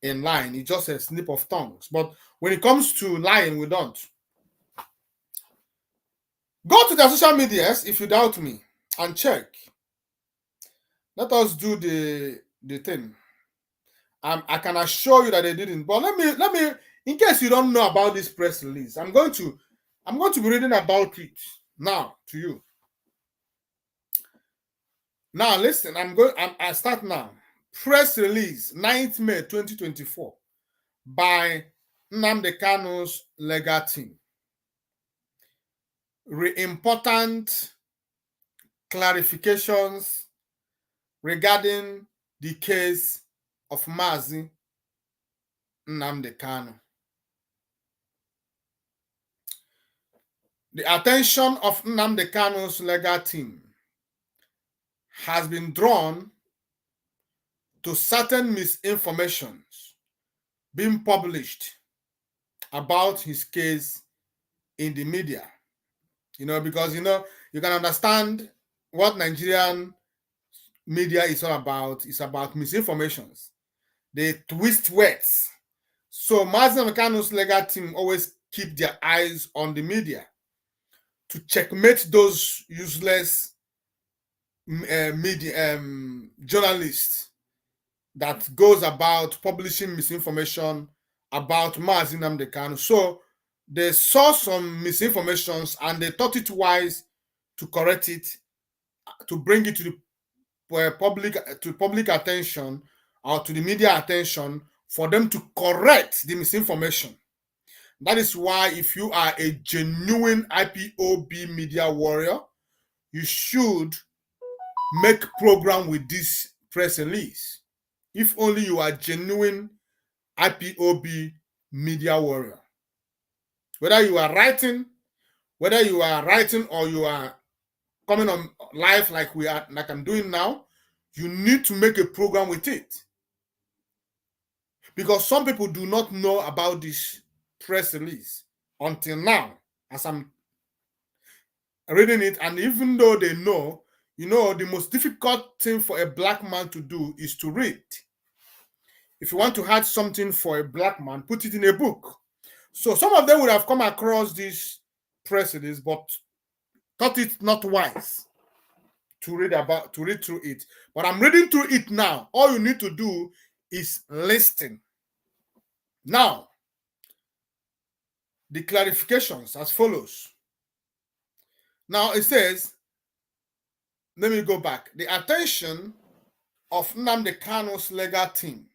in line, it's just a slip of tongues. But when it comes to lying, we don't. Go to their social medias if you doubt me and check. Let us do the thing. I can assure you that they didn't. But let me, in case you don't know about this press release, I'm going to be reading about it now to you. Now listen, I start now. Press release, 9th May 2024, by Nnamdi Kanu's legal team. Important clarifications regarding the case of Mazi Nnamdi Kanu. The attention of Nnamdi Kanu's legal team has been drawn to certain misinformations being published about his case in the media. You know, because, you know, you can understand what Nigerian media is all about. It's about misinformations. They twist words. So Mazi Nnamdi Kanu's legal team always keep their eyes on the media to checkmate those useless media journalists that goes about publishing misinformation about Mazi Nnamdi Kanu. So they saw some misinformations and they thought it wise to correct it, to bring it to the public attention or to the media attention for them to correct the misinformation. That is why if you are a genuine IPOB media warrior, you should make program with this press release. If only you are genuine IPOB media warrior. Whether you are writing or you are coming on live like I'm doing now, you need to make a program with it. Because some people do not know about this press release until now, as I'm reading it, and even though they know, You know, the most difficult thing for a black man to do is to read. If you want to hide something for a black man, put it in a book. So some of them would have come across this press release, but thought it not wise to read through it. But I'm reading through it now. All you need to do is listen. Now, the clarifications as follows. Now it says, let me go back. The attention of Nnamdi Kanu's legal team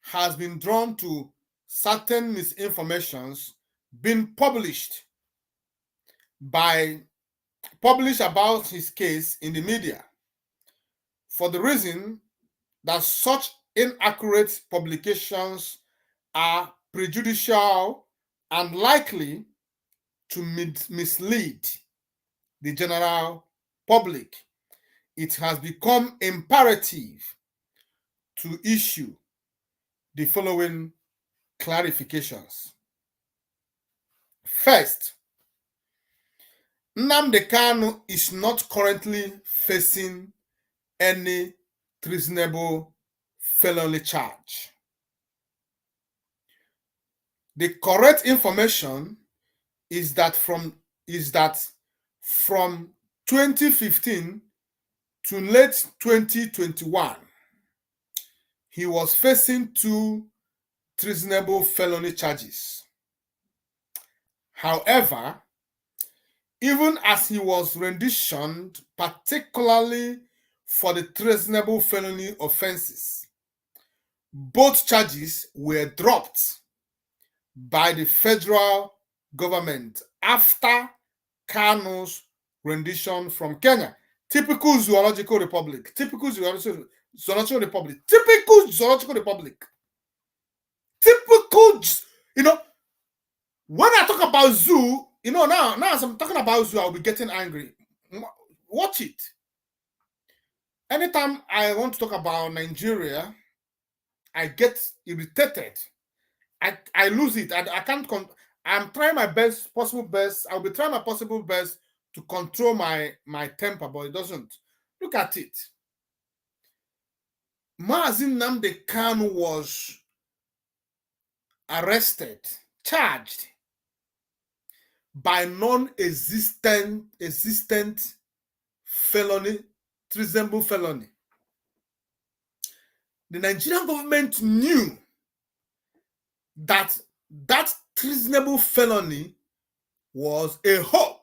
has been drawn to certain misinformations being published about his case in the media, for the reason that such inaccurate publications are prejudicial and likely to mislead the general public. It has become imperative to issue the following clarifications. First, Nnamdi Kanu is not currently facing any treasonable felony charge. The correct information is that from 2015 to late 2021, he was facing 2 treasonable felony charges. However, even as he was renditioned, particularly for the treasonable felony offenses, both charges were dropped by the federal government after Kanu's rendition from Kenya. Typical zoological republic. Typical zoological republic. Typical zoological republic. Typical, you know, when I talk about zoo, you know, now as I'm talking about zoo, I'll be getting angry. Watch it. Anytime I want to talk about Nigeria, I get irritated. I lose it. I can't. I'm trying my possible best. I'll be trying my possible best to control my temper, but it doesn't. Look at it. Mazi Nnamdi Kanu was arrested, charged by non-existent felony, treasonable felony. The Nigerian government knew that treasonable felony was a hoax.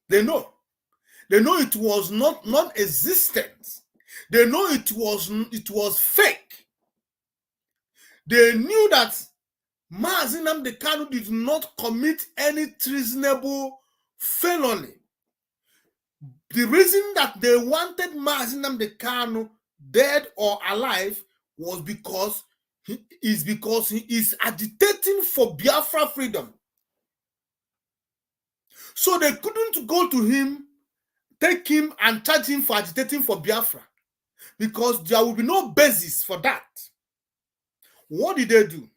They know it was not non-existent. They know it was fake. They knew that Mazi Nnamdi Kanu did not commit any treasonable felony. The reason that they wanted Mazi Nnamdi Kanu dead or alive was because he is agitating for Biafra freedom. So they couldn't go to him, take him and charge him for agitating for Biafra, because there will be no basis for that. What did they do?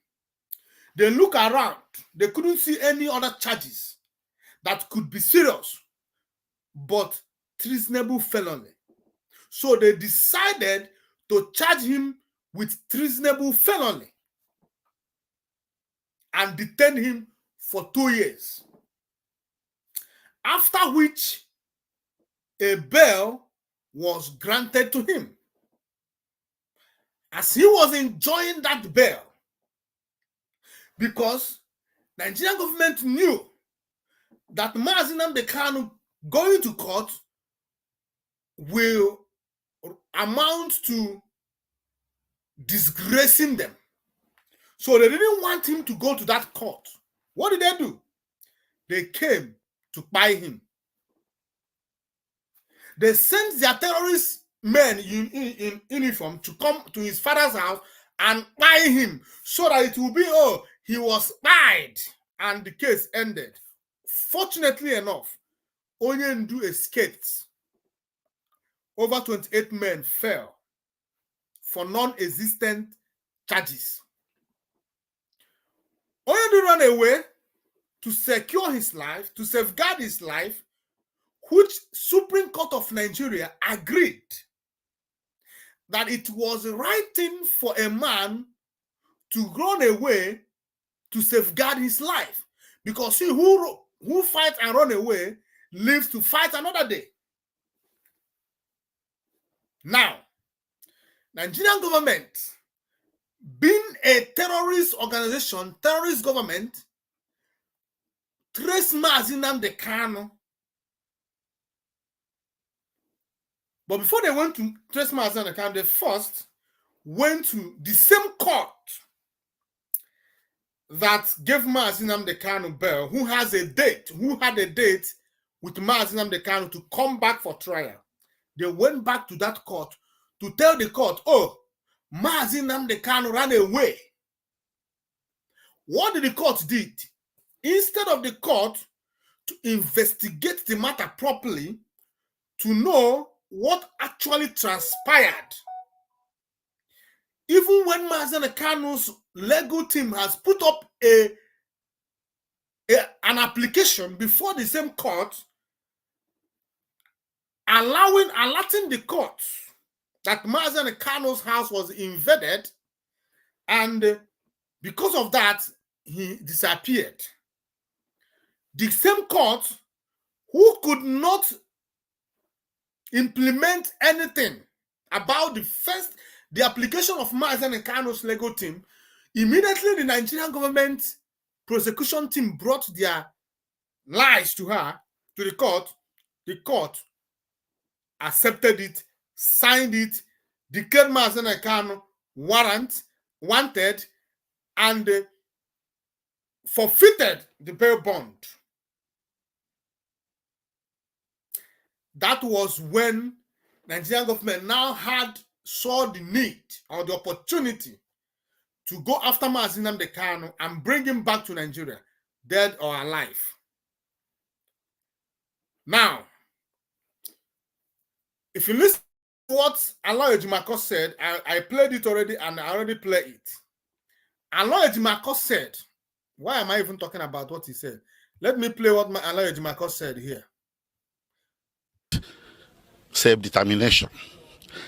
They look around. They couldn't see any other charges that could be serious, but treasonable felony. So they decided to charge him with treasonable felony and detain him for 2 years. After which a bail was granted to him. As he was enjoying that bail, because Nigerian government knew that Mazi Nnamdi Kanu going to court will amount to disgracing them. So they didn't want him to go to that court. What did they do? They came to buy him. They sent their terrorist men in uniform to come to his father's house and buy him, so that it will be, oh, he was spied, and the case ended. Fortunately enough, Onyendu escaped. Over 28 men fell for non-existent charges. Onyendu ran away to secure his life, to safeguard his life, which Supreme Court of Nigeria agreed that it was the right thing for a man to run away to safeguard his life, because he who fights and run away lives to fight another day. Now, Nigerian government, being a terrorist organization, terrorist government, traced Mazi Nnamdi Kanu. But before they went to trace Mazi Nnamdi Kanu, they first went to the same court that gave Mazi Nnamdi Kanu bail, who had a date with Mazi Nnamdi Kanu to come back for trial. They went back to that court to tell the court, oh, Mazi Nnamdi Kanu ran away. What did the court did? Instead of the court to investigate the matter properly, to know what actually transpired, even when Mazi Nnamdi Kanu's legal team has put up an application before the same court, alerting the court that Mazi Nnamdi Kanu's house was invaded, and because of that, he disappeared. The same court who could not implement anything about the application of Mazi Nnamdi Kanu's legal team, immediately the Nigerian government prosecution team brought their lies to the court. The court accepted it, signed it, declared Mazi Nnamdi Kanu wanted, and forfeited the bail bond. That was when Nigerian government now saw the need or the opportunity to go after Mazi Nnamdi Kanu and bring him back to Nigeria, dead or alive. Now, if you listen to what Allah Ejimako said, I played it already and I already played it. Allah Ejimako said, why am I even talking about what he said? Let me play what Allah Ejimako said here. Self-determination.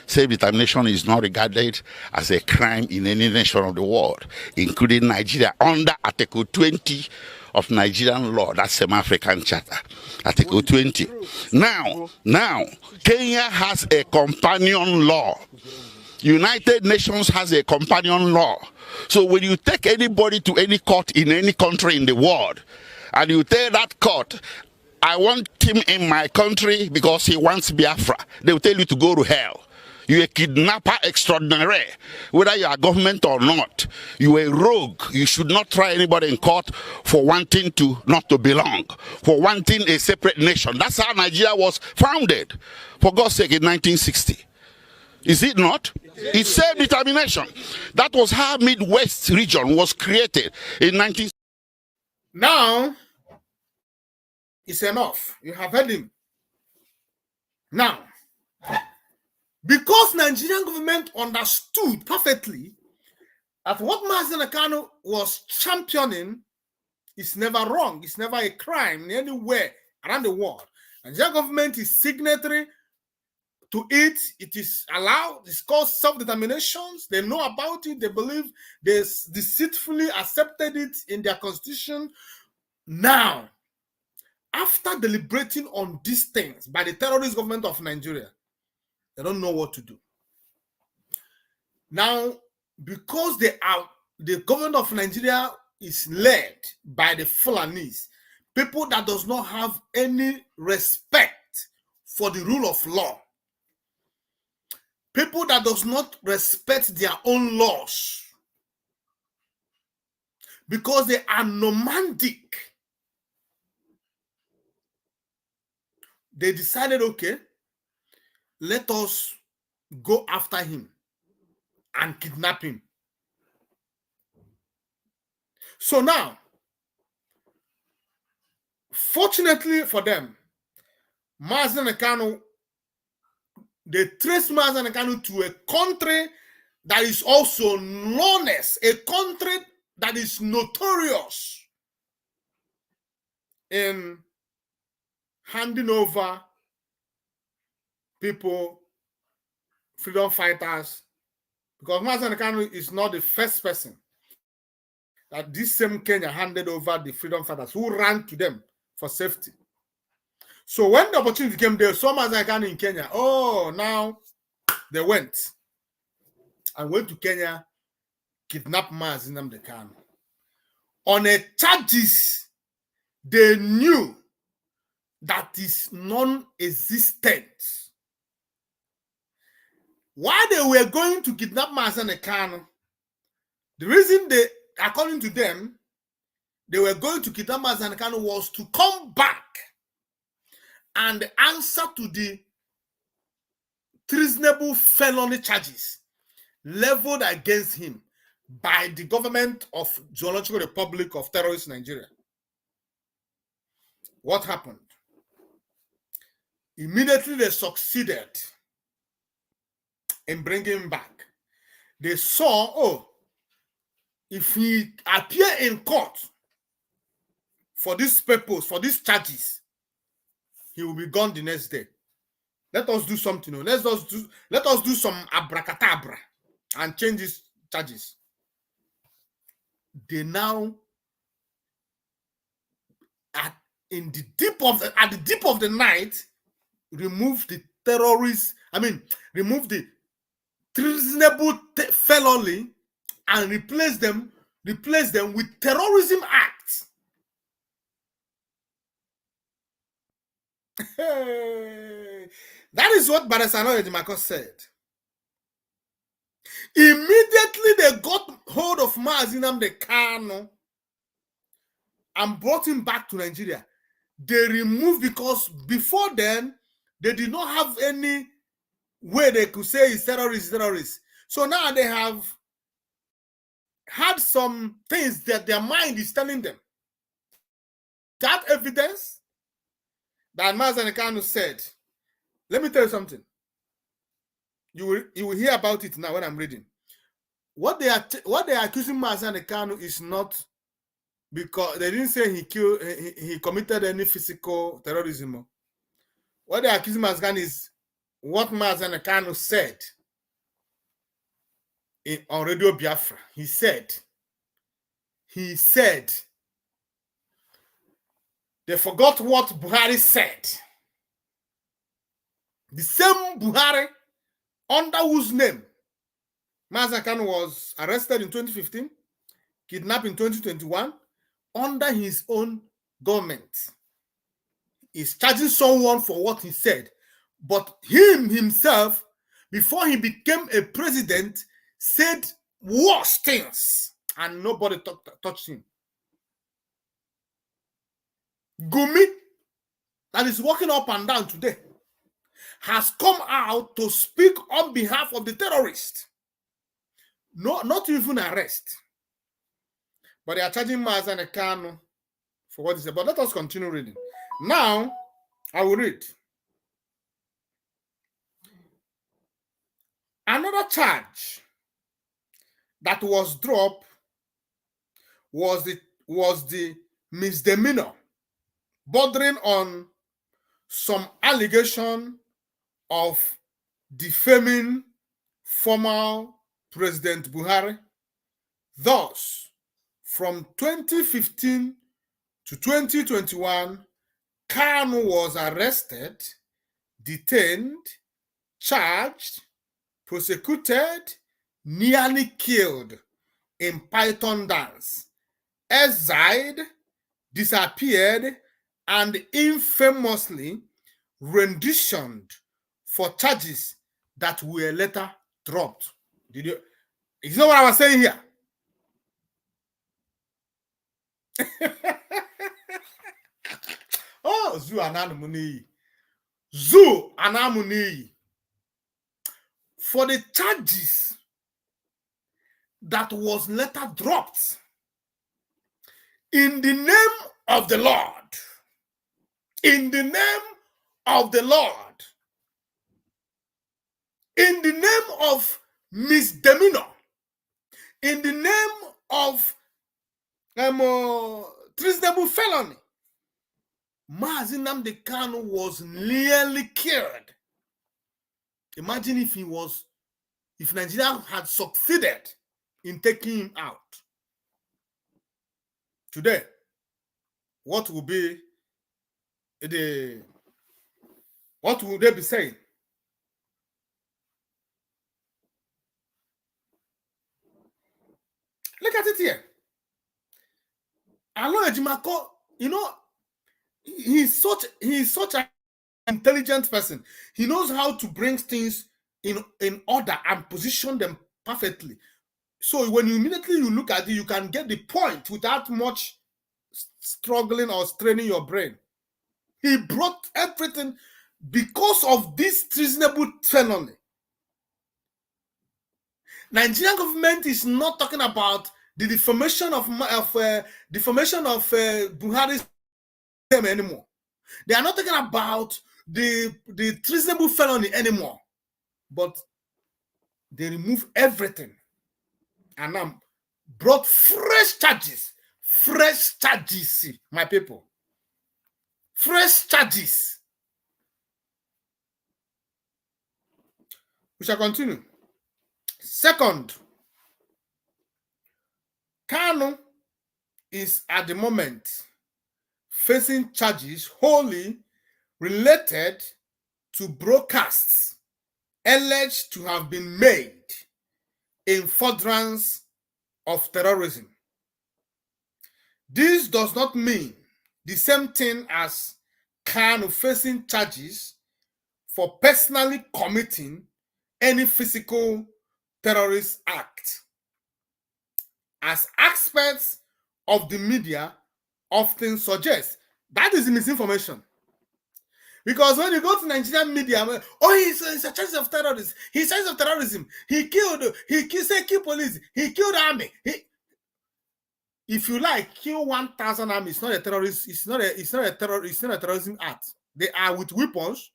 Self-determination is not regarded as a crime in any nation of the world, including Nigeria, under Article 20 of Nigerian law, that's Semi-African Charter, Article 20. Now, Kenya has a companion law. United Nations has a companion law. So when you take anybody to any court in any country in the world, and you tell that court, I want him in my country because he wants Biafra, they will tell you to go to hell. You're a kidnapper extraordinary, whether you are government or not. You're a rogue. You should not try anybody in court for wanting not to belong, for wanting a separate nation. That's how Nigeria was founded, for God's sake, in 1960. Is it not? It's self-determination. That was how Midwest region was created in 1960. Now, it's enough. You have heard him. Now, because Nigerian government understood perfectly that what Mazi Nnamdi Kanu was championing is never wrong, it's never a crime anywhere around the world. Nigerian government is signatory to it. It is allowed. It's called self-determination. They know about it. They believe they deceitfully accepted it in their constitution. Now, after deliberating on these things by the terrorist government of Nigeria, they don't know what to do. Now, because the government of Nigeria is led by the Fulanis, people that does not have any respect for the rule of law, people that does not respect their own laws, because they are nomadic, they decided, okay, let us go after him and kidnap him. So now, fortunately for them, Mazi Nnamdi Kanu, they traced Mazi Nnamdi Kanu to a country that is also known as a country that is notorious in handing over people, freedom fighters, because Mazen Kanu is not the first person that this same Kenya handed over the freedom fighters who ran to them for safety. So when the opportunity came, they saw Mazen Kanu in Kenya. Oh, now they went to Kenya, kidnap Mazen Kanu on a charges they knew that is non-existent. Why they were going to kidnap Mazen Kanu, the reason they, according to them, they were going to kidnap Mazen Kanu was to come back and answer to the treasonable felony charges leveled against him by the government of Zoological Republic of Terrorist Nigeria. What happened? Immediately they succeeded in bringing him back. They saw, oh, if he appear in court for this purpose, for these charges, he will be gone the next day. Let us do something. Let us do some abracadabra and change these charges. They now, at the deep of the night, remove the terrorists. Remove the treasonable felony and replace them with terrorism acts. That is what Barasano Edimako said. Immediately they got hold of Mazen Kanu and brought him back to Nigeria. They removed, because before then they did not have any way they could say it's terrorist. So now they have had some things that their mind is telling them. That evidence that Mazen Kanu said, let me tell you something. You will hear about it now when I'm reading. What they are accusing Mazen Kanu is not, because they didn't say he committed any physical terrorism. What they are accusing Mazen Kanu is what Mazen Kanu said on Radio Biafra. He said they forgot what Buhari said. The same Buhari under whose name Mazen Kanu was arrested in 2015, kidnapped in 2021, under his own government, is charging someone for what he said. But himself, before he became a president, said worse things, and nobody touched him. Gumi, that is walking up and down today, has come out to speak on behalf of the terrorists. No, not even arrest. But they are charging Mazen Kanu for what he said. But let us continue reading. Now, I will read. Another charge that was dropped was the misdemeanor bordering on some allegation of defaming former President Buhari. Thus, from 2015 to 2021, Kanu was arrested, detained, charged, prosecuted, nearly killed in Python dance, exiled, disappeared, and infamously renditioned for charges that were later dropped. You know what I was saying here? Oh, Zu Anamuni. For the charges that was later dropped in the name of the Lord. In the name of the Lord. In the name of misdemeanor. In the name of treasonable felony. Mazen Kanu was nearly killed Imagine if Nigeria had succeeded in taking him out. Today, what would they be saying? Look at it here. Alo Ejimako, he's such an intelligent person. He knows how to bring things in order and position them perfectly. So when you look at it, you can get the point without much struggling or straining your brain. He brought everything because of this treasonable felony. Nigerian government is not talking about the defamation of Buhari's name anymore. They are not talking about the treasonable felony anymore, but they remove everything and now brought fresh charges, my people, fresh charges. We shall continue. Second, Kanu is at the moment facing charges wholly related to broadcasts alleged to have been made in furtherance of terrorism. This does not mean the same thing as Kanu facing charges for personally committing any physical terrorist act, as aspects of the media often suggest. That is misinformation. Because when you go to Nigerian media, he's a charge of terrorism. He's a charge of terrorism. He killed police. He killed army. If you like, kill 1,000 army. It's not a terrorist. It's not a terrorism act. They are with weapons.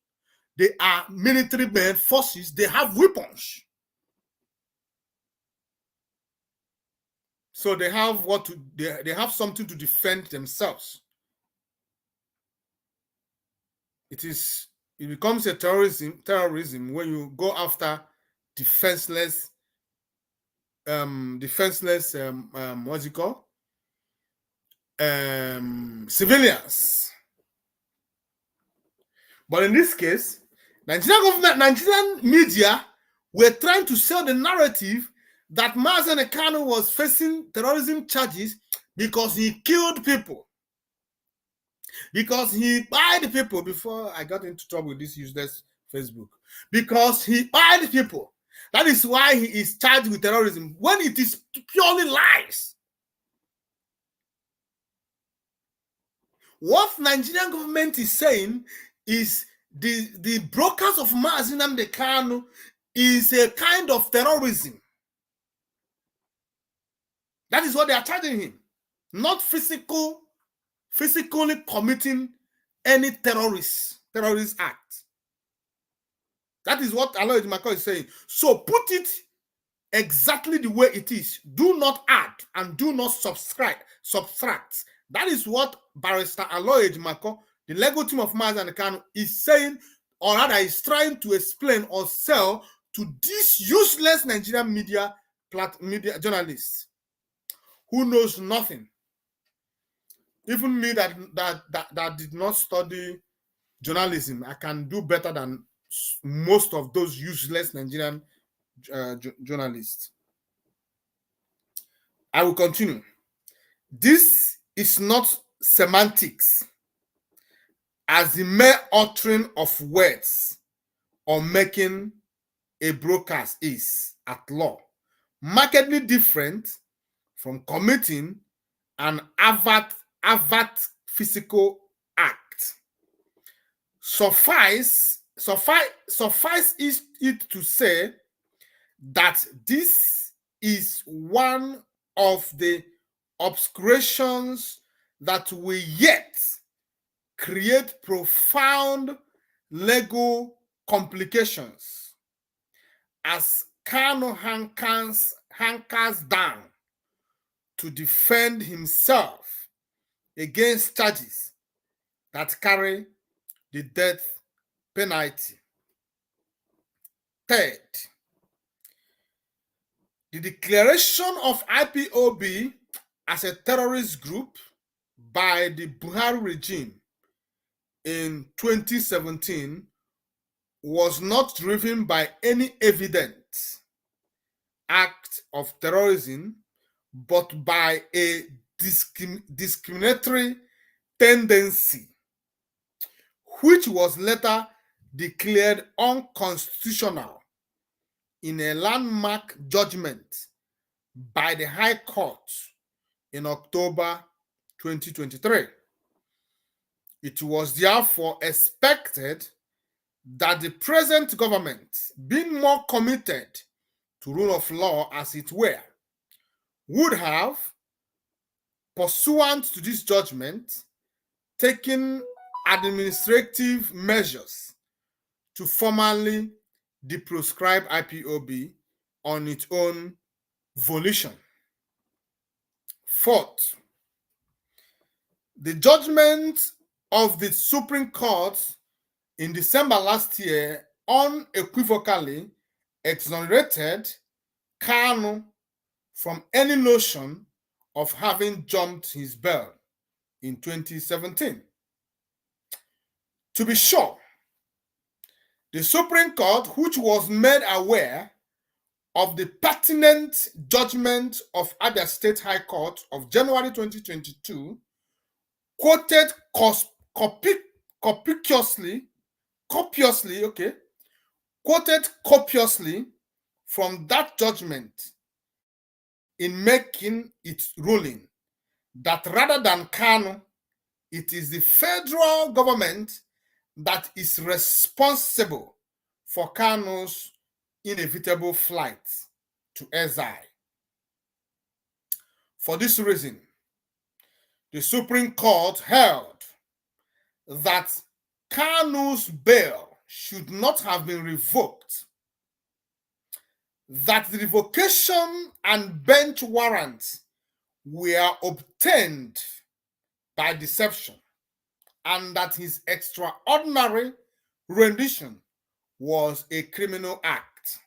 They are military men, forces. They have weapons. So they have they have something to defend themselves. It becomes a terrorism when you go after defenseless what's it called? Civilians. But in this case, Nigerian media were trying to sell the narrative that Mazen Ekano was facing terrorism charges because he killed people. Because he buyed people. Before I got into trouble with this useless Facebook. Because he buyed people. That is why he is charged with terrorism, when it is purely lies. What Nigerian government is saying is the brokers of Mazen Ekano is a kind of terrorism. That is what they are charging him. Not physically committing any terrorist act. That is what Alo Ejimako is saying. So put it exactly the way it is. Do not add and do not subtract. That is what Barrister Alo Ejimako, the legal team of Mazen Ekano, is saying, or rather is trying to explain or sell to these useless Nigerian media journalists who knows nothing. Even me that did not study journalism, I can do better than most of those useless Nigerian journalists. I will continue. This is not semantics as the mere uttering of words or making a broadcast is at law markedly different from committing an overt physical act. Suffice it to say that this is one of the obscurations that will yet create profound legal complications as Kanu hankers down to defend himself against charges that carry the death penalty. Third, the declaration of IPOB as a terrorist group by the Buhari regime in 2017 was not driven by any evident act of terrorism, but by a discriminatory tendency, which was later declared unconstitutional in a landmark judgment by the High Court in October 2023. It was therefore expected that the present government, being more committed to rule of law as it were, would have, pursuant to this judgment, taken administrative measures to formally deproscribe IPOB on its own volition. Fourth, the judgment of the Supreme Court in December last year unequivocally exonerated Kanu from any notion of having jumped his bail in 2017. To be sure, the Supreme Court, which was made aware of the pertinent judgment of Abia State High Court of January 2022, quoted copiously from that judgment in making its ruling that rather than Kanu, it is the federal government that is responsible for Kanu's inevitable flight to exile. For this reason, the Supreme Court held that Kanu's bail should not have been revoked, that the revocation and bench warrants were obtained by deception, and that his extraordinary rendition was a criminal act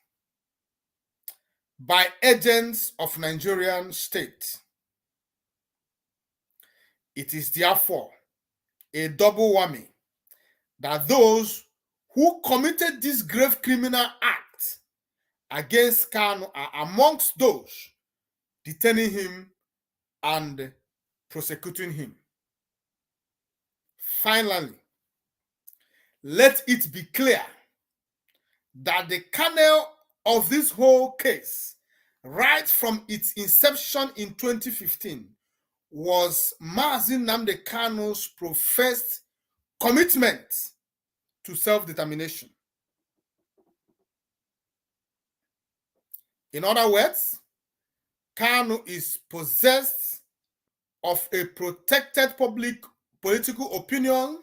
by agents of Nigerian state. It is therefore a double whammy that those who committed this grave criminal act against Kanu are amongst those detaining him and prosecuting him. Finally, let it be clear that the kernel of this whole case, right from its inception in 2015, was Mazi Nnamdi Kanu's professed commitment to self-determination. In other words, Kanu is possessed of a protected public political opinion.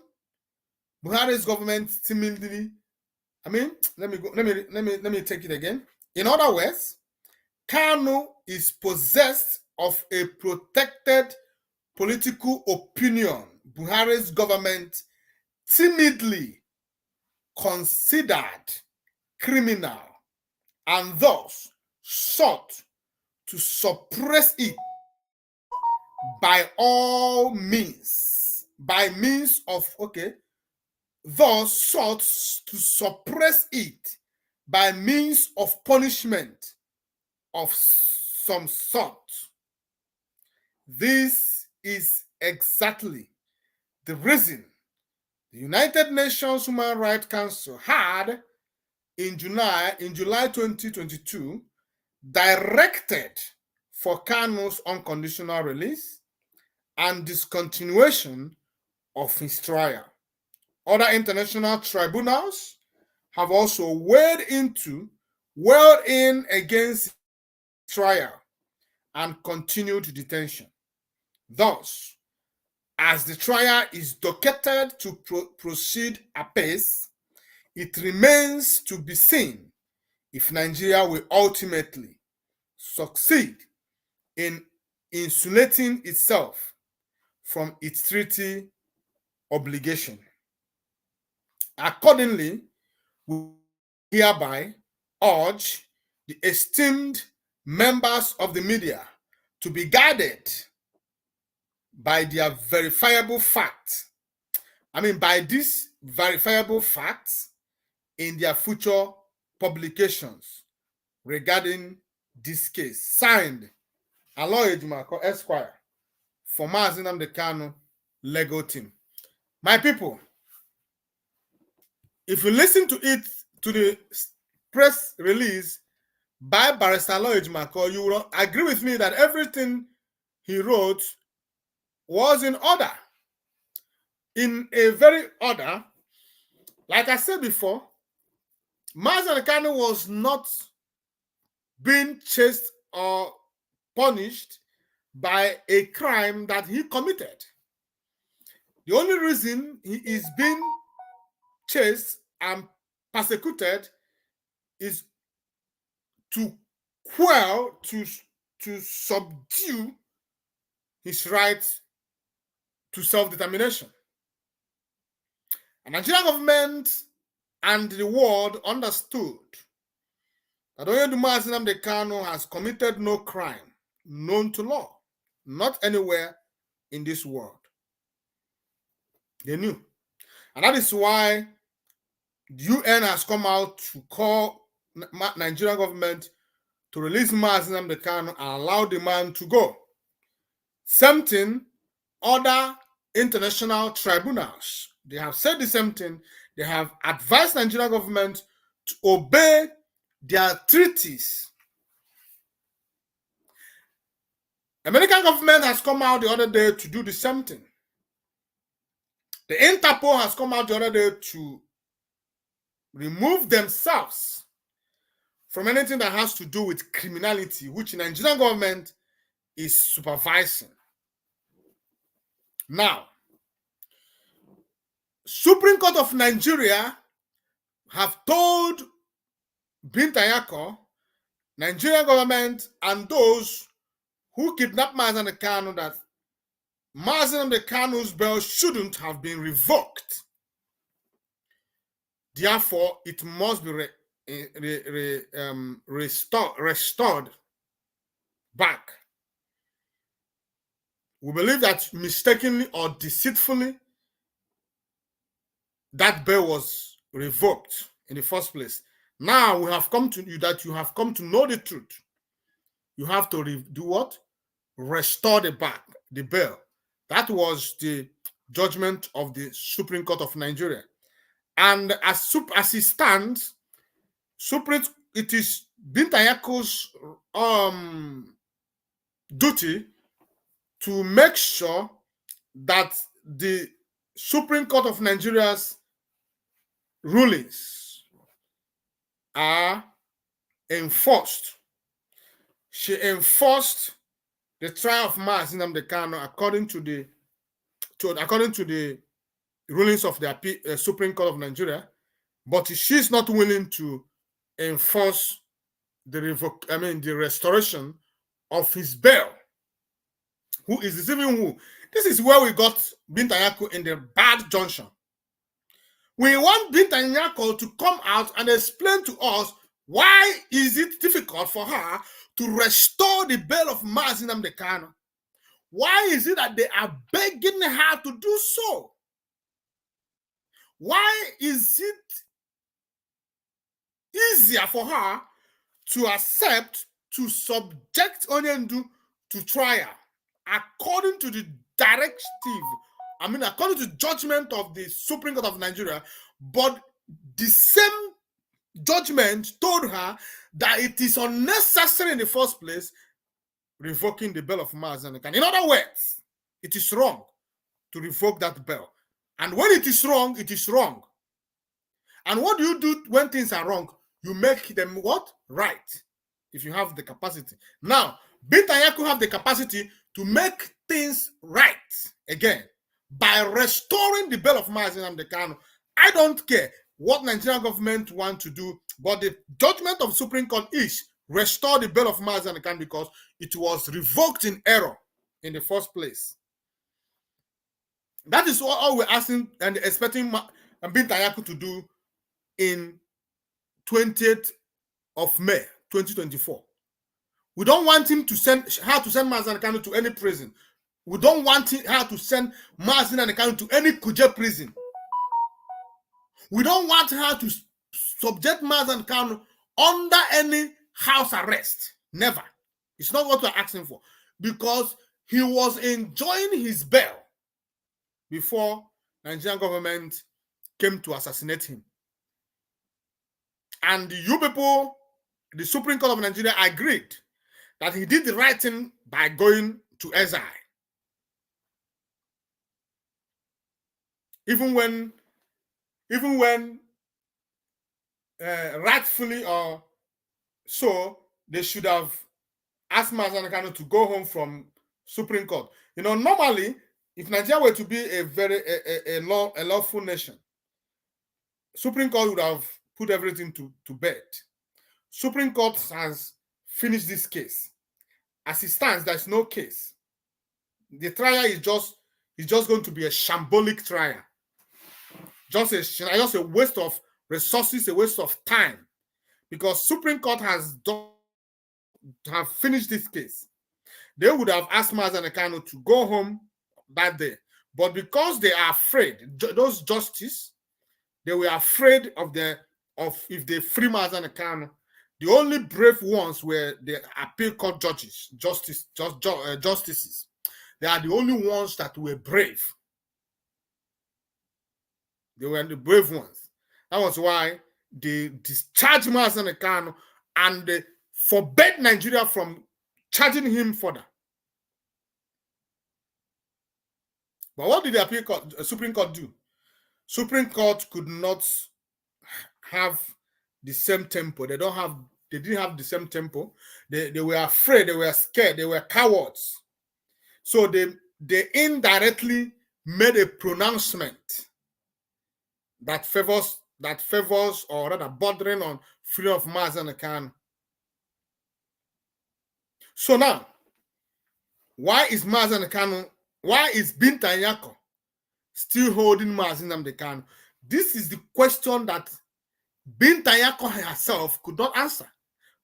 Buhari's government timidly, let me take it again. In other words, Kanu is possessed of a protected political opinion Buhari's government timidly considered criminal and thus sought to suppress it by all means, thus sought to suppress it by means of punishment of some sort. This is exactly the reason the United Nations Human Rights Council had in July 2022 directed for Kanu's unconditional release and discontinuation of his trial. Other international tribunals have also weighed in against trial and continued detention. Thus, as the trial is docketed to proceed apace, it remains to be seen if Nigeria will ultimately succeed in insulating itself from its treaty obligation. Accordingly, we hereby urge the esteemed members of the media to be guided by their verifiable facts. I mean, by these verifiable facts in their future publications regarding this case. Signed, Aloy Ejimako, Esquire, for Mazi Nnamdi Kanu Lego team. My people, if you listen to it, to the press release by Barrister Aloy Ejimako, you will agree with me that everything he wrote was in order. In a very order. Like I said before, Mazi Nnamdi Kanu was not being chased or punished by a crime that he committed. The only reason he is being chased and persecuted is to quell, to subdue his right to self-determination. And the Nigerian government and the world understood that Mazi Nnamdi Kanu has committed no crime known to law, not anywhere in this world. They knew. And that is why the UN has come out to call Nigerian government to release Mazi Nnamdi Kanu and allow the man to go. Same thing, other international tribunals, they have said the same thing. They have advised Nigerian government to obey their treaties. American government has come out the other day to do the same thing. The Interpol has come out the other day to remove themselves from anything that has to do with criminality, which the Nigerian government is supervising. Now, Supreme Court of Nigeria have told Binta Nyako, Nigerian government, and those who kidnapped Mazi Nnamdi Kanu that Mazi Nnamdi Kanu's bail shouldn't have been revoked. Therefore, it must be restored back. We believe that mistakenly or deceitfully, that bail was revoked in the first place. Now we have come to you that you have come to know the truth. You have to do what? Restore the bail. That was the judgment of the Supreme Court of Nigeria. And as it stands, it is Binta Nyako's duty to make sure that the Supreme Court of Nigeria's rulings are enforced. She enforced the trial of Mazi Nnamdi Kanu according to the rulings of the Supreme Court of Nigeria, but she's not willing to enforce the restoration of his bail. Who is deceiving who? This is where we got Binta Nyako in the bad junction. We want Binta Nyako to come out and explain to us why is it difficult for her to restore the bail of Mazi Nnamdi Kanu. Why is it that they are begging her to do so? Why is it easier for her to accept to subject Onyendu to trial according to the according to judgment of the Supreme Court of Nigeria, but the same judgment told her that it is unnecessary in the first place revoking the bail of Mazi Nnamdi Kanu. In other words, it is wrong to revoke that bail. And when it is wrong, it is wrong. And what do you do when things are wrong? You make them what? Right. If you have the capacity. Now, Binta Nyako have the capacity to make things right again by restoring the bail of Mazi Nnamdi Kanu. I don't care what Nigerian government want to do, but the judgment of Supreme Court is restore the bail of Mazi Nnamdi Kanu because it was revoked in error in the first place. That is what all we're asking and expecting Binta Nyako to do in 20th of May 2024. We don't want him to send her to send Mazi Kanu to any prison. We don't want her to send Mazi Kanu to any Kuje prison. We don't want her to subject Mazi Kanu under any house arrest. Never. It's not what we're asking for. Because he was enjoying his bail before the Nigerian government came to assassinate him. And you people, the Supreme Court of Nigeria, agreed that he did the right thing by going to exile. Even when rightfully or so, they should have asked Mazi Kanu to go home from Supreme Court. You know, normally, if Nigeria were to be a lawful nation, Supreme Court would have put everything to bed. Supreme Court has finished this case. As it stands, there's no case. The trial is just going to be a shambolic trial. Just a waste of resources, a waste of time. Because Supreme Court have finished this case. They would have asked Mazi Kanu to go home that day. But because they are afraid, those justices, they were afraid of if they free Mazi Kanu. The only brave ones were the appeal court justices. They are the only ones that were brave. They were the brave ones. That was why they discharged Mazi Kanu and they forbade Nigeria from charging him further. But what did the Supreme Court do? Supreme Court could not have the same tempo. They didn't have the same tempo. They were afraid, they were scared, they were cowards. So they indirectly made a pronouncement that favors or rather bordering on freedom of Mazi Kanu. So now, why is Binta Nyako still holding Mazi Kanu? This is the question that Binta Nyako herself could not answer,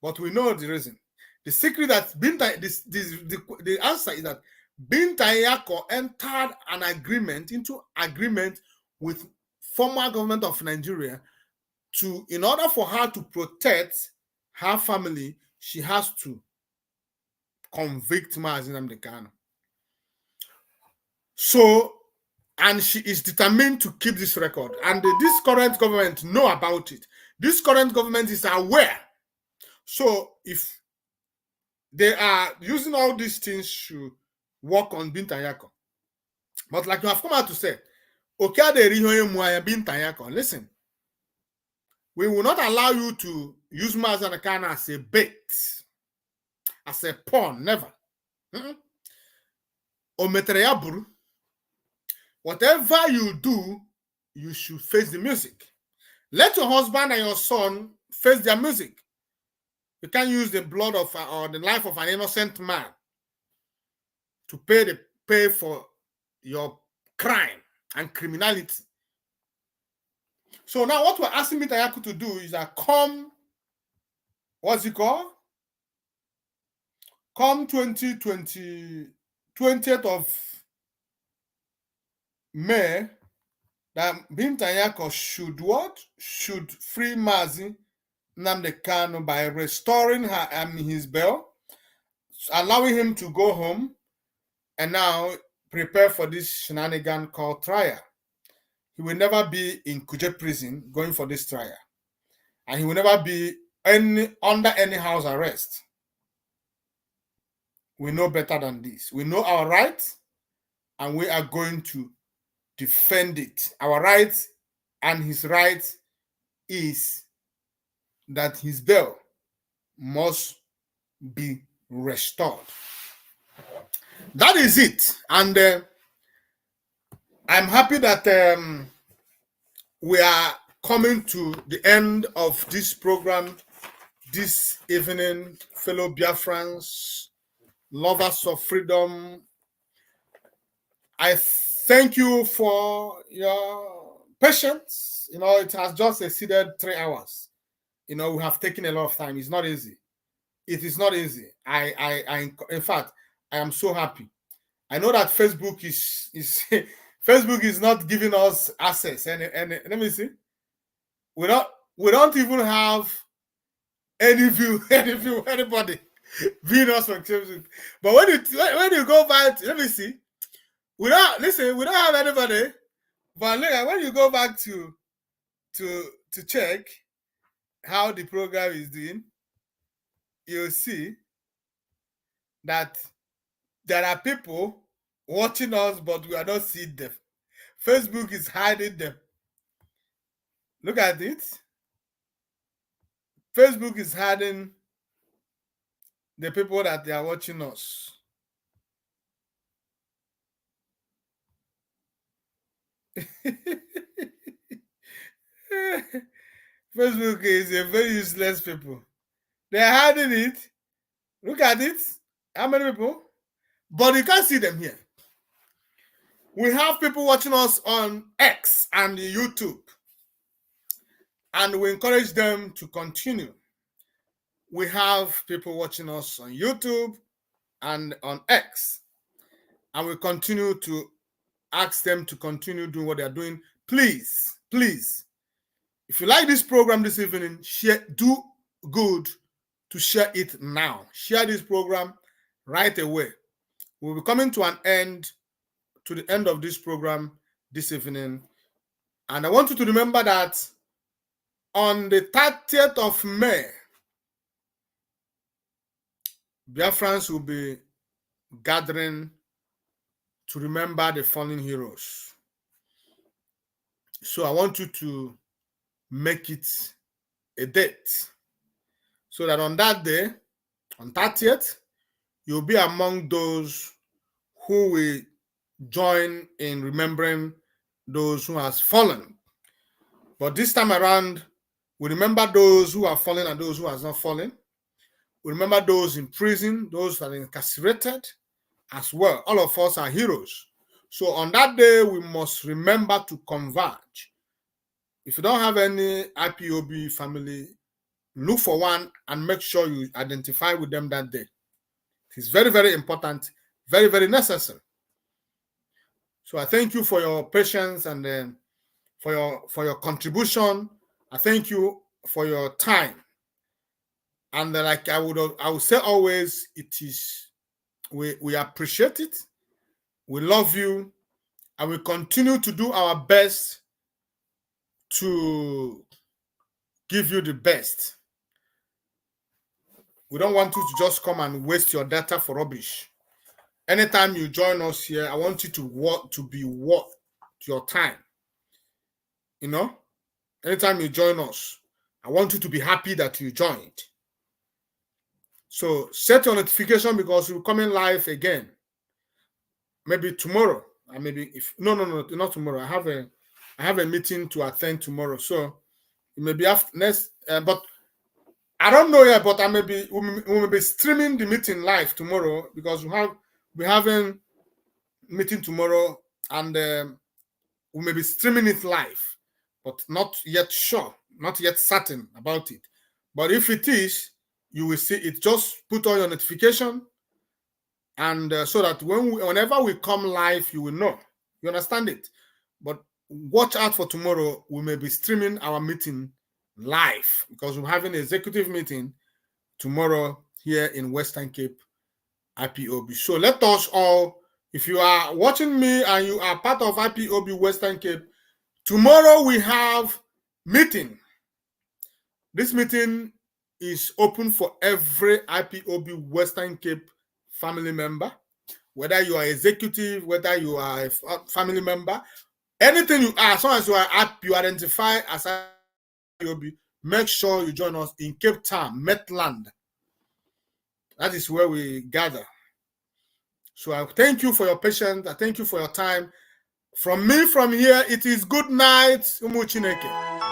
but we know the reason. The secret that the answer is that Binta Nyako entered into agreement with former government of Nigeria in order for her to protect her family, she has to convict Mazi Kanu. So, and she is determined to keep this record. And this current government know about it. This current government is aware. So, if they are using all these things to work on Binta Nyako. But like you have come out to say, listen, we will not allow you to use Mazi Kanu as a bait, as a pawn, never. Whatever you do, you should face the music. Let your husband and your son face their music. You can't use the blood of or the life of an innocent man to pay for your crime and criminality. So now what we're asking Binta Nyako to do is that come 20th of May, that Binta Nyako should free Mazi Kanu by restoring his bail, allowing him to go home, and now prepare for this shenanigan called trial. He will never be in Kuje prison going for this trial, and he will never be under any house arrest. We know better than this. We know our rights, and we are going to defend it. Our rights and his rights is that his bail must be restored. That is it. And I'm happy that we are coming to the end of this program this evening, fellow Biafrans, lovers of freedom. I thank you for your patience. You know, it has just exceeded 3 hours. You know, we have taken a lot of time. It's not easy. It is not easy. In fact, I am so happy. I know that Facebook is Facebook is not giving us access. And let me see. We don't even have anybody viewing us on Facebook. But when you go back, let me see. We don't have anybody. But look, when you go back to check how the program is doing, you'll see that there are people watching us, but we are not seeing them. Facebook is hiding them. Look at it. Facebook is hiding the people that they are watching us. Facebook is a very useless people. They are hiding it. Look at it. How many people? But you can't see them here. We have people watching us on X and YouTube. And we encourage them to continue. We have people watching us on YouTube and on X. And we continue to ask them to continue doing what they're doing. Please, please, if you like this program this evening, do good to share it now. Share this program right away. We'll be coming to the end of this program this evening. And I want you to remember that on the 30th of May, Biafrans will be gathering to remember the fallen heroes. So I want you to make it a date so that on that day, on 30th, you'll be among those who will join in remembering those who has fallen. But this time around, we remember those who are fallen and those who has not fallen. We remember those in prison, those that are incarcerated as well. All of us are heroes. So on that day, we must remember to converge. If you don't have any IPOB family, look for one and make sure you identify with them that day. It's very, very important, very, very necessary. So I thank you for your patience and for your contribution. I thank you for your time. And like I would say always, we appreciate it. We love you, and we continue to do our best to give you the best. We don't want you to just come and waste your data for rubbish. Anytime you join us here, I want you to be worth your time. You know, anytime you join us, I want you to be happy that you joined. So set your notification because we're coming live again. Maybe tomorrow, and maybe no, not tomorrow. I have a meeting to attend tomorrow, so it may be after next. But I don't know yet. But we may be streaming the meeting live tomorrow because we're having meeting tomorrow, and we may be streaming it live, but not yet sure, not yet certain about it. But if it is, you will see it. Just put on your notification, and so that whenever we come live, you will know. You understand it? But watch out for tomorrow. We may be streaming our meeting live because we're having an executive meeting tomorrow here in Western Cape IPOB. So let us all, if you are watching me and you are part of IPOB Western Cape, tomorrow we have meeting. This meeting is open for every IPOB Western Cape family member, whether you are executive, whether you are a family member, anything you are, as long as you identify as IPOB, make sure you join us in Cape Town, Metland. That is where we gather. So I thank you for your patience. I thank you for your time. From me, from here, it is good night, Umu Chineke.